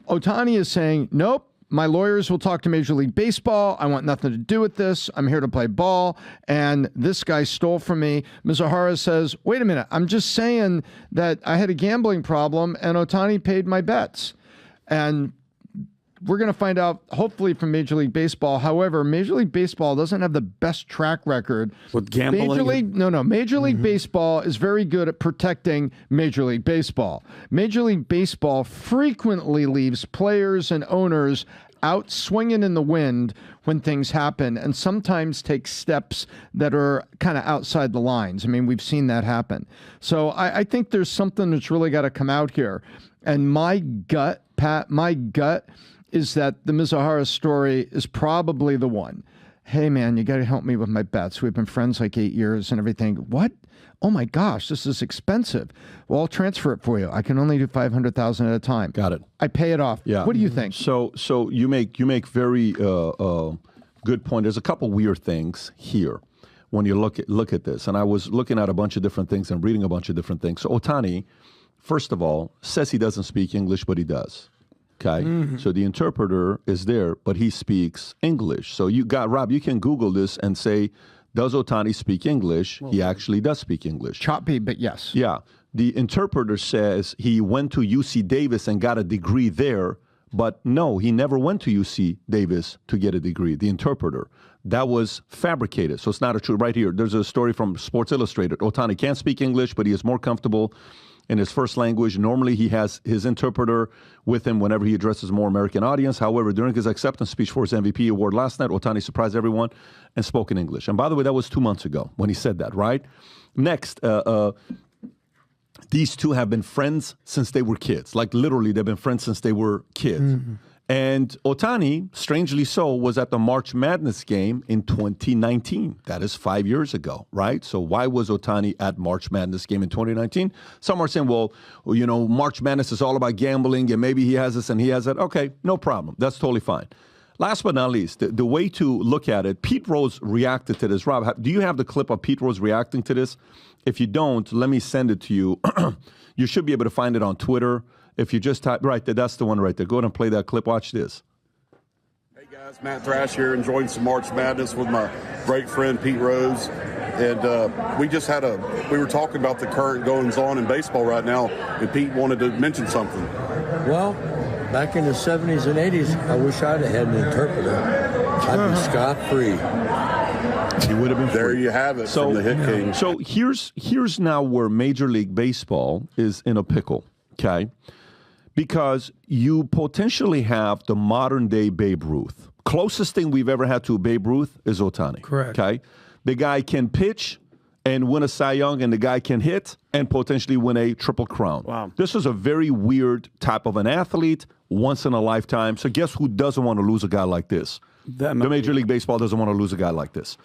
Ohtani is saying, nope. My lawyers will talk to Major League Baseball. I want nothing to do with this. I'm here to play ball. And this guy stole from me. Mizuhara says, wait a minute. I'm just saying that I had a gambling problem and Ohtani paid my bets. And we're going to find out, hopefully, from Major League Baseball. However, Major League Baseball doesn't have the best track record with gambling. Major League Baseball is very good at protecting Major League Baseball. Major League Baseball frequently leaves players and owners out swinging in the wind when things happen, and sometimes takes steps that are kind of outside the lines. I mean, we've seen that happen. So I think there's something that's really got to come out here. And my gut, Pat, is that the Mizuhara story is probably the one. Hey, man, you got to help me with my bets. We've been friends like 8 years and everything. What? Oh, my gosh, this is expensive. Well, I'll transfer it for you. I can only do 500,000 at a time. Got it. I pay it off. Yeah. What do you think? So you make very good point. There's a couple weird things here. when you look at this. And I was looking at a bunch of different things and reading a bunch of different things. So Ohtani, first of all, says he doesn't speak English, but he does. Okay? Mm-hmm. So the interpreter is there, but he speaks English. So Rob, you can Google this and say, does Ohtani speak English? Well, he actually does speak English. Choppy, but yes. Yeah. The interpreter says he went to UC Davis and got a degree there, but no, he never went to UC Davis to get a degree, the interpreter. That was fabricated, so it's not a true. Right here, there's a story from Sports Illustrated. Ohtani can't speak English, but he is more comfortable in his first language. Normally, he has his interpreter with him whenever he addresses a more American audience. However, during his acceptance speech for his MVP award last night, Ohtani surprised everyone and spoke in English. And by the way, that was 2 months ago when he said that, right? Next, these two have been friends since they were kids. Like literally, they've been friends since they were kids. Mm-hmm. And Ohtani, strangely so, was at the March Madness game in 2019. That is 5 years ago, right? So why was Ohtani at March Madness game in 2019? Some are saying, well, you know, March Madness is all about gambling, and maybe he has this and he has that. Okay, no problem. That's totally fine. Last but not least, the way to look at it, Pete Rose reacted to this. Rob, do you have the clip of Pete Rose reacting to this? If you don't, let me send it to you. You should be able to find it on Twitter. If you just type, right there, that's the one right there. Go ahead and play that clip. Watch this. Hey guys, Matt Thrash here, enjoying some March Madness with my great friend Pete Rose. And we were talking about the current goings on in baseball right now, and Pete wanted to mention something. Well, back in the 70s and 80s, I wish I'd have had an interpreter. I'd be scot-free. He would have been there. free. You have it from the Hit King. So here's now where Major League Baseball is in a pickle, okay? Because you potentially have the modern-day Babe Ruth. Closest thing we've ever had to Babe Ruth is Ohtani. Correct. Okay? The guy can pitch and win a Cy Young, and the guy can hit and potentially win a Triple Crown. Wow. This is a very weird type of an athlete, once in a lifetime. So guess who doesn't want to lose a guy like this? The Major League Baseball doesn't want to lose a guy like this.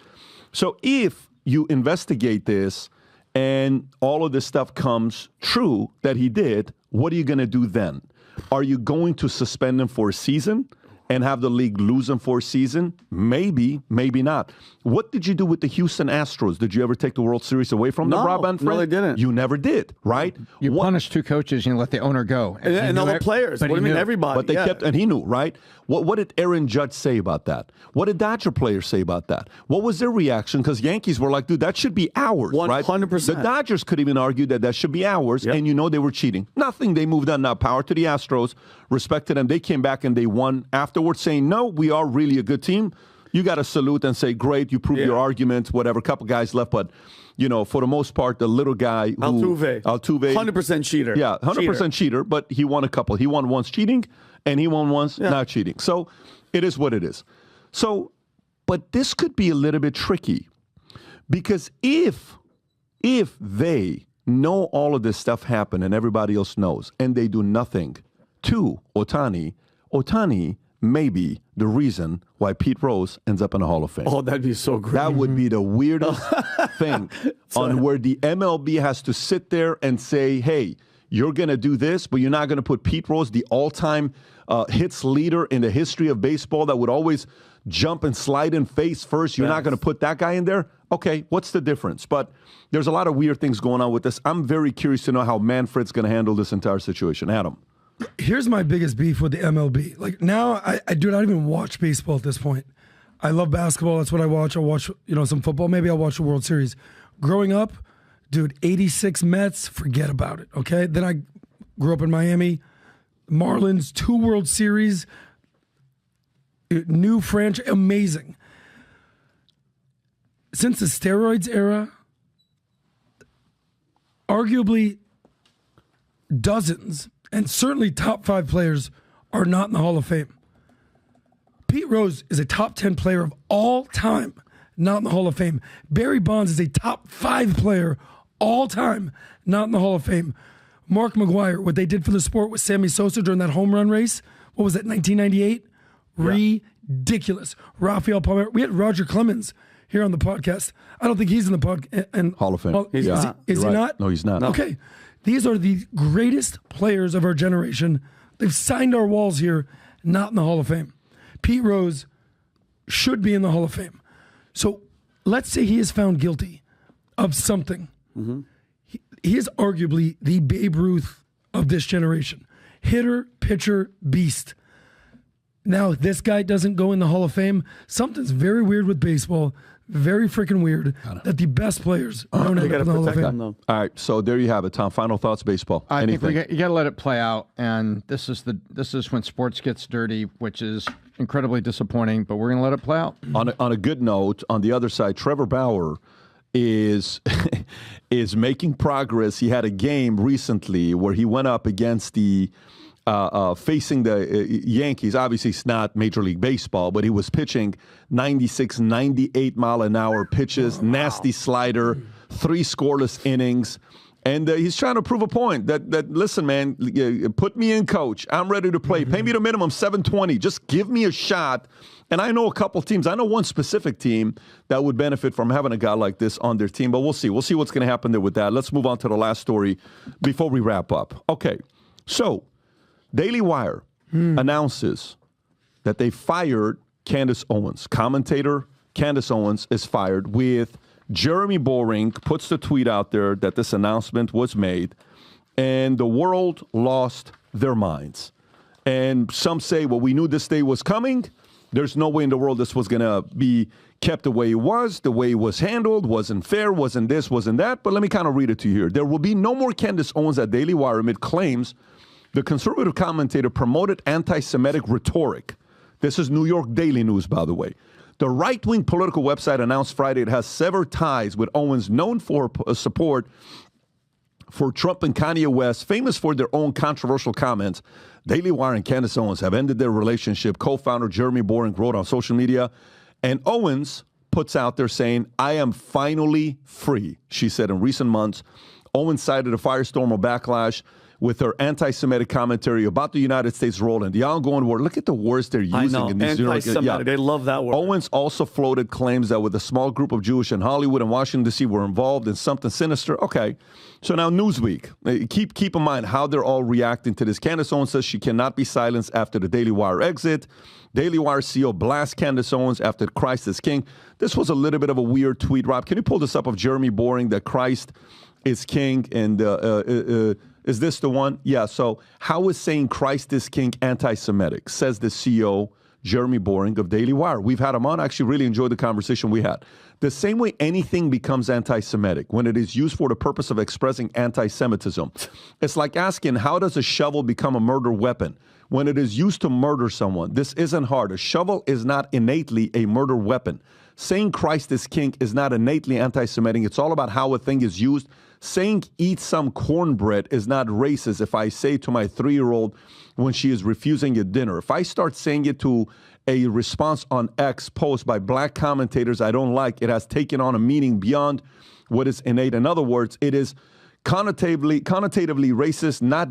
So if you investigate this and all of this stuff comes true that he did, what are you going to do then? Are you going to suspend him for a season and have the league lose him for a season? Maybe, maybe not. What did you do with the Houston Astros? Did you ever take the World Series away from them, Rob Manfred? No, they didn't. You never did, right? You punished two coaches and you let the owner go. And all the players. What do you mean everybody? But they kept, and he knew, right? What did Aaron Judge say about that? What did Dodger players say about that? What was their reaction? Because Yankees were like, dude, that should be ours, 100%. Right? 100%. The Dodgers could even argue that should be ours, and you know they were cheating. Nothing. They moved on. Now, power to the Astros. Respect to them. They came back and they won afterwards, saying, no, we are really a good team. You got to salute and say, great, you proved your argument, whatever. A couple guys left, but, you know, for the most part, the little guy Altuve. 100% cheater. Yeah, 100% cheater, but he won a couple. He won once cheating, and he won once not cheating. So it is what it is. So, but this could be a little bit tricky, because if they know all of this stuff happened and everybody else knows, and they do nothing to Ohtani may be the reason why Pete Rose ends up in the Hall of Fame. Oh, that'd be so great. That would be the weirdest thing on where the MLB has to sit there and say, hey, you're going to do this, but you're not going to put Pete Rose, the all-time hits leader in the history of baseball that would always jump and slide in face first. You're not going to put that guy in there? Okay, what's the difference? But there's a lot of weird things going on with this. I'm very curious to know how Manfred's going to handle this entire situation. Adam. Here's my biggest beef with the MLB. Like now, I do not even watch baseball at this point. I love basketball. That's what I watch. I'll watch, some football. Maybe I'll watch the World Series. Growing up, dude, 86 Mets, forget about it, okay? Then I grew up in Miami. Marlins, 2 World Series. New franchise, amazing. Since the steroids era, arguably dozens and certainly top 5 players are not in the Hall of Fame. Pete Rose is a top 10 player of all time, not in the Hall of Fame. Barry Bonds is a top 5 player all time, not in the Hall of Fame. Mark McGwire, what they did for the sport with Sammy Sosa during that home run race, what was that, 1998? Ridiculous. Rafael Palmeiro. We had Roger Clemens here on the podcast. I don't think he's in the podcast. Hall of Fame. Is he not? No, he's not. Okay. These are the greatest players of our generation. They've signed our walls here, not in the Hall of Fame. Pete Rose should be in the Hall of Fame. So let's say he is found guilty of something. Mm-hmm. He is arguably the Babe Ruth of this generation. Hitter, pitcher, beast. Now, this guy doesn't go in the Hall of Fame. Something's very weird with baseball. Very freaking weird that the best players don't end up in the Hall of Fame. All right, so there you have it, Tom. Final thoughts, baseball. I think you got to let it play out, and this is when sports gets dirty, which is incredibly disappointing. But we're going to let it play out. On a good note, on the other side, Trevor Bauer is making progress. He had a game recently where he went up against the facing the Yankees. Obviously, it's not Major League Baseball, but he was pitching 96, 98 mile an hour pitches, nasty slider, 3 scoreless innings. And he's trying to prove a point that listen, man, put me in, coach. I'm ready to play. Pay me the minimum $720. Just give me a shot. And I know a couple teams. I know one specific team that would benefit from having a guy like this on their team. But we'll see. We'll see what's going to happen there with that. Let's move on to the last story before we wrap up. Okay, so Daily Wire announces that they fired Candace Owens. Commentator Candace Owens is fired, with Jeremy Boring puts the tweet out there that this announcement was made, and the world lost their minds. And some say, well, we knew this day was coming. There's no way in the world this was going to be kept the way it was handled, wasn't fair, wasn't this, wasn't that. But let me kind of read it to you here. There will be no more Candace Owens at Daily Wire amid claims the conservative commentator promoted anti-Semitic rhetoric. This is New York Daily News, by the way. The right-wing political website announced Friday it has severed ties with Owens, known for support for Trump and Kanye West, famous for their own controversial comments. Daily Wire and Candace Owens have ended their relationship. Co-founder Jeremy Boring wrote on social media, and Owens puts out there saying, I am finally free, she said in recent months. Owens cited a firestorm of backlash with her anti-Semitic commentary about the United States' role in the ongoing war. Look at the words they're using in these anti-Semitic. They love that word. Owens also floated claims that with a small group of Jewish in Hollywood and Washington, D.C. were involved in something sinister. Okay, so now Newsweek. Keep in mind how they're all reacting to this. Candace Owens says she cannot be silenced after the Daily Wire exit. Daily Wire CEO blasts Candace Owens after Christ is King. This was a little bit of a weird tweet, Rob. Can you pull this up of Jeremy Boring, that Christ is King, and is this the one? Yeah, so how is saying Christ is King anti-Semitic, says the CEO, Jeremy Boring of Daily Wire. We've had him on. I actually really enjoyed the conversation we had. The same way anything becomes anti-Semitic when it is used for the purpose of expressing anti-Semitism. It's like asking, how does a shovel become a murder weapon? When it is used to murder someone, this isn't hard. A shovel is not innately a murder weapon. Saying Christ is King is not innately anti-Semitic. It's all about how a thing is used. Saying eat some cornbread is not racist if I say to my 3-year-old when she is refusing a dinner. If I start saying it to a response on X post by black commentators I don't like, it has taken on a meaning beyond what is innate. In other words, it is connotatively racist, not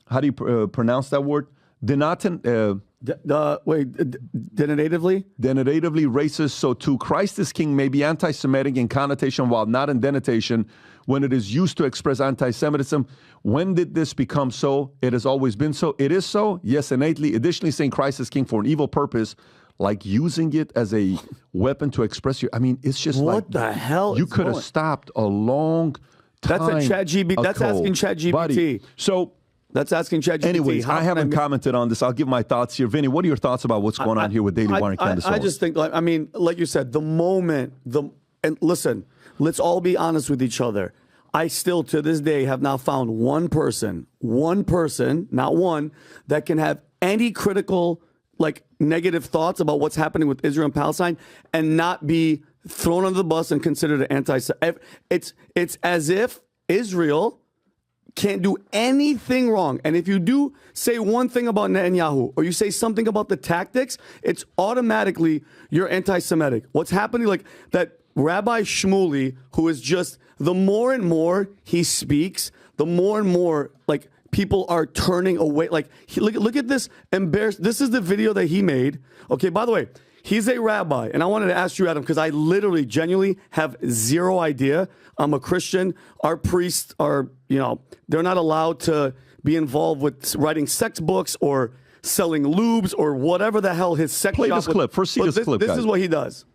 how do you pronounce that word? Denotatively? Denotatively racist. So too, Christ is King may be anti-Semitic in connotation while not in denotation when it is used to express anti-Semitism. When did this become so? It has always been so. It is so, yes, innately. Additionally, saying Christ is King for an evil purpose, like using it as a weapon to express your, I mean, it's just what like, the hell you could have stopped a long time. That's a ChatGPT. That's asking ChatGPT. So that's asking ChatGPT. Anyways, I haven't commented on this. I'll give my thoughts here. Vinny, what are your thoughts about what's going on here with Daily Wire and Candace Owens? I just think, like you said, and listen, let's all be honest with each other. I still, to this day, have not found one person, not one, that can have any critical, negative thoughts about what's happening with Israel and Palestine and not be thrown under the bus and considered an anti-Semitic. It's as if Israel can't do anything wrong. And if you do say one thing about Netanyahu or you say something about the tactics, it's automatically you're anti-Semitic. What's happening, that Rabbi Shmuley, who is just, the more and more he speaks, the more and more people are turning away. Look at this embarrassed. This is the video that he made. Okay, by the way, he's a rabbi, and I wanted to ask you, Adam, because I literally, genuinely have zero idea. I'm a Christian. Our priests are, they're not allowed to be involved with writing sex books or selling lubes or whatever the hell his sex shop. Play this clip. First, see this clip, This guys. is what he does.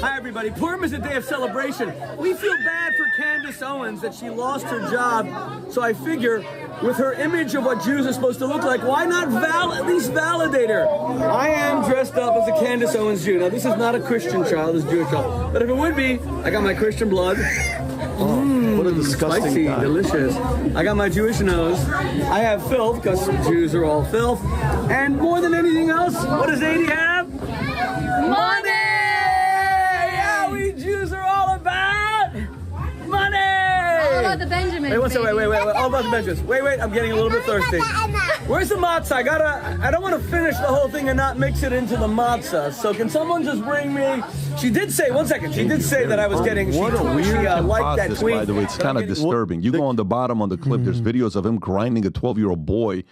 Hi, everybody. Purim is a day of celebration. We feel bad for Candace Owens that she lost her job. So I figure, with her image of what Jews are supposed to look like, why not at least validate her? I am dressed up as a Candace Owens Jew. Now, this is not a Christian child, this is a Jewish child. But if it would be, I got my Christian blood. What a disgusting spicy, guy. delicious. I got my Jewish nose. I have filth, because Jews are all filth. And more than anything else, what does 80 have? Money! Yeah, we Jews are all about money! All about the Benjamins. Wait, all about the Benjamins. Wait, I'm getting a little bit thirsty. Where's the matzah? I don't want to finish the whole thing and not mix it into the matzah. So can someone just bring me? She did say, one second, she did say that I was getting, What a weird liked that process, tweet. by the way. It's kind of disturbing. You go on the bottom on the clip, there's videos of him grinding a 12-year-old boy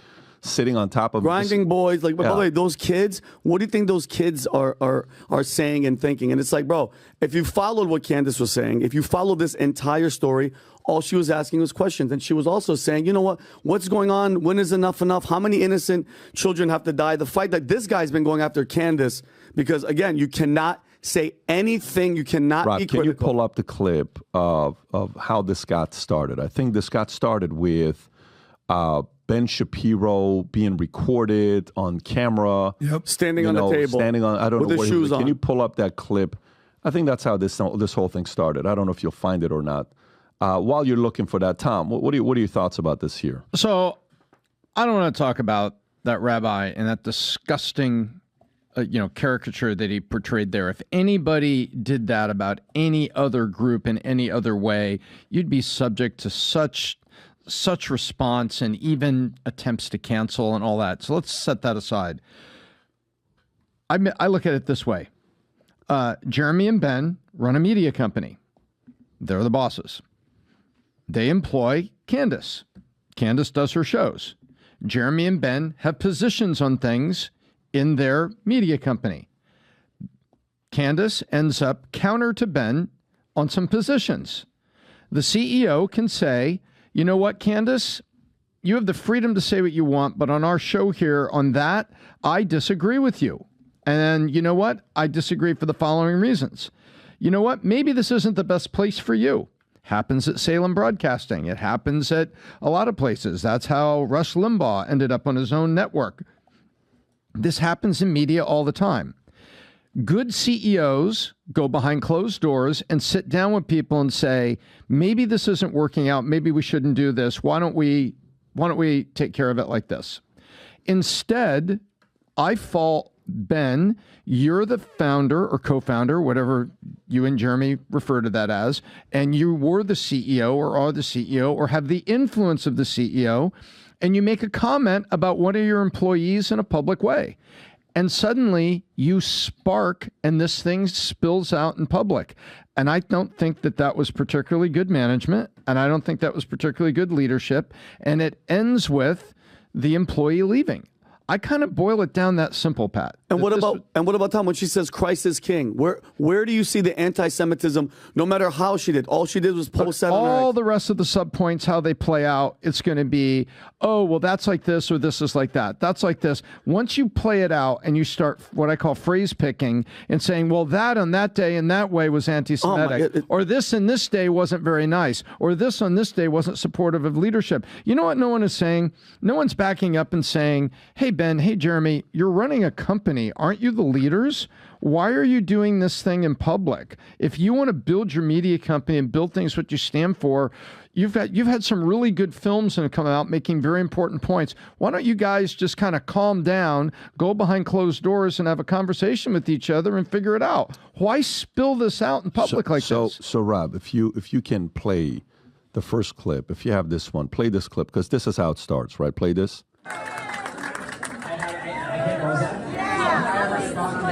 sitting on top of grinding boys. Like, by the way, those kids, what do you think those kids are saying and thinking? And it's like, bro, if you followed what Candace was saying, if you followed this entire story, all she was asking was questions. And she was also saying, you know what? What's going on? When is enough? How many innocent children have to die? The fight that this guy's been going after Candace, because, again, you cannot say anything. You cannot Rob, be critical. can you pull up the clip of how this got started? I think this got started with Ben Shapiro being recorded on camera. Yep. Standing on the table. Standing on, I don't with know the where shoes he was. on. Can you pull up that clip? I think that's how this whole thing started. I don't know if you'll find it or not. While you're looking for that, Tom, what are your thoughts about this here? So I don't want to talk about that rabbi and that disgusting caricature that he portrayed there. If anybody did that about any other group in any other way, you'd be subject to such response and even attempts to cancel and all that. So let's set that aside. I look at it this way. Jeremy and Ben run a media company. They're the bosses. They employ Candace. Candace does her shows. Jeremy and Ben have positions on things in their media company. Candace ends up counter to Ben on some positions. The CEO can say, you know what, Candace? You have the freedom to say what you want, but on our show here, on that, I disagree with you. And you know what? I disagree for the following reasons. You know what? Maybe this isn't the best place for you. Happens at Salem Broadcasting. It happens at a lot of places. That's how Rush Limbaugh ended up on his own network. This happens in media all the time. Good CEOs go behind closed doors and sit down with people and say, maybe this isn't working out. Maybe we shouldn't do this. Why don't we take care of it like this? Instead, I fault Ben. You're the founder or co-founder, whatever you and Jeremy refer to that as, and you were the CEO or are the CEO or have the influence of the CEO, and you make a comment about one of your employees in a public way. And suddenly you spark and this thing spills out in public. And I don't think that was particularly good management. And I don't think that was particularly good leadership. And it ends with the employee leaving. I kind of boil it down that simple, Pat. And what about Tom when she says Christ is king? Where do you see the anti-Semitism? No matter how she did, all she did was post that. All the rest of the subpoints, how they play out, it's going to be, oh well, that's like this or this is like that. That's like this. Once you play it out and you start what I call phrase picking and saying, well, that on that day in that way was anti-Semitic, or this in this day wasn't very nice, or this on this day wasn't supportive of leadership. You know what no one is saying? No one's backing up and saying, hey Ben, hey Jeremy, you're running a company. Aren't you the leaders? Why are you doing this thing in public? If you want to build your media company and build things what you stand for, you've had some really good films that have come out making very important points. Why don't you guys just kind of calm down, go behind closed doors and have a conversation with each other and figure it out? Why spill this out in public like this? So Rob, if you can play the first clip, if you have this one, play this clip, because this is how it starts, right? Play this.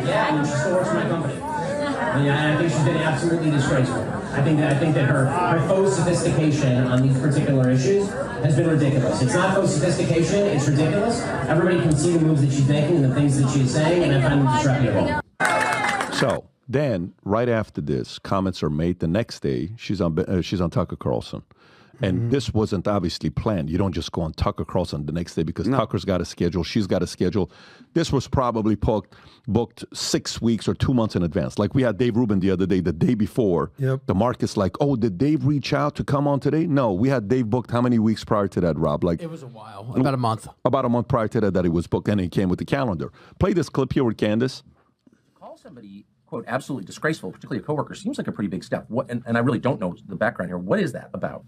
Yeah, and she still works for my company. And I think she's been absolutely disgraceful. I think that her faux sophistication on these particular issues has been ridiculous. It's not faux sophistication, it's ridiculous. Everybody can see the moves that she's making and the things that she's saying, and I find them disreputable. So then, right after this, comments are made the next day. She's on Tucker Carlson. And this wasn't obviously planned. You don't just go on Tucker Carlson the next day because Tucker's got a schedule, she's got a schedule. This was probably booked 6 weeks or 2 months in advance. Like we had Dave Rubin the other day, the day before. Yep. The market's like, oh, did Dave reach out to come on today? No, we had Dave booked how many weeks prior to that, Rob? Like it was a while, about a month. About a month prior to that he was booked, and he came with the calendar. Play this clip here with Candace. Call somebody, quote, absolutely disgraceful, particularly a coworker, seems like a pretty big step. What? And I really don't know the background here. What is that about?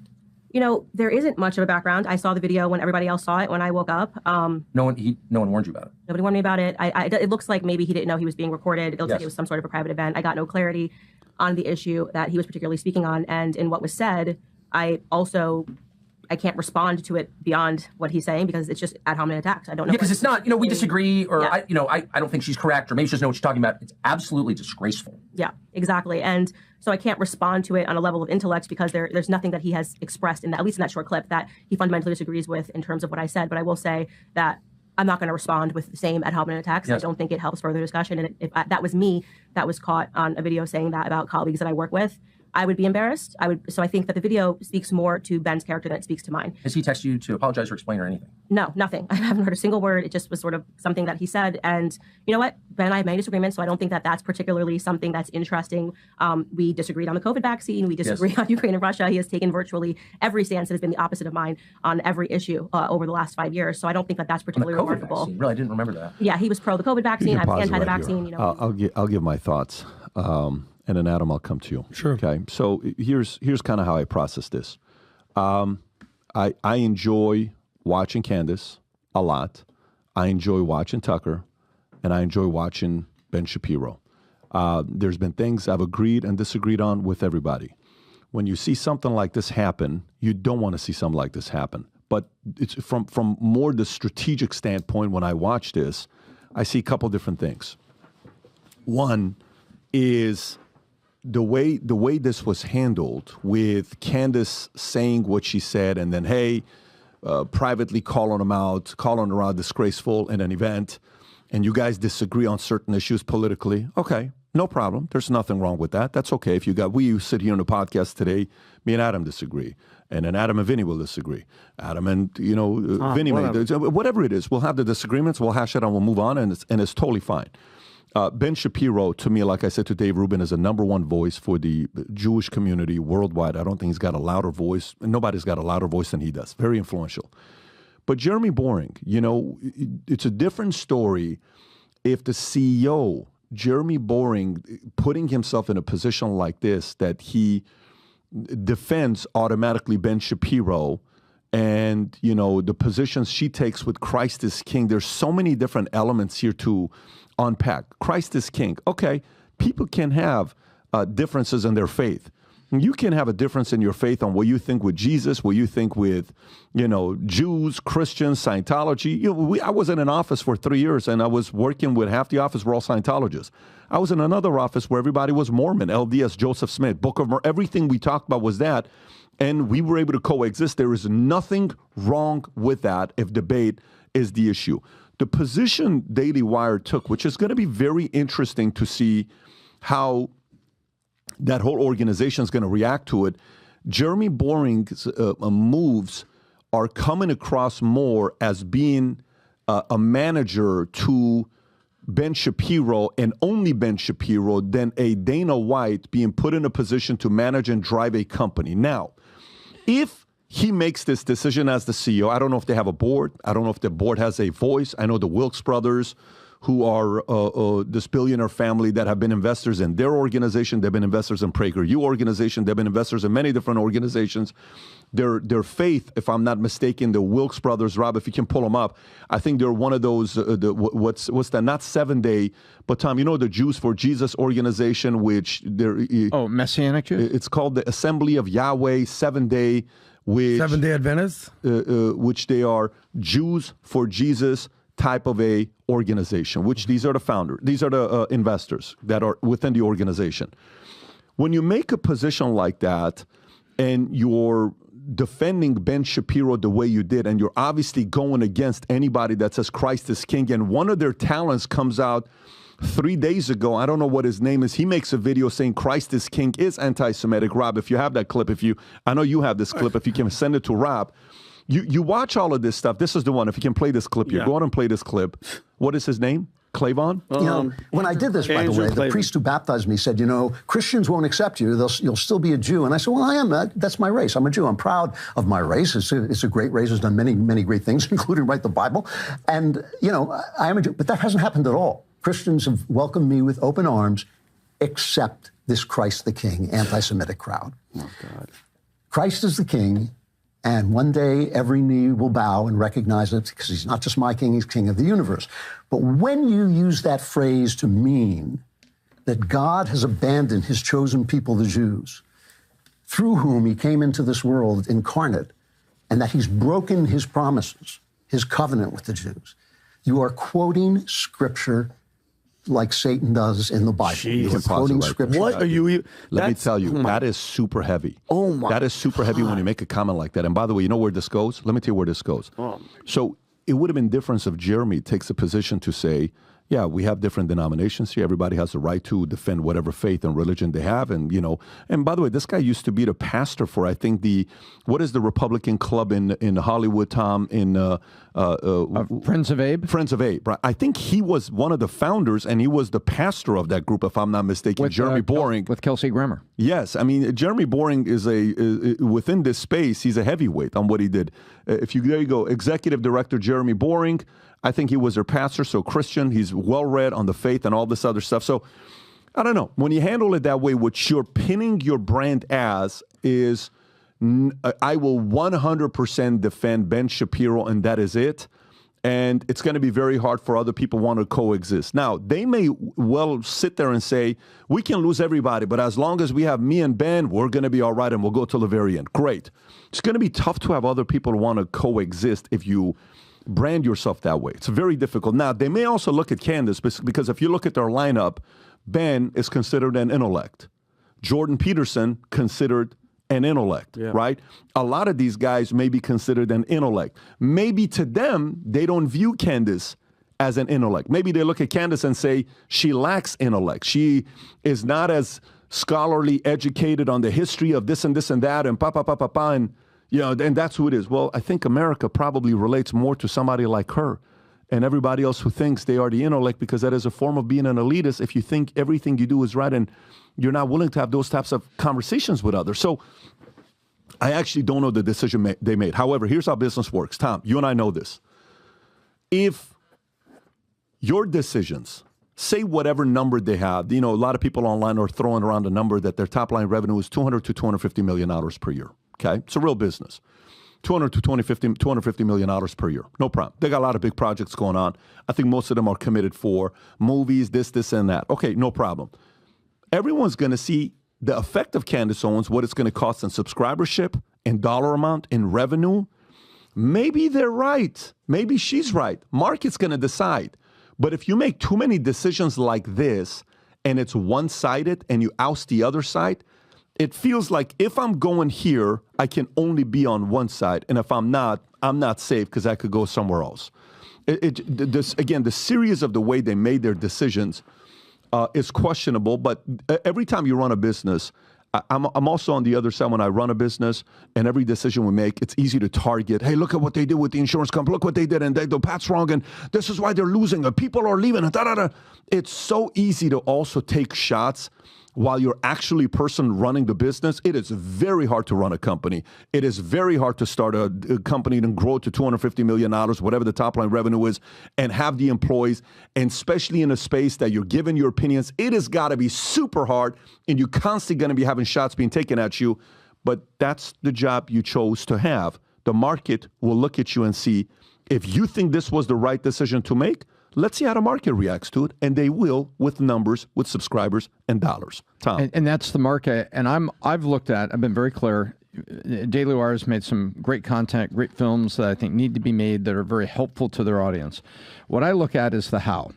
You know, there isn't much of a background. I saw the video when everybody else saw it when I woke up. No one warned you about it. Nobody warned me about it. It looks like maybe he didn't know he was being recorded. It looks like it was some sort of a private event. I got no clarity on the issue that he was particularly speaking on. And in what was said, I can't respond to it beyond what he's saying because it's just ad hominem attacks. I don't know. Yeah, because it's not, we disagree or, I don't think she's correct or maybe she doesn't know what she's talking about. It's absolutely disgraceful. Yeah, exactly. And so I can't respond to it on a level of intellect because there's nothing that he has expressed in that, at least in that short clip, that he fundamentally disagrees with in terms of what I said. But I will say that I'm not going to respond with the same ad hominem attacks. Yes. I don't think it helps further discussion. And if that was me that was caught on a video saying that about colleagues that I work with, I would be embarrassed. So I think that the video speaks more to Ben's character than it speaks to mine. Has he texted you to apologize or explain or anything? No, nothing. I haven't heard a single word. It just was sort of something that he said. And you know what? Ben and I have many disagreements, so I don't think that that's particularly something that's interesting. We disagreed on the COVID vaccine. We disagreed on Ukraine and Russia. He has taken virtually every stance that has been the opposite of mine on every issue over the last 5 years. So I don't think that that's particularly remarkable. Vaccine. Really, I didn't remember that. Yeah, he was pro the COVID vaccine. I'm anti the vaccine. I'll give my thoughts. And then, Adam, I'll come to you. Sure. Okay. So here's kind of how I process this. I enjoy watching Candace a lot. I enjoy watching Tucker, and I enjoy watching Ben Shapiro. There's been things I've agreed and disagreed on with everybody. When you see something like this happen, you don't want to see something like this happen. But it's from more the strategic standpoint. When I watch this, I see a couple different things. One is the way this was handled, with Candace saying what she said, and then privately calling him out, calling her out disgraceful in an event, and you guys disagree on certain issues politically. Okay, no problem. There's nothing wrong with that. That's okay. We sit here on the podcast today, me and Adam disagree, and then Adam and Vinny will disagree. Adam and Vinny, whatever it is, we'll have the disagreements. We'll hash it out. We'll move on, and it's totally fine. Ben Shapiro, to me, like I said to Dave Rubin, is a number one voice for the Jewish community worldwide. I don't think he's got a louder voice. Nobody's got a louder voice than he does. Very influential. But Jeremy Boring, it's a different story if the CEO, Jeremy Boring, putting himself in a position like this, that he defends automatically Ben Shapiro and, the positions she takes with Christ is King. There's so many different elements here to unpack. Christ is King. Okay, people can have differences in their faith. You can have a difference in your faith on what you think with Jesus, what you think with, Jews, Christians, Scientology. I was in an office for 3 years, and I was working with half the office were all Scientologists. I was in another office where everybody was Mormon, LDS, Joseph Smith, Book of Mormon. Everything we talked about was that, and we were able to coexist. There is nothing wrong with that if debate is the issue. The position Daily Wire took, which is going to be very interesting to see how that whole organization is going to react to it. Jeremy Boring's moves are coming across more as being a manager to Ben Shapiro and only Ben Shapiro than a Dana White being put in a position to manage and drive a company. Now, if he makes this decision as the CEO, I don't know if they have a board. I don't know if the board has a voice. I know the Wilkes brothers, who are this billionaire family that have been investors in their organization. They've been investors in PragerU organization. They've been investors in many different organizations. Their faith, if I'm not mistaken, the Wilkes brothers, Rob, if you can pull them up, I think they're one of those, what's that, not 7 Day, but Tom, the Jews for Jesus organization, which they're... Messianic Jews? It's called the Assembly of Yahweh 7 Day, which... 7 Day Adventists? Which they are Jews for Jesus type of a organization, which these are the founders, these are the investors that are within the organization. When you make a position like that and you're defending Ben Shapiro the way you did, and you're obviously going against anybody that says Christ is King, and one of their talents comes out 3 days ago, I don't know what his name is, he makes a video saying Christ is King is anti-Semitic. Rob, if you have that clip, I know you have this clip, if you can send it to Rob. You watch all of this stuff. This is the one. If you can play this clip, you go on and play this clip. What is his name? Clavon? When I did this, by the way, the priest who baptized me said, Christians won't accept you. You'll still be a Jew. And I said, well, I am. That's my race. I'm a Jew. I'm proud of my race. It's a great race. It's done many, many great things, including write the Bible. And, I am a Jew. But that hasn't happened at all. Christians have welcomed me with open arms, except this Christ the King anti-Semitic crowd. Oh, God. Christ is the King. And one day, every knee will bow and recognize it, because he's not just my king, he's king of the universe. But when you use that phrase to mean that God has abandoned his chosen people, the Jews, through whom he came into this world incarnate, and that he's broken his promises, his covenant with the Jews, you are quoting scripture like Satan does in the Bible. You're quoting scripture. What are you? Let me tell you, that is super heavy. Oh my! That is super heavy when you make a comment like that. And by the way, you know where this goes? Let me tell you where this goes. So it would have been different if Jeremy takes a position to say, yeah, we have different denominations here. Everybody has the right to defend whatever faith and religion they have. And, and by the way, this guy used to be the pastor for, I think, what is the Republican club in Hollywood, Tom? Friends of Abe? Friends of Abe, right? I think he was one of the founders, and he was the pastor of that group, if I'm not mistaken. Jeremy Boring. With Kelsey Grammer. Yes. I mean, Jeremy Boring is within this space, he's a heavyweight on what he did. There you go, Executive Director Jeremy Boring. I think he was their pastor, so Christian. He's well-read on the faith and all this other stuff. So, I don't know. When you handle it that way, what you're pinning your brand as is, I will 100% defend Ben Shapiro, and that is it. And it's going to be very hard for other people who want to coexist. Now, they may well sit there and say, we can lose everybody, but as long as we have me and Ben, we're going to be all right, and we'll go till the very end. Great. It's going to be tough to have other people who want to coexist if you brand yourself that way. It's very difficult. Now, they may also look at Candace, because if you look at their lineup, Ben is considered an intellect. Jordan Peterson considered an intellect, right? A lot of these guys may be considered an intellect. Maybe to them, they don't view Candace as an intellect. Maybe they look at Candace and say, she lacks intellect. She is not as scholarly educated on the history of this and this and that and and and that's who it is. Well, I think America probably relates more to somebody like her and everybody else who thinks they are the intellect, because that is a form of being an elitist if you think everything you do is right and you're not willing to have those types of conversations with others. So I actually don't know the decision they made. However, here's how business works. Tom, you and I know this. If your decisions, say whatever number they have, a lot of people online are throwing around the number that their top line revenue is $200 to $250 million per year. Okay, it's a real business. $200 to $250 million per year. No problem. They got a lot of big projects going on. I think most of them are committed for movies, this, and that. Okay, no problem. Everyone's going to see the effect of Candace Owens, what it's going to cost in subscribership, in dollar amount, in revenue. Maybe they're right. Maybe she's right. Market's going to decide. But if you make too many decisions like this and it's one-sided and you oust the other side, it feels like if I'm going here, I can only be on one side. And if I'm not safe because I could go somewhere else. The series of the way they made their decisions is questionable. But every time you run a business, I'm also on the other side when I run a business, and every decision we make, it's easy to target. Hey, look at what they did with the insurance company. Look what they did, and the Pat's wrong, and this is why they're losing, and people are leaving, and da-da-da. It's so easy to also take shots while you're actually person running the business. It is very hard to run a company. It is very hard to start a company and grow to $250 million, whatever the top line revenue is, and have the employees, and especially in a space that you're giving your opinions. It has got to be super hard, and you're constantly going to be having shots being taken at you, but that's the job you chose to have. The market will look at you and see, if you think this was the right decision to make, let's see how the market reacts to it, and they will with numbers, with subscribers, and dollars. Tom. And that's the market. And I've been very clear. Daily Wire has made some great content, great films that I think need to be made that are very helpful to their audience. What I look at is the how.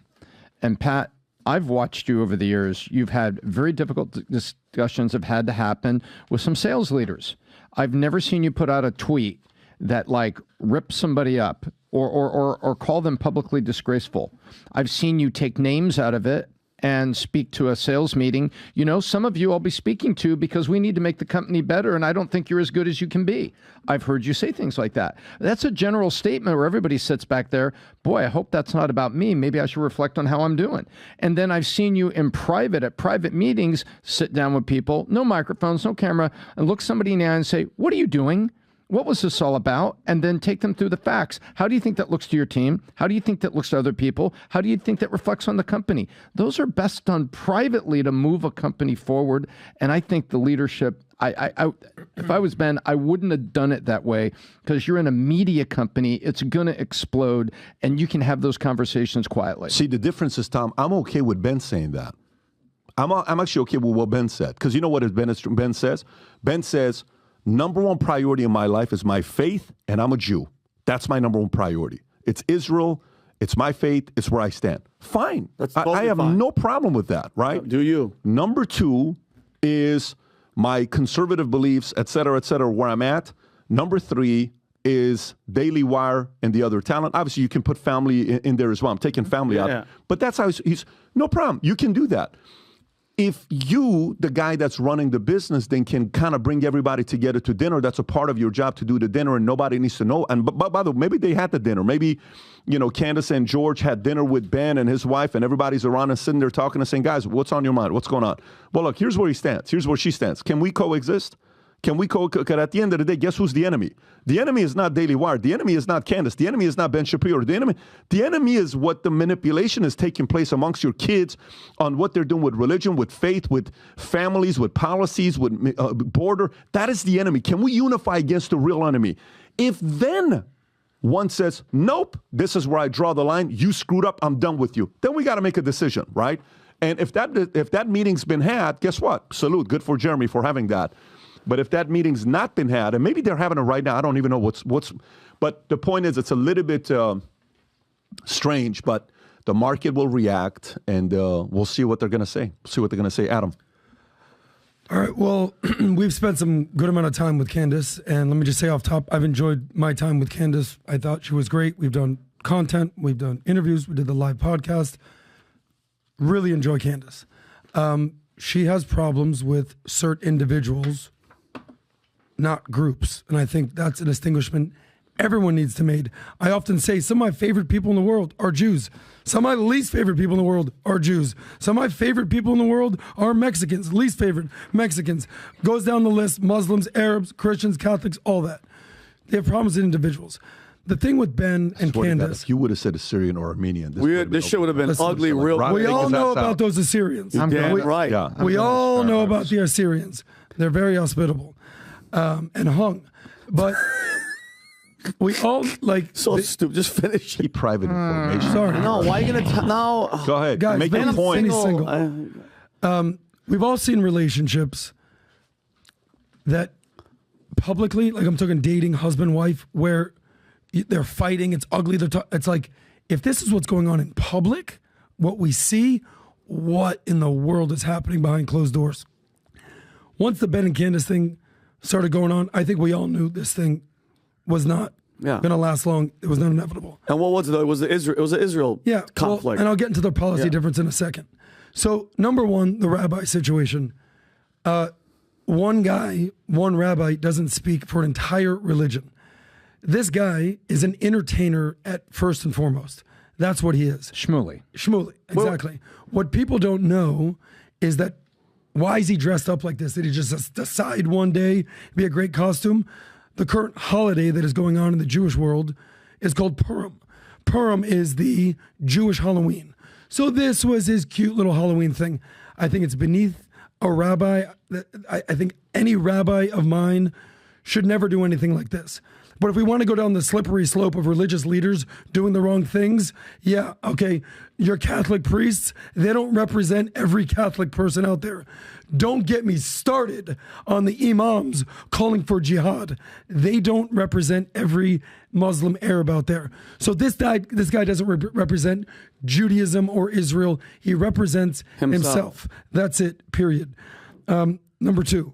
And Pat, I've watched you over the years. You've had very difficult discussions have had to happen with some sales leaders. I've never seen you put out a tweet that rips somebody up or call them publicly disgraceful. I've seen you take names out of it and speak to a sales meeting. You know, some of you I'll be speaking to because we need to make the company better, and I don't think you're as good as you can be. I've heard you say things like that. That's a general statement where everybody sits back there. Boy, I hope that's not about me. Maybe I should reflect on how I'm doing. And then I've seen you in private, at private meetings, sit down with people, no microphones, no camera, and look somebody in the eye and say, what are you doing? What was this all about? And then take them through the facts. How do you think that looks to your team? How do you think that looks to other people? How do you think that reflects on the company? Those are best done privately to move a company forward. And I think the leadership, if I was Ben, I wouldn't have done it that way, because you're in a media company. It's going to explode, and you can have those conversations quietly. See, the difference is, Tom, I'm okay with Ben saying that. I'm actually okay with what Ben said, because you know what Ben says? Ben says, number one priority in my life is my faith, and I'm a Jew. That's my number one priority. It's Israel. It's my faith. It's where I stand. Fine. I have no problem with that, right? Do you? Number two is my conservative beliefs, et cetera, where I'm at. Number three is Daily Wire and the other talent. Obviously, you can put family in there as well. I'm taking family out. Yeah. But that's how he's no problem. You can do that. If you, the guy that's running the business, then can kind of bring everybody together to dinner, that's a part of your job, to do the dinner, and nobody needs to know. And by the way, maybe they had the dinner. Maybe, you know, Candace and George had dinner with Ben and his wife, and everybody's around and sitting there talking and saying, guys, what's on your mind? What's going on? Well, look, here's where he stands. Here's where she stands. Can we coexist? Because at the end of the day, guess who's the enemy? The enemy is not Daily Wire. The enemy is not Candace. The enemy is not Ben Shapiro. The enemy is what the manipulation is taking place amongst your kids on what they're doing with religion, with faith, with families, with policies, with border. That is the enemy. Can we unify against the real enemy? If then one says, nope, this is where I draw the line. You screwed up. I'm done with you. Then we got to make a decision, right? And if that meeting's been had, guess what? Salute. Good for Jeremy for having that. But if that meeting's not been had, and maybe they're having it right now, I don't even know what's. But the point is, it's a little bit strange. But the market will react, and we'll see what they're going to say. See what they're going to say, Adam. All right. Well, we've spent some good amount of time with Candace, and let me just say off top, I've enjoyed my time with Candace. I thought she was great. We've done content, we've done interviews, we did the live podcast. Really enjoy Candace. She has problems with certain individuals, not groups. And I think that's a distinguishment everyone needs to make. I often say some of my favorite people in the world are Jews. Some of my least favorite people in the world are Jews. Some of my favorite people in the world are Mexicans. Least favorite, Mexicans. Goes down the list, Muslims, Arabs, Christians, Catholics, all that. They have problems with individuals. The thing with Ben and Candace. If you would have said Assyrian or Armenian, this shit would have been ugly. We all know about those Assyrians. Right. Yeah. We all know about the Assyrians. They're very hospitable. And hung, but we all stupid. Just finish. Keep private information. Sorry. No, why are you gonna no? Go ahead. Guys, make your point. Single. We've all seen relationships that publicly, like I'm talking dating, husband, wife, where they're fighting. It's ugly. It's like, if this is what's going on in public, what we see, what in the world is happening behind closed doors? Once the Ben and Candace thing started going on, I think we all knew this thing was not going to last long. It was not inevitable. And what was it? It was the Israel conflict. Well, and I'll get into the policy difference in a second. So, number one, the rabbi situation. One guy, one rabbi doesn't speak for an entire religion. This guy is an entertainer at first and foremost. That's what he is. Shmuley, exactly. What people don't know is that, why is he dressed up like this? Did he just decide one day be a great costume? The current holiday that is going on in the Jewish world is called Purim. Purim is the Jewish Halloween. So this was his cute little Halloween thing. I think it's beneath a rabbi. I think any rabbi of mine should never do anything like this. But if we want to go down the slippery slope of religious leaders doing the wrong things, yeah, okay, your Catholic priests, they don't represent every Catholic person out there. Don't get me started on the imams calling for jihad. They don't represent every Muslim Arab out there. So this guy doesn't represent Judaism or Israel. He represents himself. That's it, period. Number two,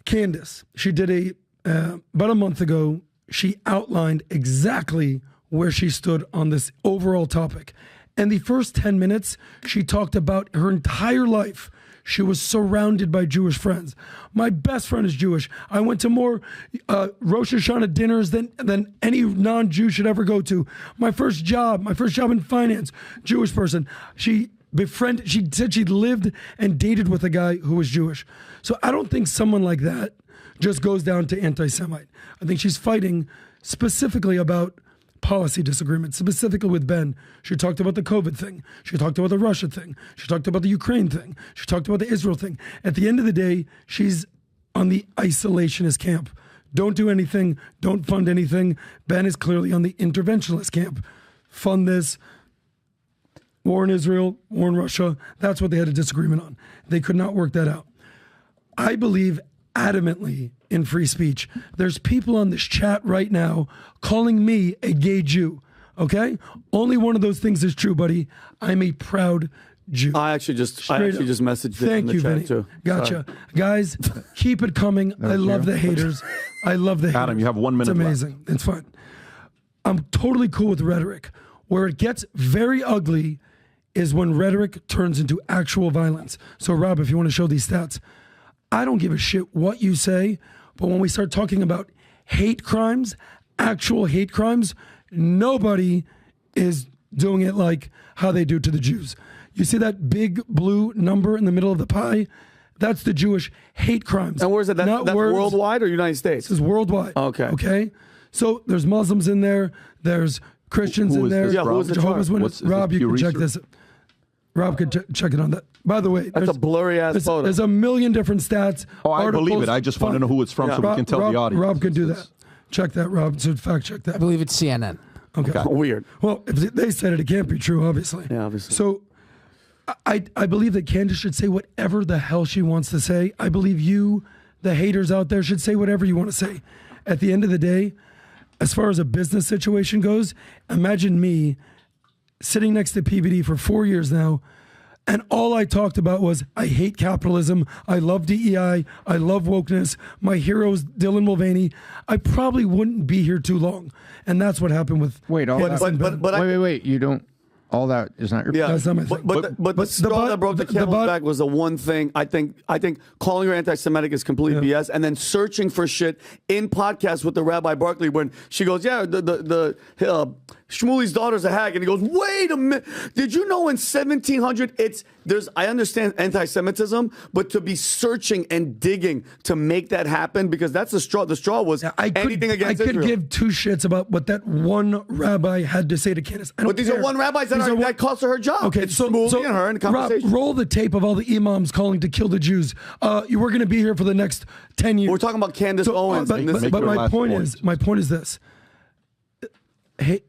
Candace, she did about a month ago, she outlined exactly where she stood on this overall topic. And the first 10 minutes, she talked about her entire life. She was surrounded by Jewish friends. My best friend is Jewish. I went to more Rosh Hashanah dinners than any non-Jew should ever go to. My first job in finance, Jewish person. She said she lived and dated with a guy who was Jewish. So I don't think someone like that just goes down to anti-Semite. I think she's fighting specifically about policy disagreements, specifically with Ben. She talked about the COVID thing. She talked about the Russia thing. She talked about the Ukraine thing. She talked about the Israel thing. At the end of the day, she's on the isolationist camp. Don't do anything. Don't fund anything. Ben is clearly on the interventionist camp. Fund this. War in Israel, war in Russia. That's what they had a disagreement on. They could not work that out. I believe adamantly in free speech. There's people on this chat right now calling me a gay Jew. Okay? Only one of those things is true, buddy. I'm a proud Jew. I actually just messaged it in the chat too. Gotcha. Sorry. Guys, keep it coming. I love the haters. I love the haters. Adam, you have 1 minute It's amazing. left. It's fine. I'm totally cool with rhetoric. Where it gets very ugly is when rhetoric turns into actual violence. So, Rob, if you want to show these stats, I don't give a shit what you say, but when we start talking about hate crimes, actual hate crimes, nobody is doing it like how they do to the Jews. You see that big blue number in the middle of the pie? That's the Jewish hate crimes. And where's it? That's worldwide or United States? This is worldwide. Okay. Okay? So there's Muslims in there. There's Christians in there. Yeah, who is the Jehovah's Witnesses. Rob, you can check this. Rob could check it on that. By the way, that's a blurry ass photo. There's a million different stats. Oh, I believe it. I just want to know who it's from so we can tell the audience. Rob could do that. Check that, Rob. So fact check that. I believe it's CNN. Okay. Weird. Well, if they said it, it can't be true, obviously. Yeah, obviously. So I believe that Candace should say whatever the hell she wants to say. I believe you, the haters out there, should say whatever you want to say. At the end of the day, as far as a business situation goes, imagine me sitting next to PBD for 4 years now, and all I talked about was, I hate capitalism, I love DEI, I love wokeness, my hero's Dylan Mulvaney. I probably wouldn't be here too long. And that's what happened with... Wait, wait, you don't... All that is not your... Yeah, that's not my thing. But the straw that broke the camel's back was the one thing. I think calling her anti-Semitic is complete BS, and then searching for shit in podcasts with the Rabbi Barkley when she goes, yeah, the Shmuley's daughter's a hag, and he goes, wait a minute, did you know in 1700 I understand anti-Semitism, but to be searching and digging to make that happen, because that's the straw. The straw was anything against Israel. I could give two shits about what that one rabbi had to say to Candace. But these are one rabbis that cost her job. Okay, it's Shmuley and her in conversation. Rob, roll the tape of all the imams calling to kill the Jews. We're going to be here for the next 10 years. We're talking about Candace Owens. But my point is this. Hey,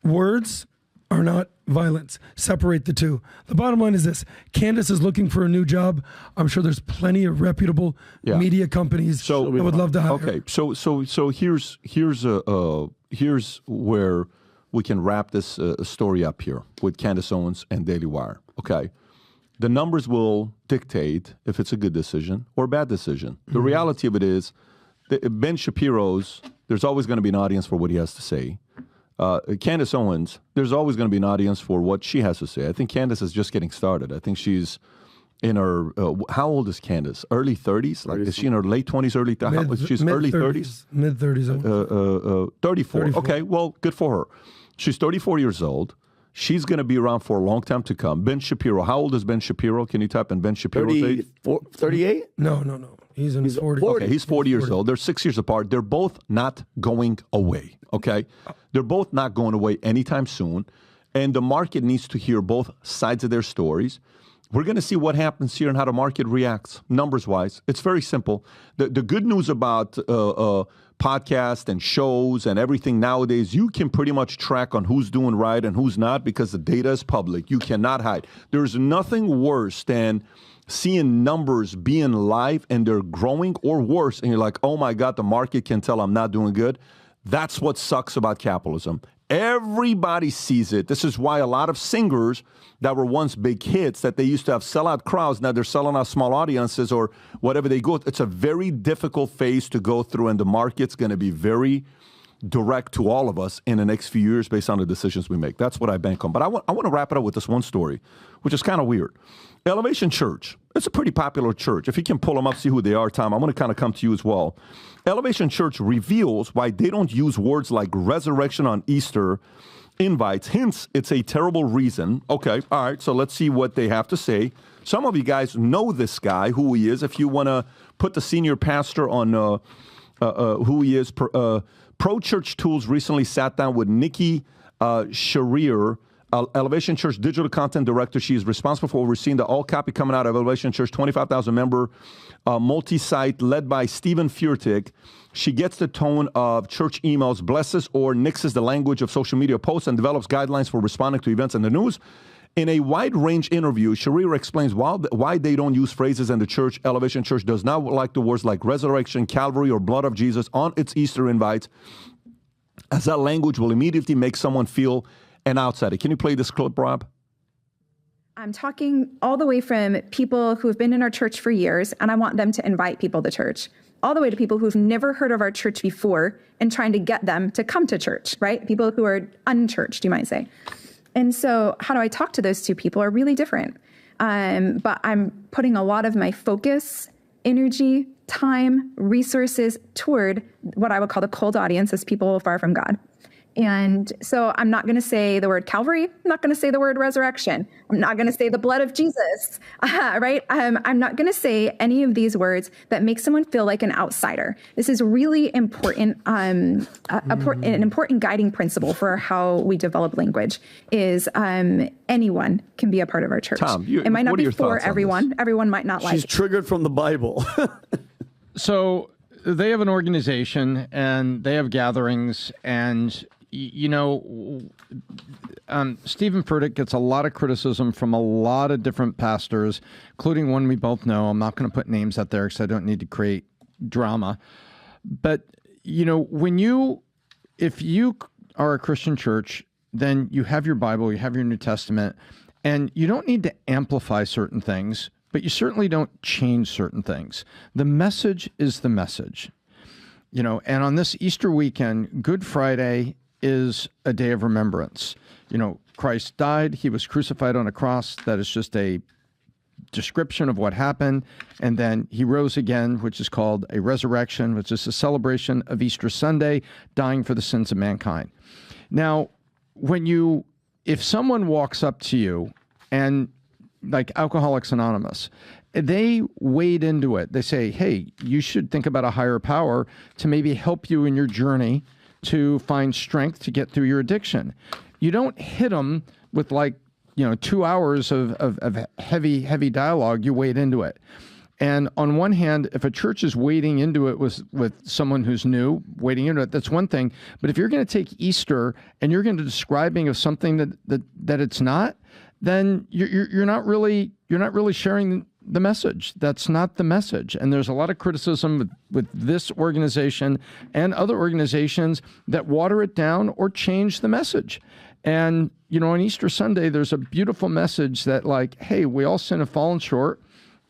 words are not violence. Separate the two. The bottom line is this. Candace is looking for a new job. I'm sure there's plenty of reputable media companies that would love to hire her. Okay, so here's where we can wrap this story up here with Candace Owens and Daily Wire. Okay, the numbers will dictate if it's a good decision or a bad decision. The reality of it is, Ben Shapiro's, there's always going to be an audience for what he has to say. Candace Owens, there's always going to be an audience for what she has to say. I think Candace is just getting started. I think she's in her, how old is Candace? Early 30s? Like, is she in her late 20s, early 30s? She's early 30s? Mid 30s. 34. Okay, well, good for her. She's 34 years old. She's going to be around for a long time to come. Ben Shapiro, how old is Ben Shapiro? Can you type in Ben Shapiro's age? 38? No. He's in his 40s. Okay, he's 40 years old. They're 6 years apart. They're both not going away, okay? They're both not going away anytime soon. And the market needs to hear both sides of their stories. We're going to see what happens here and how the market reacts, numbers-wise. It's very simple. The good news about podcasts and shows and everything nowadays, you can pretty much track on who's doing right and who's not because the data is public. You cannot hide. There's nothing worse than seeing numbers being live and they're growing, or worse, and you're like, oh my God, the market can tell I'm not doing good. That's what sucks about capitalism. Everybody sees it. This is why a lot of singers that were once big hits, that they used to have sellout crowds, now they're selling out small audiences or whatever they go. It's a very difficult phase to go through, and the market's going to be very direct to all of us in the next few years based on the decisions we make. That's what I bank on. But I want to wrap it up with this one story, which is kind of weird. Elevation Church. It's a pretty popular church. If you can pull them up, see who they are, Tom, I want to kind of come to you as well. Elevation Church reveals why they don't use words like resurrection on Easter invites. Hence, it's a terrible reason. Okay, all right, so let's see what they have to say. Some of you guys know this guy, who he is. If you want to put the senior pastor on who he is, Pro Church Tools recently sat down with Nikki Sharir, Elevation Church Digital Content Director. She is responsible for overseeing the all copy coming out of Elevation Church, 25,000 member multi-site led by Stephen Furtick. She gets the tone of church emails, blesses or nixes the language of social media posts, and develops guidelines for responding to events in the news. In a wide-range interview, Sharir explains why they don't use phrases in the church. Elevation Church does not like the words like resurrection, Calvary, or blood of Jesus on its Easter invites, as that language will immediately make someone feel an outsider. Can you play this clip, Rob? I'm talking all the way from people who have been in our church for years, and I want them to invite people to church, all the way to people who've never heard of our church before and trying to get them to come to church, right? People who are unchurched, you might say. And so how do I talk to those two people are really different. But I'm putting a lot of my focus, energy, time, resources toward what I would call the cold audience, as people far from God. And so I'm not going to say the word Calvary. I'm not going to say the word resurrection. I'm not going to say the blood of Jesus, right? I'm not going to say any of these words that make someone feel like an outsider. This is really important. An important guiding principle for how we develop language is anyone can be a part of our church. Tom, it might not be for everyone. Everyone might not like it. She's triggered from the Bible. So they have an organization and they have gatherings, and Stephen Furtick gets a lot of criticism from a lot of different pastors, including one we both know. I'm not going to put names out there because I don't need to create drama. But, if you are a Christian church, then you have your Bible, you have your New Testament, and you don't need to amplify certain things, but you certainly don't change certain things. The message is the message. And on this Easter weekend, Good Friday is a day of remembrance. Christ died, he was crucified on a cross. That is just a description of what happened. And then he rose again, which is called a resurrection, which is a celebration of Easter Sunday, dying for the sins of mankind. Now, if someone walks up to you and like Alcoholics Anonymous, they wade into it. They say, hey, you should think about a higher power to maybe help you in your journey to find strength to get through your addiction. You don't hit them with 2 hours of heavy dialogue. You wade into it. And on one hand, if a church is wading into it with someone who's new, wading into it, that's one thing. But if you're going to take Easter and you're going to describing of something that it's not, then you're not really sharing the message. That's not the message. And there's a lot of criticism with this organization and other organizations that water it down or change the message. And, on Easter Sunday, there's a beautiful message that hey, we all sin and fallen short.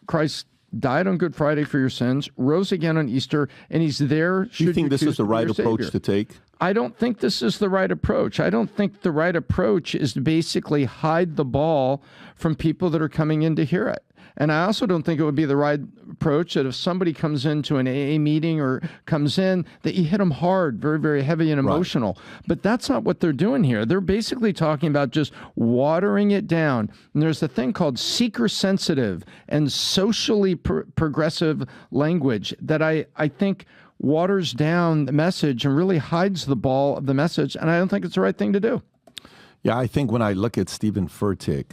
Christ died on Good Friday for your sins, rose again on Easter, and he's there. Do you think this is the right approach to take? I don't think this is the right approach. I don't think the right approach is to basically hide the ball from people that are coming in to hear it. And I also don't think it would be the right approach that if somebody comes into an AA meeting or comes in, that you hit them hard, very, very heavy and emotional. Right. But that's not what they're doing here. They're basically talking about just watering it down. And there's a thing called seeker-sensitive and socially progressive language that I think waters down the message and really hides the ball of the message. And I don't think it's the right thing to do. Yeah, I think when I look at Stephen Furtick,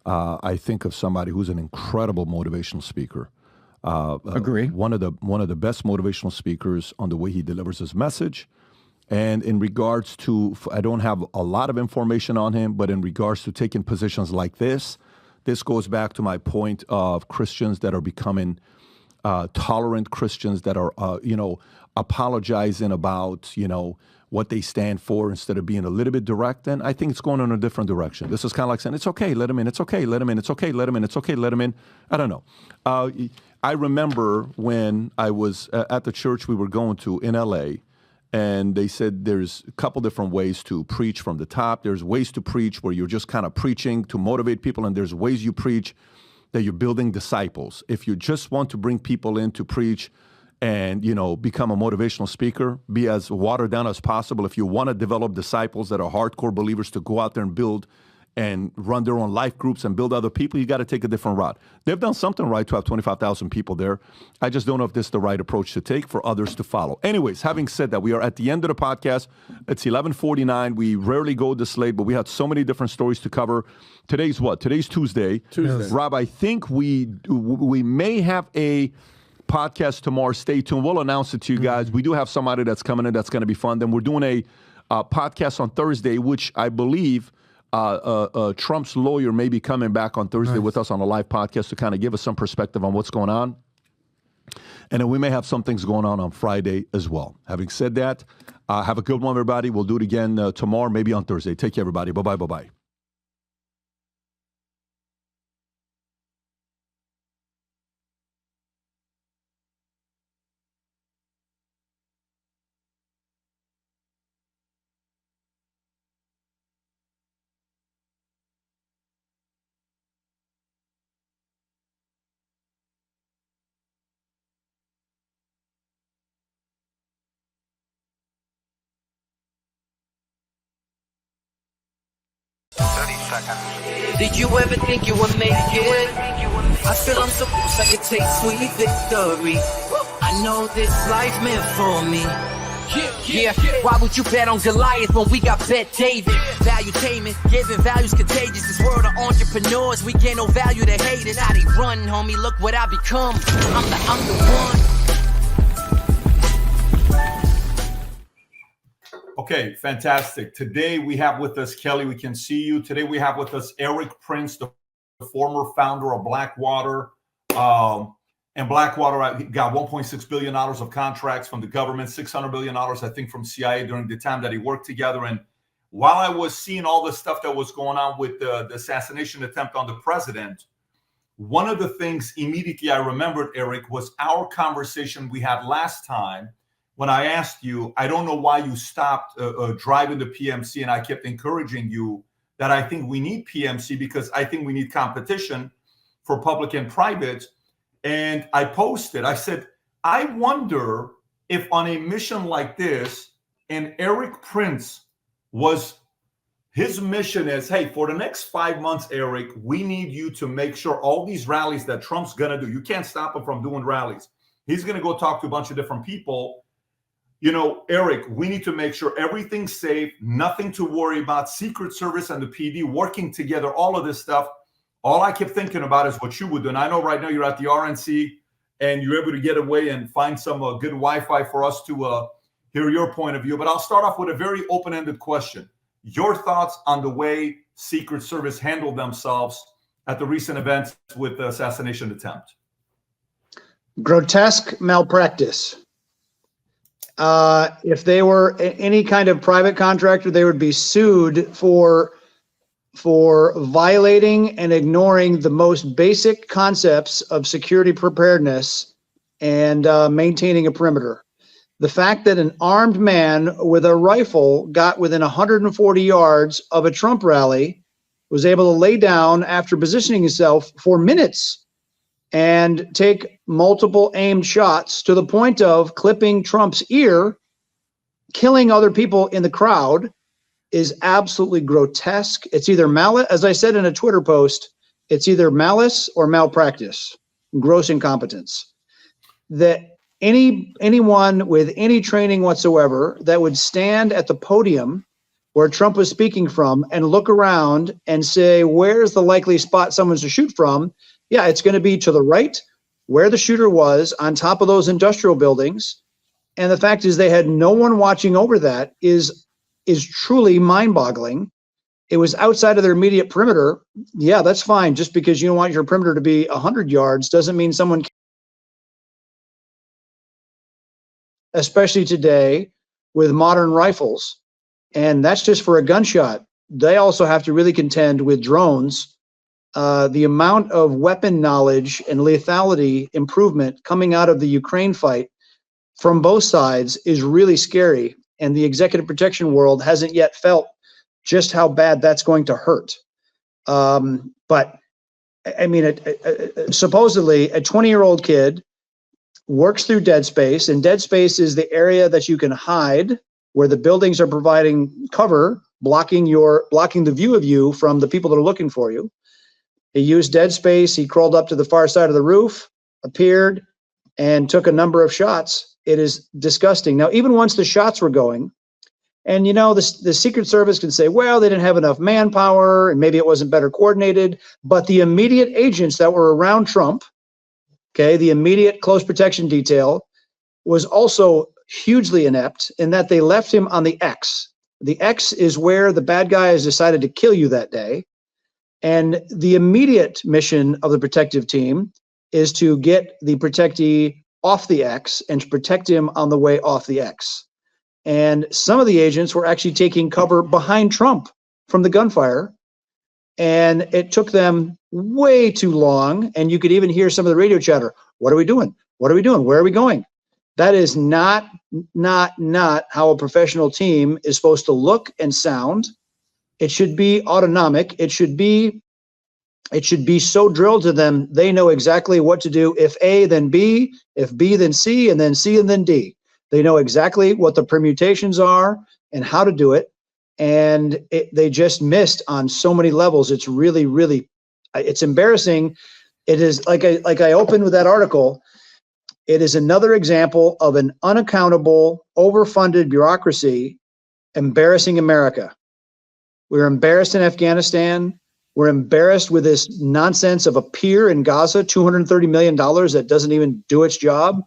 I think of somebody who's an incredible motivational speaker. Agree. One of the best motivational speakers on the way he delivers his message. And in regards to, I don't have a lot of information on him, but in regards to taking positions like this goes back to my point of Christians that are becoming tolerant Christians that are, apologizing about, what they stand for instead of being a little bit direct, then I think it's going in a different direction. This is kind of like saying, it's okay, let him in, it's okay, let him in, it's okay, let him in, it's okay, let him in. I don't know. I remember when I was at the church we were going to in LA, and they said there's a couple different ways to preach from the top. There's ways to preach where you're just kind of preaching to motivate people, and there's ways you preach that you're building disciples. If you just want to bring people in to preach and, you know, become a motivational speaker, be as watered down as possible. If you want to develop disciples that are hardcore believers to go out there and build and run their own life groups and build other people, you got to take a different route. They've done something right to have 25,000 people there. I just don't know if this is the right approach to take for others to follow. Anyways, having said that, we are at the end of the podcast. It's 11:49. We rarely go this late, but we had so many different stories to cover. Today's what? Today's Tuesday. Tuesday. Rob, I think we may have a podcast tomorrow. Stay tuned. We'll announce it to you guys. We do have somebody that's coming in that's going to be fun. Then we're doing a podcast on Thursday, which I believe Trump's lawyer may be coming back on Thursday with us on a live podcast to kind of give us some perspective on what's going on. And then we may have some things going on Friday as well. Having said that, have a good one, everybody. We'll do it again tomorrow, maybe on Thursday. Take care, everybody. Bye-bye, bye-bye. Did you ever think you would make it? I feel I'm so close I could take sweet victory. I know this life meant for me. Yeah, why would you bet on Goliath when we got Bet David? Valuetainment, giving values contagious. This world of entrepreneurs, we get no value to haters. How they run, homie, look what I become. I'm the one. Okay, fantastic. Today we have with us, Kelly, we can see you. Today we have with us Erik Prince, the former founder of Blackwater. And Blackwater got $1.6 billion of contracts from the government, $600 billion, I think, from CIA during the time that he worked together. And while I was seeing all the stuff that was going on with the assassination attempt on the president, one of the things immediately I remembered, Erik, was our conversation we had last time when I asked you, I don't know why you stopped driving the PMC, and I kept encouraging you that I think we need PMC because I think we need competition for public and private. And I posted, I said, I wonder if on a mission like this, and Erik Prince his mission is, hey, for the next 5 months, Erik, we need you to make sure all these rallies that Trump's going to do, you can't stop him from doing rallies. He's going to go talk to a bunch of different people. You know, Erik, we need to make sure everything's safe, nothing to worry about, Secret Service and the PD working together, all of this stuff. All I kept thinking about is what you would do. And I know right now you're at the RNC and you're able to get away and find some good Wi-Fi for us to hear your point of view. But I'll start off with a very open-ended question. Your thoughts on the way Secret Service handled themselves at the recent events with the assassination attempt? Grotesque malpractice. If they were any kind of private contractor, they would be sued for violating and ignoring the most basic concepts of security preparedness and maintaining a perimeter. The fact that an armed man with a rifle got within 140 yards of a Trump rally, was able to lay down after positioning himself for minutes and take multiple aimed shots to the point of clipping Trump's ear, killing other people in the crowd, is absolutely grotesque. It's either malice, as I said in a Twitter post, it's either malice or malpractice, gross incompetence. That anyone with any training whatsoever that would stand at the podium where Trump was speaking from and look around and say, where's the likely spot someone's to shoot from? Yeah, it's going to be to the right, where the shooter was, on top of those industrial buildings. And the fact is they had no one watching over that is truly mind-boggling. It was outside of their immediate perimeter. Yeah, that's fine. Just because you don't want your perimeter to be 100 yards doesn't mean someone, especially today, with modern rifles, and that's just for a gunshot. They also have to really contend with drones. The amount of weapon knowledge and lethality improvement coming out of the Ukraine fight from both sides is really scary. And the executive protection world hasn't yet felt just how bad that's going to hurt. But I mean, supposedly a 20-year-old kid works through dead space, and dead space is the area that you can hide where the buildings are providing cover, blocking the view of you from the people that are looking for you. He used dead space. He crawled up to the far side of the roof, appeared, and took a number of shots. It is disgusting. Now, even once the shots were going, and the Secret Service can say, well, they didn't have enough manpower, and maybe it wasn't better coordinated, but the immediate agents that were around Trump, okay, the immediate close protection detail, was also hugely inept in that they left him on the X. The X is where the bad guy has decided to kill you that day. And the immediate mission of the protective team is to get the protectee off the X and to protect him on the way off the X. And some of the agents were actually taking cover behind Trump from the gunfire. And it took them way too long. And you could even hear some of the radio chatter. What are we doing? What are we doing? Where are we going? That is not how a professional team is supposed to look and sound. It should be autonomic. It should be so drilled to them, they know exactly what to do. If A, then B, if B, then C, and then C, and then D. They know exactly what the permutations are and how to do it. And they just missed on so many levels. It's really, really, it's embarrassing. It is like I opened with that article. It is another example of an unaccountable, overfunded bureaucracy embarrassing America. We're embarrassed in Afghanistan. We're embarrassed with this nonsense of a pier in Gaza, $230 million that doesn't even do its job.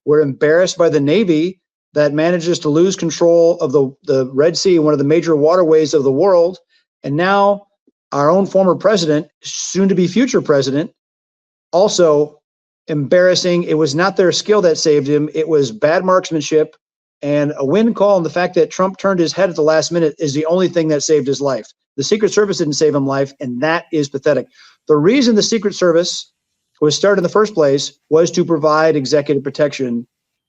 We're embarrassed by the Navy that manages to lose control of the Red Sea, one of the major waterways of the world. And now our own former president, soon to be future president, also embarrassing. It was not their skill that saved him. It was bad marksmanship and a wind call. And the fact that Trump turned his head at the last minute is the only thing that saved his life. The Secret Service didn't save him life, and that is pathetic. The reason the Secret Service was started in the first place was to provide executive protection.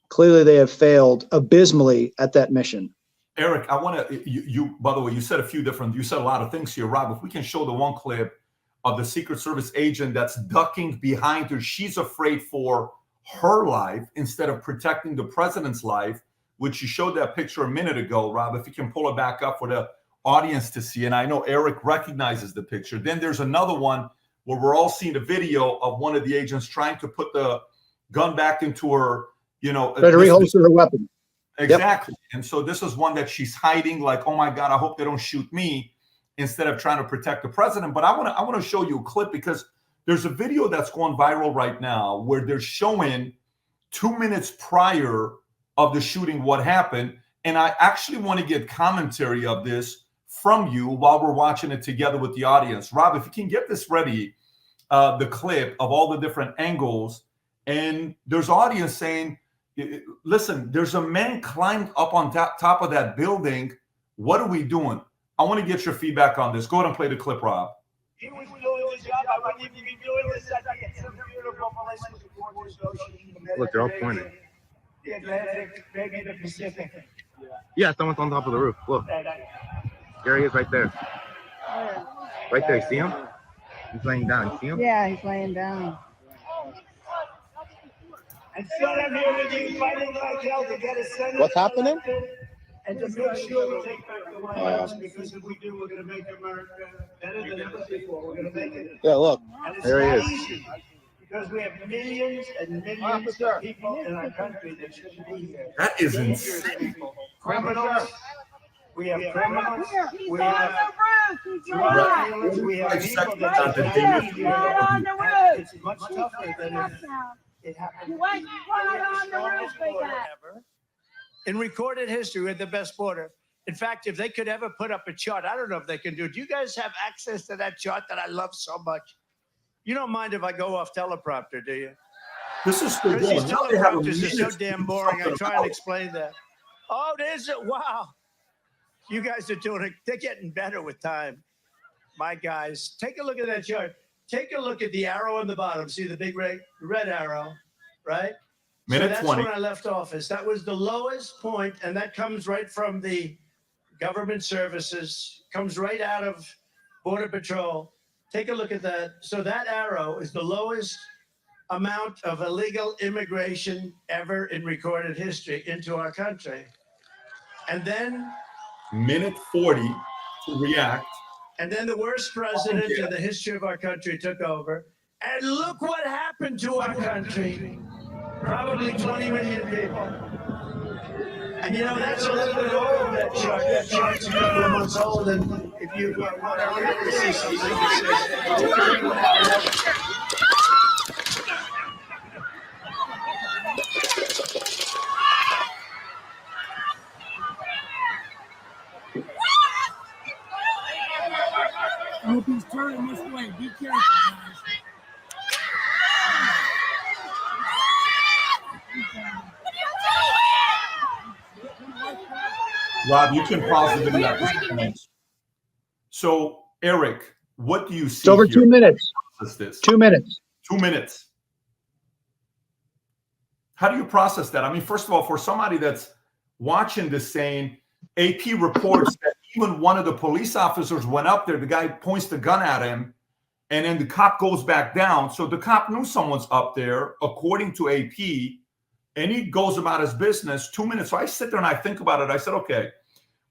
Clearly, they have failed abysmally at that mission. Erik, I want to, you, by the way, you said a lot of things here, Rob. If we can show the one clip of the Secret Service agent that's ducking behind her, she's afraid for her life instead of protecting the president's life, which you showed that picture a minute ago, Rob. If you can pull it back up for the audience to see. And I know Erik recognizes the picture. Then there's another one where we're all seeing a video of one of the agents trying to put the gun back into her, try to reholster her weapon. Exactly. Yep. And so this is one that she's hiding, like, oh my God, I hope they don't shoot me, instead of trying to protect the president. But I want to show you a clip, because there's a video that's going viral right now where they're showing 2 minutes prior of the shooting what happened. And I actually want to get commentary of this from you while we're watching it together with the audience. Rob, if you can get this ready, the clip of all the different angles, and there's audience saying, listen, there's a man climbed up on top of that building. What are we doing? I want to get your feedback on this. Go ahead and play the clip, Rob. He was doing his job. I wouldn't even be doing this. It's a beautiful place. Look, they're all pointing. The Atlantic, maybe the Pacific. Yeah, someone's on top of the roof. Look. There he is right there. Right there. See him? He's laying down. See him? Yeah, he's laying down. And so I'm here with you fighting like hell to get a Senate. What's happening? And to make sure we take back the White House, because if we do, we're going to make America better than ever before. We're going to make it. Yeah, look. There he is. Easy, because we have millions and millions of people in our country that shouldn't be here. That is insane. Criminals. We have criminals. We have drug dealers. We have people that it's much tougher than it happened. In recorded history, we're the best border. In fact, if they could ever put up a chart, I don't know if they can do it. Do you guys have access to that chart that I love so much? You don't mind if I go off teleprompter, do you? This is the Because these teleprompters are so damn boring. I try and explain that. Oh, there's it. Wow. You guys are doing it. They're getting better with time. My guys, take a look at that chart. Take a look at the arrow on the bottom. See the big red arrow, right? Minute so that's 20. when I left office. That was the lowest point, and that comes right from the government services, comes right out of Border Patrol. Take a look at that. So that arrow is the lowest amount of illegal immigration ever in recorded history into our country. And then minute 40 to react. And then the worst president in the history of our country took over. And look what happened to our country. Probably 20 million people. And you know, that's a little bit over that chart. That chart's a couple of months old. And if you want to really see something, I hope he's turning this way. Be careful, guys. Rob, you can pause the video at this point. So, Erik, what do you see? It's over here? 2 minutes. This? 2 minutes. 2 minutes. How do you process that? I mean, first of all, for somebody that's watching this saying, AP reports that even one of the police officers went up there, the guy points the gun at him, and then the cop goes back down. So the cop knew someone's up there, according to AP, and he goes about his business. 2 minutes. So I sit there and I think about it. I said, okay,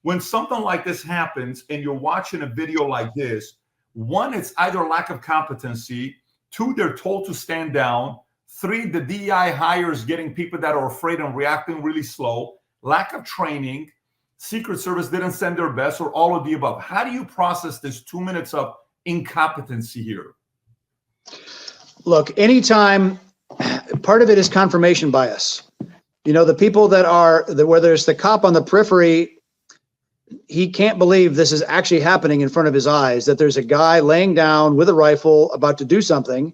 when something like this happens and you're watching a video like this, one, it's either lack of competency. Two, they're told to stand down. Three, the DEI hires getting people that are afraid and reacting really slow. Lack of training. Secret Service didn't send their best, or all of the above. How do you process this 2 minutes of incompetency here? Look, anytime, part of it is confirmation bias. You know, the people that are, whether it's the cop on the periphery, he can't believe this is actually happening in front of his eyes, that there's a guy laying down with a rifle about to do something.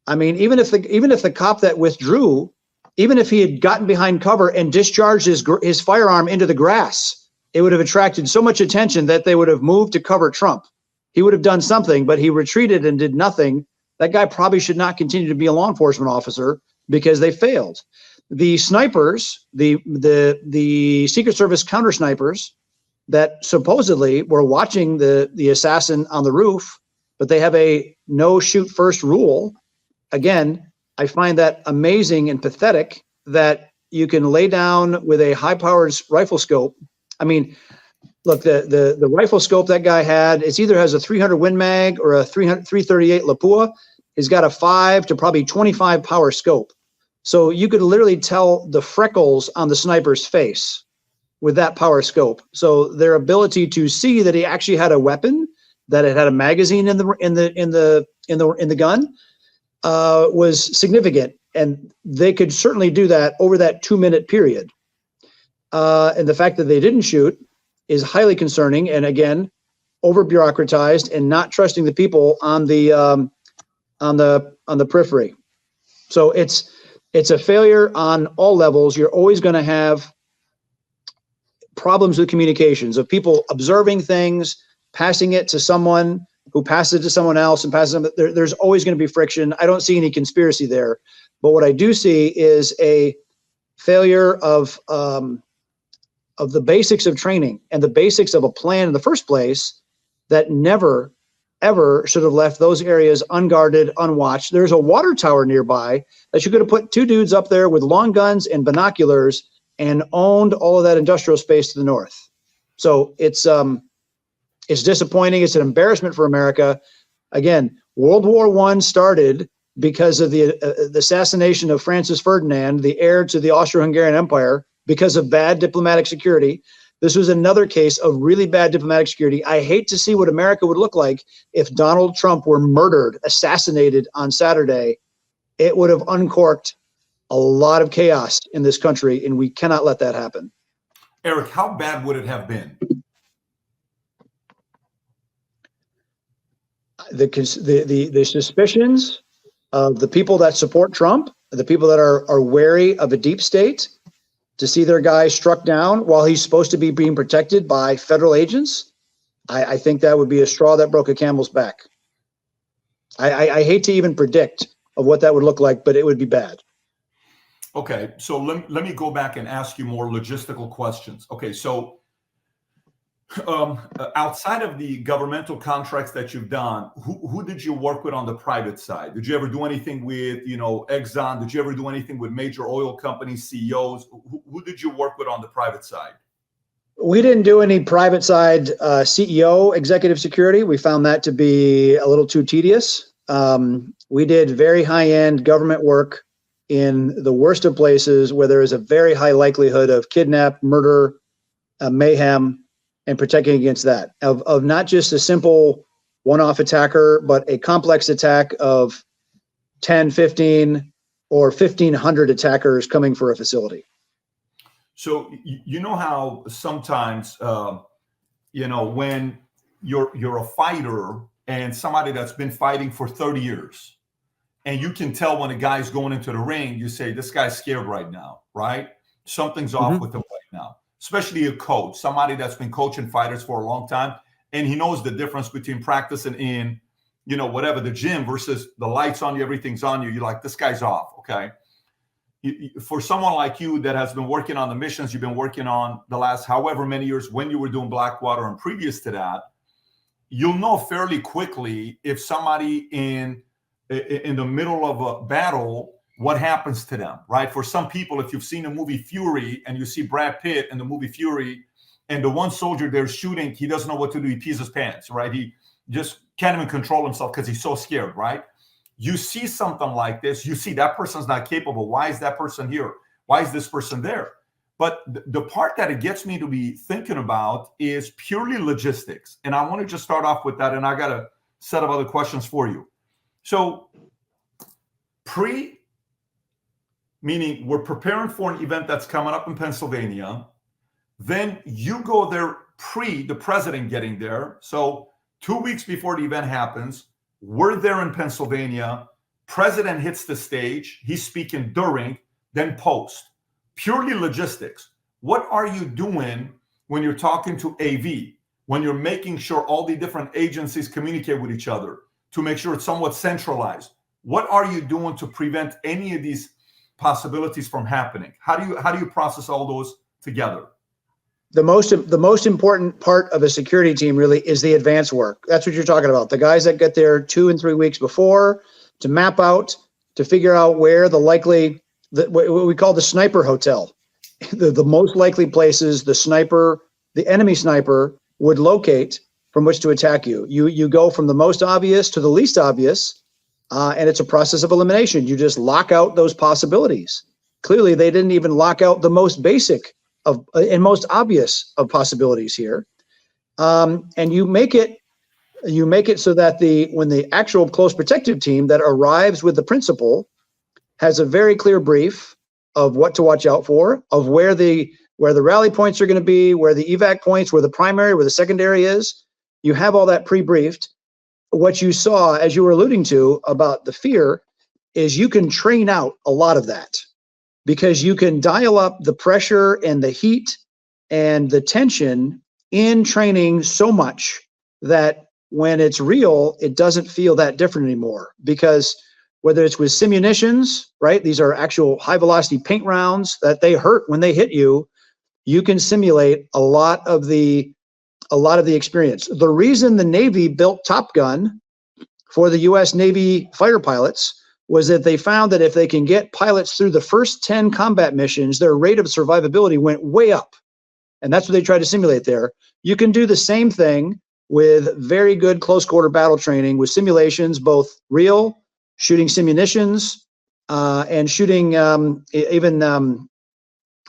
I mean, even if the cop that withdrew, even if he had gotten behind cover and discharged his firearm into the grass, it would have attracted so much attention that they would have moved to cover Trump. He would have done something, but he retreated and did nothing. That guy probably should not continue to be a law enforcement officer because they failed. The snipers, the Secret Service counter snipers that supposedly were watching the assassin on the roof, but they have a no shoot first rule. Again, I find that amazing and pathetic that you can lay down with a high-powered rifle scope. I mean, look, the rifle scope that guy had, it either has a 300 Win Mag or a 338 Lapua. He's got a 5 to probably 25 power scope. So you could literally tell the freckles on the sniper's face with that power scope. So their ability to see that he actually had a weapon, that it had a magazine in the gun, was significant, and they could certainly do that over that 2 minute period. And the fact that they didn't shoot is highly concerning, and again, over bureaucratized and not trusting the people on the periphery. So it's a failure on all levels. You're always going to have problems with communications, of people observing things, passing it to someone who passes it to someone else, and passes it. There's always going to be friction. I don't see any conspiracy there, but what I do see is a failure of the basics of training and the basics of a plan in the first place that never, ever should have left those areas unguarded, unwatched. There's a water tower nearby that you could have put two dudes up there with long guns and binoculars and owned all of that industrial space to the north. So it's disappointing. It's an embarrassment for America. Again, World War I started because of the assassination of Francis Ferdinand, the heir to the Austro-Hungarian Empire, because of bad diplomatic security. This was another case of really bad diplomatic security. I hate to see what America would look like if Donald Trump were murdered, assassinated on Saturday. It would have uncorked a lot of chaos in this country, and we cannot let that happen. Erik, how bad would it have been? The suspicions of the people that support Trump, the people that are wary of a deep state, to see their guy struck down while he's supposed to be being protected by federal agents, I think that would be a straw that broke a camel's back. I hate to even predict of what that would look like, but it would be bad. Okay, so let me go back and ask you more logistical questions. Okay, so outside of the governmental contracts that you've done, who did you work with on the private side? Did you ever do anything with, Exxon? Did you ever do anything with major oil companies, CEOs? Who did you work with on the private side? We didn't do any private side CEO executive security. We found that to be a little too tedious. We did very high-end government work in the worst of places where there is a very high likelihood of kidnap, murder, mayhem, and protecting against that, of not just a simple one-off attacker, but a complex attack of 10, 15, or 1,500 attackers coming for a facility. So you know how sometimes, when you're a fighter and somebody that's been fighting for 30 years, and you can tell when a guy's going into the ring, you say, this guy's scared right now, right? Something's off with him right now. Especially a coach, somebody that's been coaching fighters for a long time, and he knows the difference between practicing in, whatever, the gym versus the lights on you, everything's on you. You're like, this guy's off, okay? For someone like you that has been working on the missions you've been working on the last however many years when you were doing Blackwater and previous to that, you'll know fairly quickly if somebody in the middle of a battle, what happens to them, right? For some people, if you've seen the movie Fury and you see Brad Pitt in the movie Fury and the one soldier they're shooting, he doesn't know what to do. He pees his pants, right? He just can't even control himself because he's so scared, right? You see something like this, you see that person's not capable. Why is that person here? Why is this person there? But the part that it gets me to be thinking about is purely logistics. And I want to just start off with that. And I got a set of other questions for you. So meaning we're preparing for an event that's coming up in Pennsylvania. Then you go there the president getting there. So 2 weeks before the event happens, we're there in Pennsylvania. President hits the stage. He's speaking during, then post. Purely logistics. What are you doing when you're talking to AV? When you're making sure all the different agencies communicate with each other to make sure it's somewhat centralized? What are you doing to prevent any of these possibilities from happening? How do you process all those together? The most important part of a security team really is the advance work. That's what you're talking about. The guys that get there 2 and 3 weeks before to map out, to figure out where what we call the sniper hotel, the most likely places the enemy sniper would locate from which to attack you. You go from the most obvious to the least obvious. And it's a process of elimination. You just lock out those possibilities. Clearly, they didn't even lock out the most basic and most obvious of possibilities here. And you make it so that when the actual close protective team that arrives with the principal has a very clear brief of what to watch out for, of where the rally points are going to be, where the evac points, where the primary, where the secondary is. You have all that pre-briefed. What you saw, as you were alluding to about the fear, is you can train out a lot of that because you can dial up the pressure and the heat and the tension in training so much that when it's real, it doesn't feel that different anymore. Because whether it's with simunitions, right? These are actual high velocity paint rounds that they hurt when they hit you. You can simulate a lot of the experience. The reason the Navy built Top Gun for the U.S. Navy fighter pilots was that they found that if they can get pilots through the first 10 combat missions, their rate of survivability went way up. And that's what they tried to simulate there. You can do the same thing with very good close quarter battle training with simulations, both real, shooting simunitions, and shooting even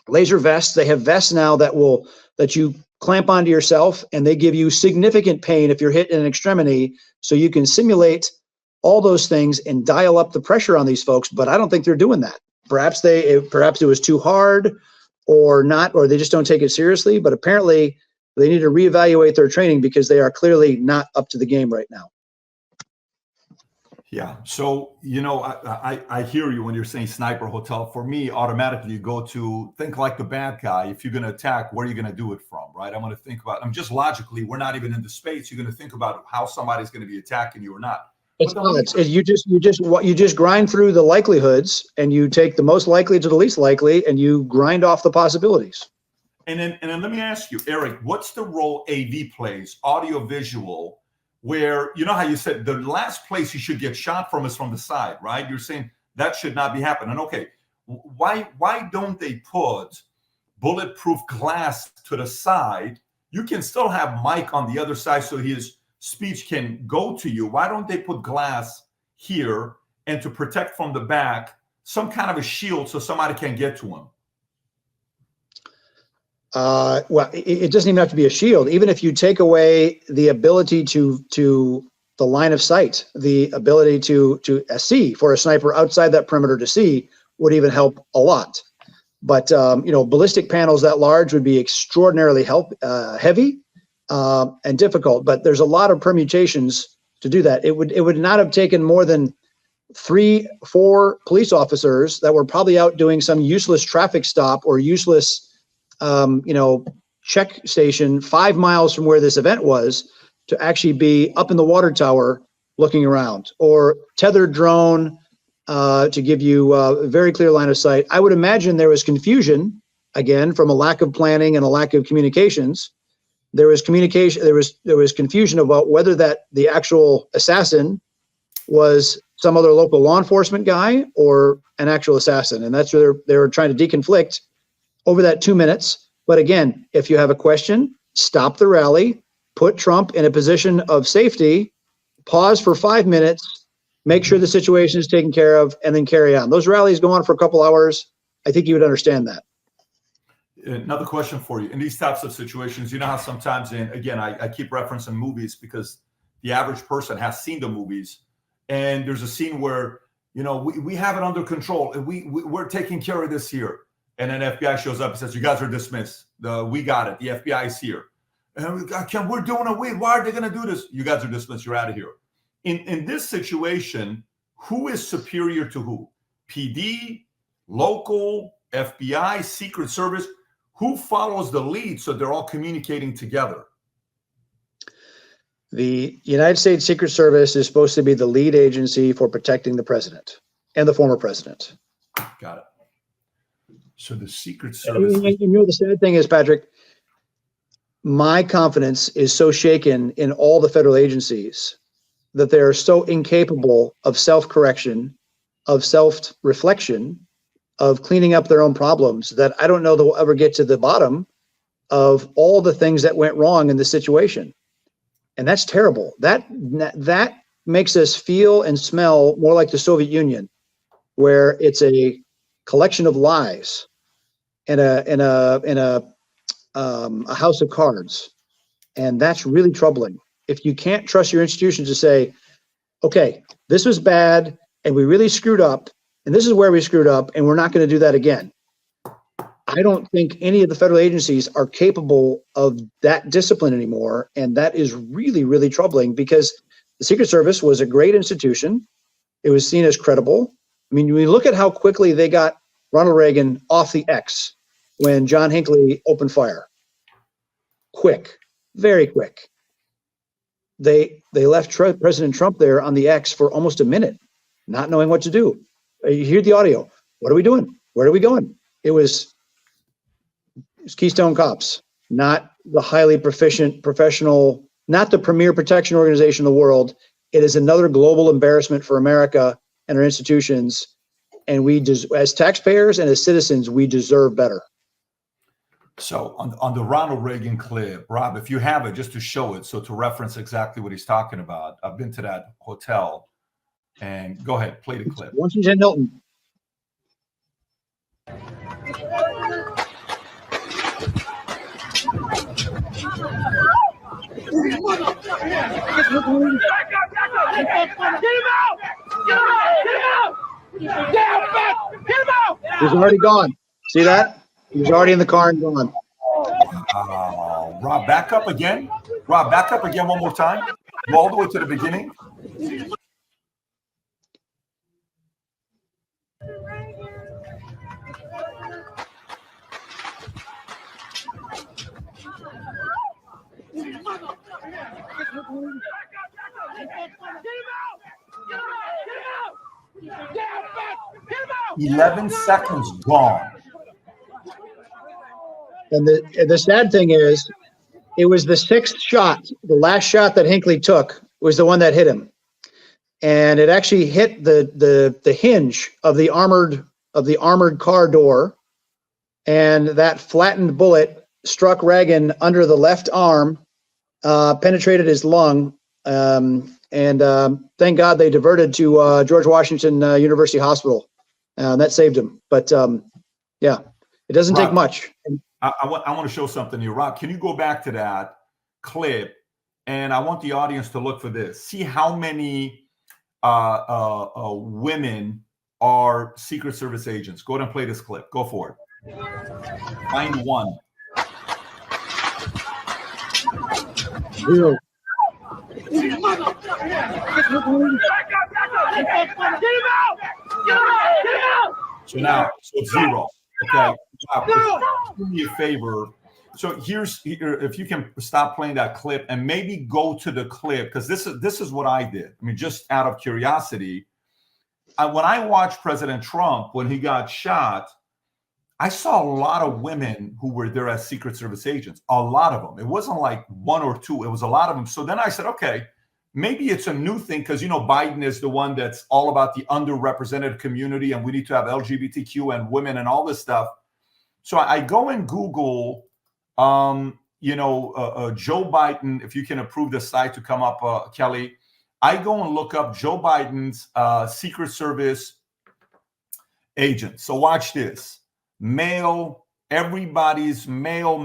laser vests. They have vests now that you clamp onto yourself, and they give you significant pain if you're hit in an extremity, so you can simulate all those things and dial up the pressure on these folks. But I don't think they're doing that. Perhaps it was too hard, or they just don't take it seriously. But apparently, they need to reevaluate their training because they are clearly not up to the game right now. Yeah. So, I hear you when you're saying sniper hotel. For me, automatically you go to think like the bad guy. If you're going to attack, where are you going to do it from? Right. I'm going to think about, just logically, we're not even in the space. You're going to think about how somebody's going to be attacking you or not. You just grind through the likelihoods and you take the most likely to the least likely and you grind off the possibilities. And then let me ask you, Erik, what's the role AV plays, audio visual, where, how you said the last place you should get shot from is from the side, right? You're saying that should not be happening. Okay, why don't they put bulletproof glass to the side? You can still have Mike on the other side so his speech can go to you. Why don't they put glass here and to protect from the back, some kind of a shield so somebody can get to him? Well, it doesn't even have to be a shield. Even if you take away the ability to the line of sight, the ability to see for a sniper outside that perimeter to see would even help a lot. But ballistic panels that large would be extraordinarily heavy and difficult. But there's a lot of permutations to do that. It would not have taken more than 3-4 police officers that were probably out doing some useless traffic stop or useless check station 5 miles from where this event was to actually be up in the water tower looking around, or tethered drone to give you a very clear line of sight. I would imagine there was confusion, again, from a lack of planning and a lack of communications. There was communication. There was confusion about whether the actual assassin was some other local law enforcement guy or an actual assassin, and that's where they were trying to deconflict over that 2 minutes. But again, if you have a question, stop the rally, put Trump in a position of safety, pause for 5 minutes, make sure the situation is taken care of, and then carry on. Those rallies go on for a couple hours. I think you would understand that. Another question for you. In these types of situations, you know how sometimes, I keep referencing movies because the average person has seen the movies, and there's a scene where, we have it under control, and we're taking care of this here. And then FBI shows up and says, you guys are dismissed. We got it. The FBI is here. And we're doing it. Why are they going to do this? You guys are dismissed. You're out of here. In this situation, who is superior to who? PD, local, FBI, Secret Service? Who follows the lead so they're all communicating together? The United States Secret Service is supposed to be the lead agency for protecting the president and the former president. Got it. So the Secret Service. The sad thing is, Patrick, my confidence is so shaken in all the federal agencies that they are so incapable of self-correction, of self-reflection, of cleaning up their own problems that I don't know they'll ever get to the bottom of all the things that went wrong in the situation. And that's terrible. That makes us feel and smell more like the Soviet Union, where it's a collection of lies in a house of cards. And that's really troubling. If you can't trust your institutions to say, okay, this was bad and we really screwed up, and this is where we screwed up, and we're not going to do that again. I don't think any of the federal agencies are capable of that discipline anymore. And that is really, really troubling, because the Secret Service was a great institution. It was seen as credible. I mean, we look at how quickly they got Ronald Reagan off the X when John Hinckley opened fire. Quick, very quick. They left President Trump there on the X for almost a minute, not knowing what to do. You hear the audio. What are we doing? Where are we going? It was Keystone Cops, not the highly proficient professional, not the premier protection organization in the world. It is another global embarrassment for America and our institutions. And we, as taxpayers and as citizens, we deserve better. So on the Ronald Reagan clip, Rob, if you have it, just to show it, so to reference exactly what he's talking about. I've been to that hotel, and go ahead, play the clip. Washington Hilton. He's already gone. See that? He's already in the car and gone. Rob, back up again. Rob, back up again one more time. Go all the way to the beginning. 11 seconds gone. And the sad thing is, it was the sixth shot. The last shot that Hinckley took was the one that hit him, and it actually hit the hinge of the armored car door, and that flattened bullet struck Reagan under the left arm, penetrated his lung, and thank God they diverted to George Washington University Hospital. That saved him. But yeah, it doesn't take much. I want to show something here. Rob, can you go back to that clip? And I want the audience to lock for this. See how many women are Secret Service agents. Go ahead and play this clip. Go for it. Find one. Zero. Get him out! So now, so it's zero. Okay. Now, do me a favor. So here, if you can stop playing that clip and maybe go to the clip, because this is what I did. I mean, just out of curiosity, when I watched President Trump when he got shot, I saw a lot of women who were there as Secret Service agents. A lot of them. It wasn't like one or two. It was a lot of them. So then I said, okay, maybe it's a new thing because, you know, Biden is the one that's all about the underrepresented community and we need to have LGBTQ and women and all this stuff. So I go and Google, Joe Biden, if you can approve the site to come up, Kelly. I go and look up Joe Biden's Secret Service agent. So watch this. Male, everybody's male.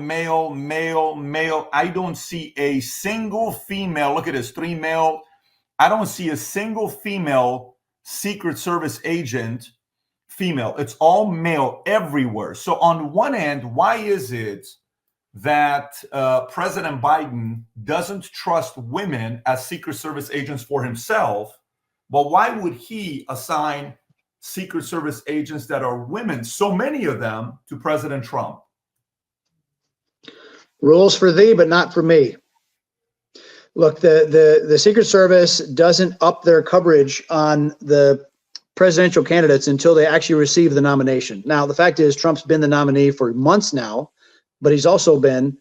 I don't see a single female. Look at this, 3 male. I don't see a single female Secret Service agent female. It's all male everywhere. So on one end, why is it that President Biden doesn't trust women as Secret Service agents for himself? But why would he assign Secret Service agents that are women, so many of them, to President Trump? Rules for thee, but not for me. Look, the Secret Service doesn't up their coverage on the presidential candidates until they actually receive the nomination. Now, the fact is Trump's been the nominee for months now, but he's also been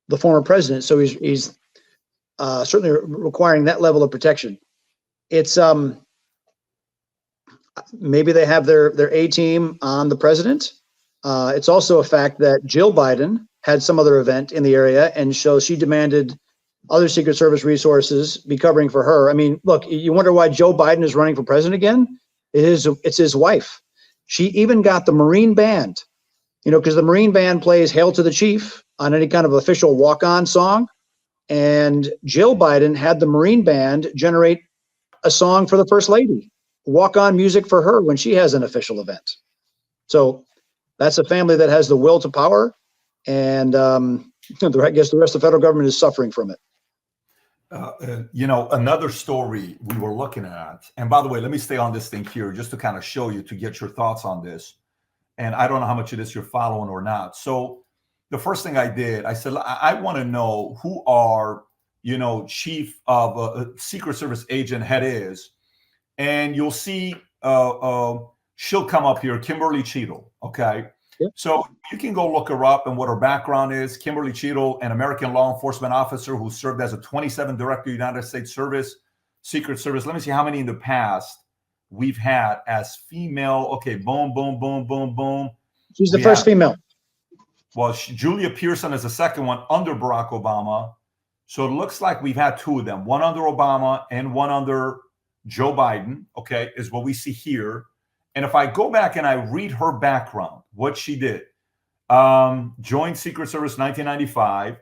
the former president. So he's certainly requiring that level of protection. It's maybe they have their A team on the president. It's also a fact that Jill Biden had some other event in the area, and so she demanded other Secret Service resources be covering for her. I mean, look, you wonder why Joe Biden is running for president again? It's his wife. She even got the Marine Band, because the Marine Band plays Hail to the Chief on any kind of official walk-on song. And Jill Biden had the Marine Band generate a song for the First Lady, walk-on music for her when she has an official event. So that's a family that has the will to power. And I guess the rest of the federal government is suffering from it. Another story we were looking at, and by the way, let me stay on this thing here just to kind of show you, to get your thoughts on this. And I don't know how much of this you're following or not. So the first thing I did, I said, I want to know who our, chief of a Secret Service agent head is. And you'll see she'll come up here, Kimberly Cheadle. Okay. Yep. So you can go look her up and what her background is. Kimberly Cheadle, an American law enforcement officer who served as a 27 Director of United States Service, Secret Service. Let me see how many in the past we've had as female. Okay, boom. She's the first female. Well, Julia Pearson is the second one under Barack Obama. So it looks like we've had 2 of them, one under Obama and one under Joe Biden, okay, is what we see here. And if I go back and I read her background, what she did, joined Secret Service 1995,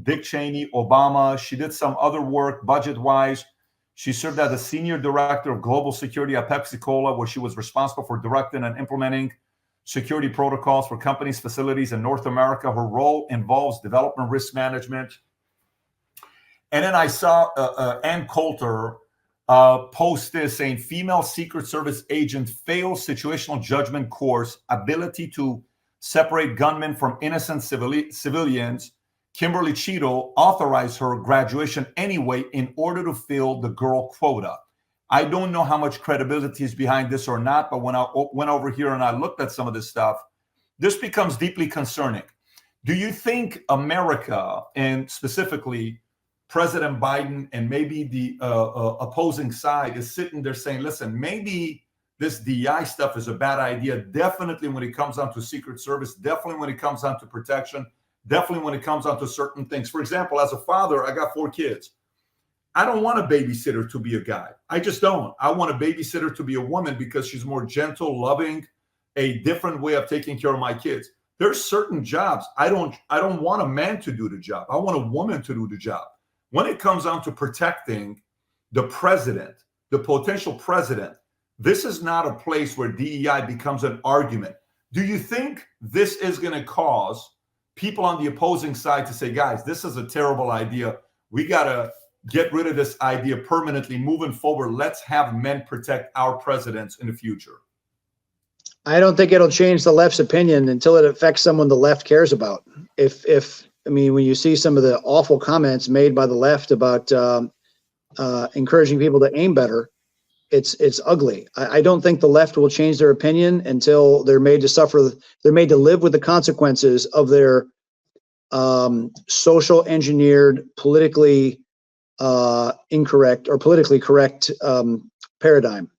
Dick Cheney, Obama. She did some other work budget-wise. She served as a senior director of global security at Pepsi-Cola, where she was responsible for directing and implementing security protocols for companies' facilities in North America. Her role involves development risk management. And then I saw Ann Coulter post this saying, female Secret Service agent fails situational judgment course, ability to separate gunmen from innocent civilians. Kimberly Cheadle authorized her graduation anyway in order to fill the girl quota. I don't know how much credibility is behind this or not, but when I went over here and I looked at some of this stuff, this becomes deeply concerning. Do you think America, and specifically President Biden and maybe the opposing side, is sitting there saying, listen, maybe this DEI stuff is a bad idea, definitely when it comes down to Secret Service, definitely when it comes down to protection, definitely when it comes down to certain things. For example, as a father, I got 4 kids. I don't want a babysitter to be a guy. I just don't. I want a babysitter to be a woman because she's more gentle, loving, a different way of taking care of my kids. There's certain jobs I don't want a man to do the job. I want a woman to do the job. When it comes down to protecting the president, the potential president, this is not a place where DEI becomes an argument. Do you think this is going to cause people on the opposing side to say, guys, this is a terrible idea. We got to get rid of this idea permanently moving forward. Let's have men protect our presidents in the future. I don't think it'll change the left's opinion until it affects someone the left cares about. I mean, when you see some of the awful comments made by the left about encouraging people to aim better, it's ugly. I don't think the left will change their opinion until they're made to live with the consequences of their social engineered, politically incorrect or politically correct paradigm.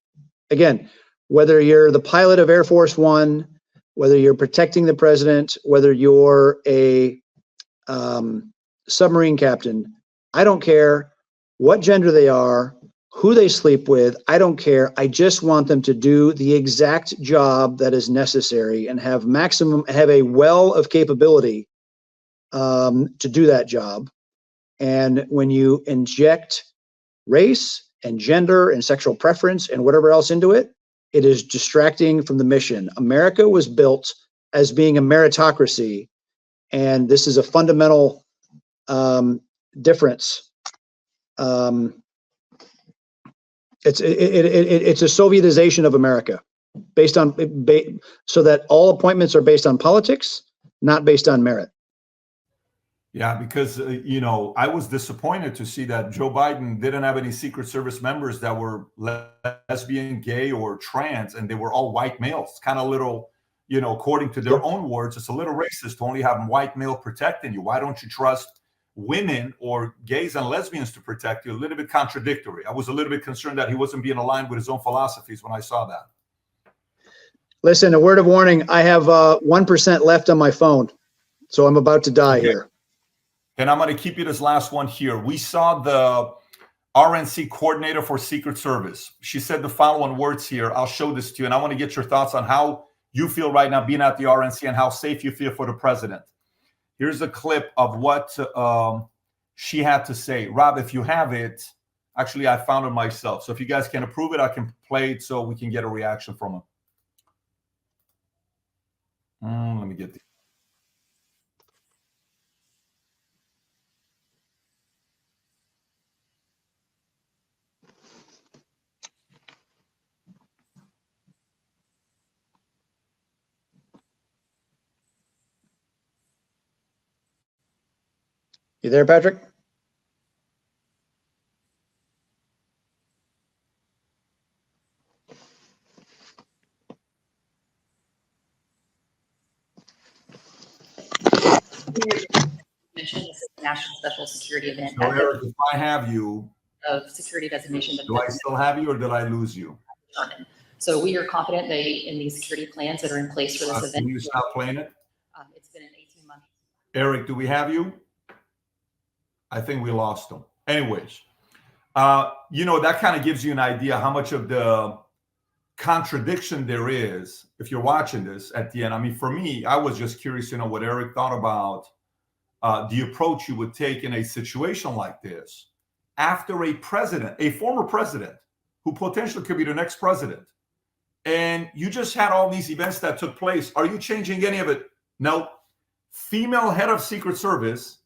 Again, whether you're the pilot of Air Force One, whether you're protecting the president, whether you're a submarine captain, I don't care what gender they are, who they sleep with. I don't care. I just want them to do the exact job that is necessary and have a well of capability to do that job. And when you inject race and gender and sexual preference and whatever else into it, it is distracting from the mission. America was built as being a meritocracy, and this is a fundamental difference. It's a Sovietization of America, so that all appointments are based on politics, not based on merit. Yeah, because, I was disappointed to see that Joe Biden didn't have any Secret Service members that were lesbian, gay, or trans, and they were all white males. It's kind of a little, according to their own words, it's a little racist to only have white male protecting you. Why don't you trust women or gays and lesbians to protect you? A little bit contradictory. I was a little bit concerned that he wasn't being aligned with his own philosophies when I saw that. Listen, a word of warning. I have 1% left on my phone, so I'm about to die here. And I'm going to keep you this last one here. We saw the RNC coordinator for Secret Service. She said the following words here. I'll show this to you, and I want to get your thoughts on how you feel right now being at the RNC and how safe you feel for the president. Here's a clip of what she had to say. Rob, if you have it, actually, I found it myself. So if you guys can approve it, I can play it so we can get a reaction from him. Let me get the. You there, Patrick? National special security event. So, Erik, if I have you, of security designation. Do I still have you, or did I lose you? So we are confident in these security plans that are in place for this event. Can you stop playing it? It's been an 18-month. Erik, do we have you? I think we lost him. Anyways, that kind of gives you an idea how much of the contradiction there is if you're watching this at the end. I mean, for me, I was just curious to know what Erik thought about the approach you would take in a situation like this after a former president who potentially could be the next president. And you just had all these events that took place. Are you changing any of it? No. Female head of Secret Service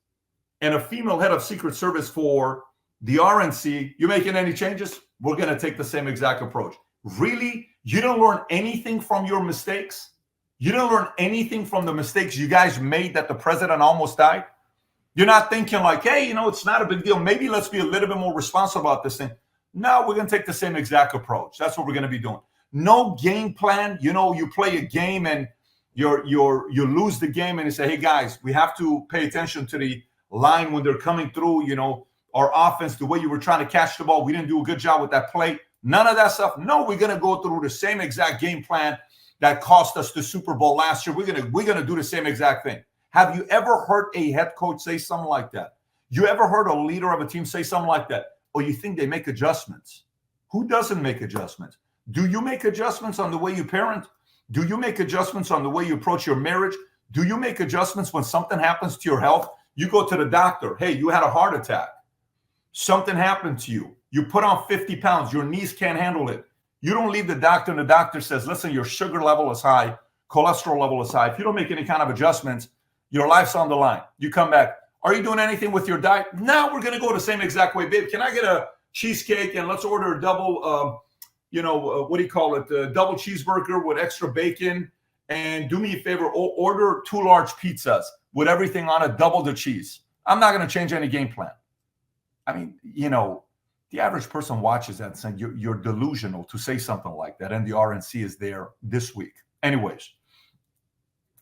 and a female head of Secret Service for the RNC. You making any changes? We're going to take the same exact approach. Really? You don't learn anything from your mistakes? You don't learn anything from the mistakes you guys made that the president almost died? You're not thinking like, hey, it's not a big deal. Maybe let's be a little bit more responsible about this thing. No, we're going to take the same exact approach. That's what we're going to be doing. No game plan. You know, you play a game and you lose the game and you say, hey, guys, we have to pay attention to the line when they're coming through. You know, our offense, the way you were trying to catch the ball, we didn't do a good job with that play. None of that stuff. No, we're going to go through the same exact game plan that cost us the Super Bowl last year. We're going to do the same exact thing. Have you ever heard a head coach say something like that? You ever heard a leader of a team say something like that? Or you think they make adjustments? Who doesn't make adjustments? Do you make adjustments on the way you parent? Do you make adjustments on the way you approach your marriage? Do you make adjustments when something happens to your health? You go to the doctor. Hey, you had a heart attack. Something happened to you. You put on 50 pounds. Your knees can't handle it. You don't leave the doctor and the doctor says, listen, your sugar level is high. Cholesterol level is high. If you don't make any kind of adjustments, your life's on the line. You come back. Are you doing anything with your diet? No, we're going to go the same exact way. Babe, can I get a cheesecake and let's order a double, what do you call it? Double cheeseburger with extra bacon. And do me a favor, order 2 large pizzas with everything on it, double the cheese. I'm not going to change any game plan. I mean, you know, the average person watches that and saying you're delusional to say something like that. And the RNC is there this week. Anyways,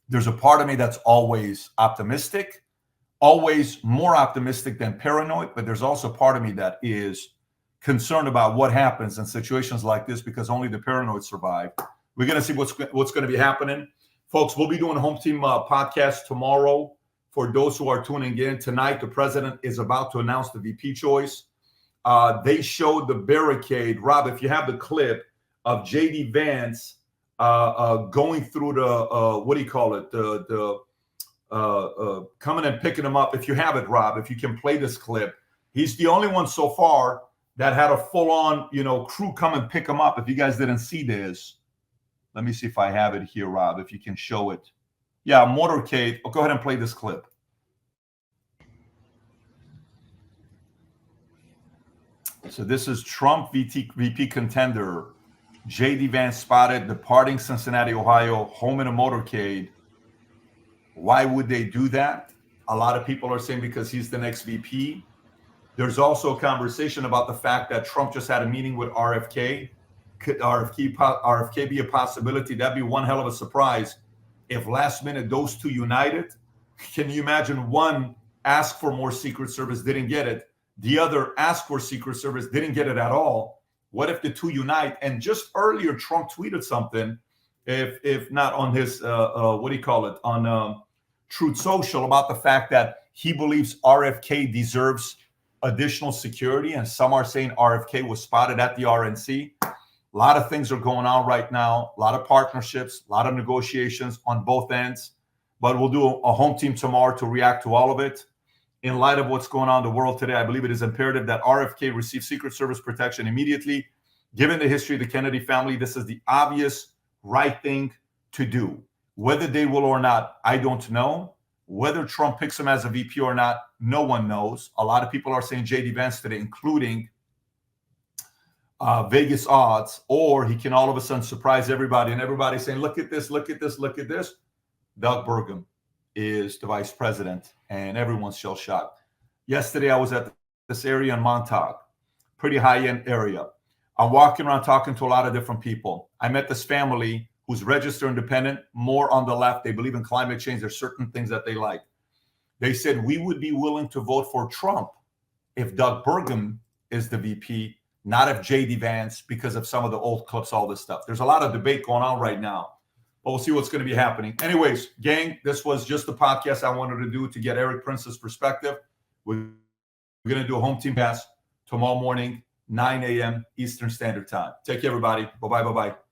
there's a part of me that's always optimistic, always more optimistic than paranoid. But there's also part of me that is concerned about what happens in situations like this because only the paranoid survive. We're going to see what's going to be happening. Folks, we'll be doing a home team podcast tomorrow. For those who are tuning in tonight, the president is about to announce the VP choice. They showed the barricade. Rob, if you have the clip of J.D. Vance going through the, what do you call it? Coming and picking him up. If you have it, Rob, if you can play this clip. He's the only one so far that had a full-on, crew come and pick him up. If you guys didn't see this, let me see if I have it here, Rob, if you can show it. Yeah, motorcade. Go ahead and play this clip. So this is Trump VP contender J.D. Vance spotted departing Cincinnati, Ohio, home in a motorcade. Why would they do that? A lot of people are saying because he's the next VP. There's also a conversation about the fact that Trump just had a meeting with RFK. Could RFK be a possibility? That'd be one hell of a surprise if last minute those two united. Can you imagine one asked for more Secret Service, didn't get it. The other asked for Secret Service, didn't get it at all. What if the two unite? And just earlier, Trump tweeted something, if not on his, on Truth Social, about the fact that he believes RFK deserves additional security. And some are saying RFK was spotted at the RNC. A lot of things are going on right now, a lot of partnerships, a lot of negotiations on both ends. But we'll do a home team tomorrow to react to all of it. In light of what's going on in the world today, I believe it is imperative that RFK receive Secret Service protection immediately. Given the history of the Kennedy family, this is the obvious right thing to do. Whether they will or not, I don't know. Whether Trump picks him as a VP or not, no one knows. A lot of people are saying J.D. Vance today, including Vegas odds, or he can all of a sudden surprise everybody, and everybody's saying, look at this, look at this, look at this. Doug Burgum is the vice president, and everyone's shell-shocked. Yesterday, I was at this area in Montauk, pretty high-end area. I'm walking around talking to a lot of different people. I met this family who's registered independent, more on the left. They believe in climate change. There's certain things that they like. They said, we would be willing to vote for Trump if Doug Burgum is the VP, not if J.D. Vance, because of some of the old clips, all this stuff. There's a lot of debate going on right now. But we'll see what's going to be happening. Anyways, gang, this was just the podcast I wanted to do to get Erik Prince's perspective. We're going to do a home team pass tomorrow morning, 9 a.m. Eastern Standard Time. Take care, everybody. Bye-bye, bye-bye.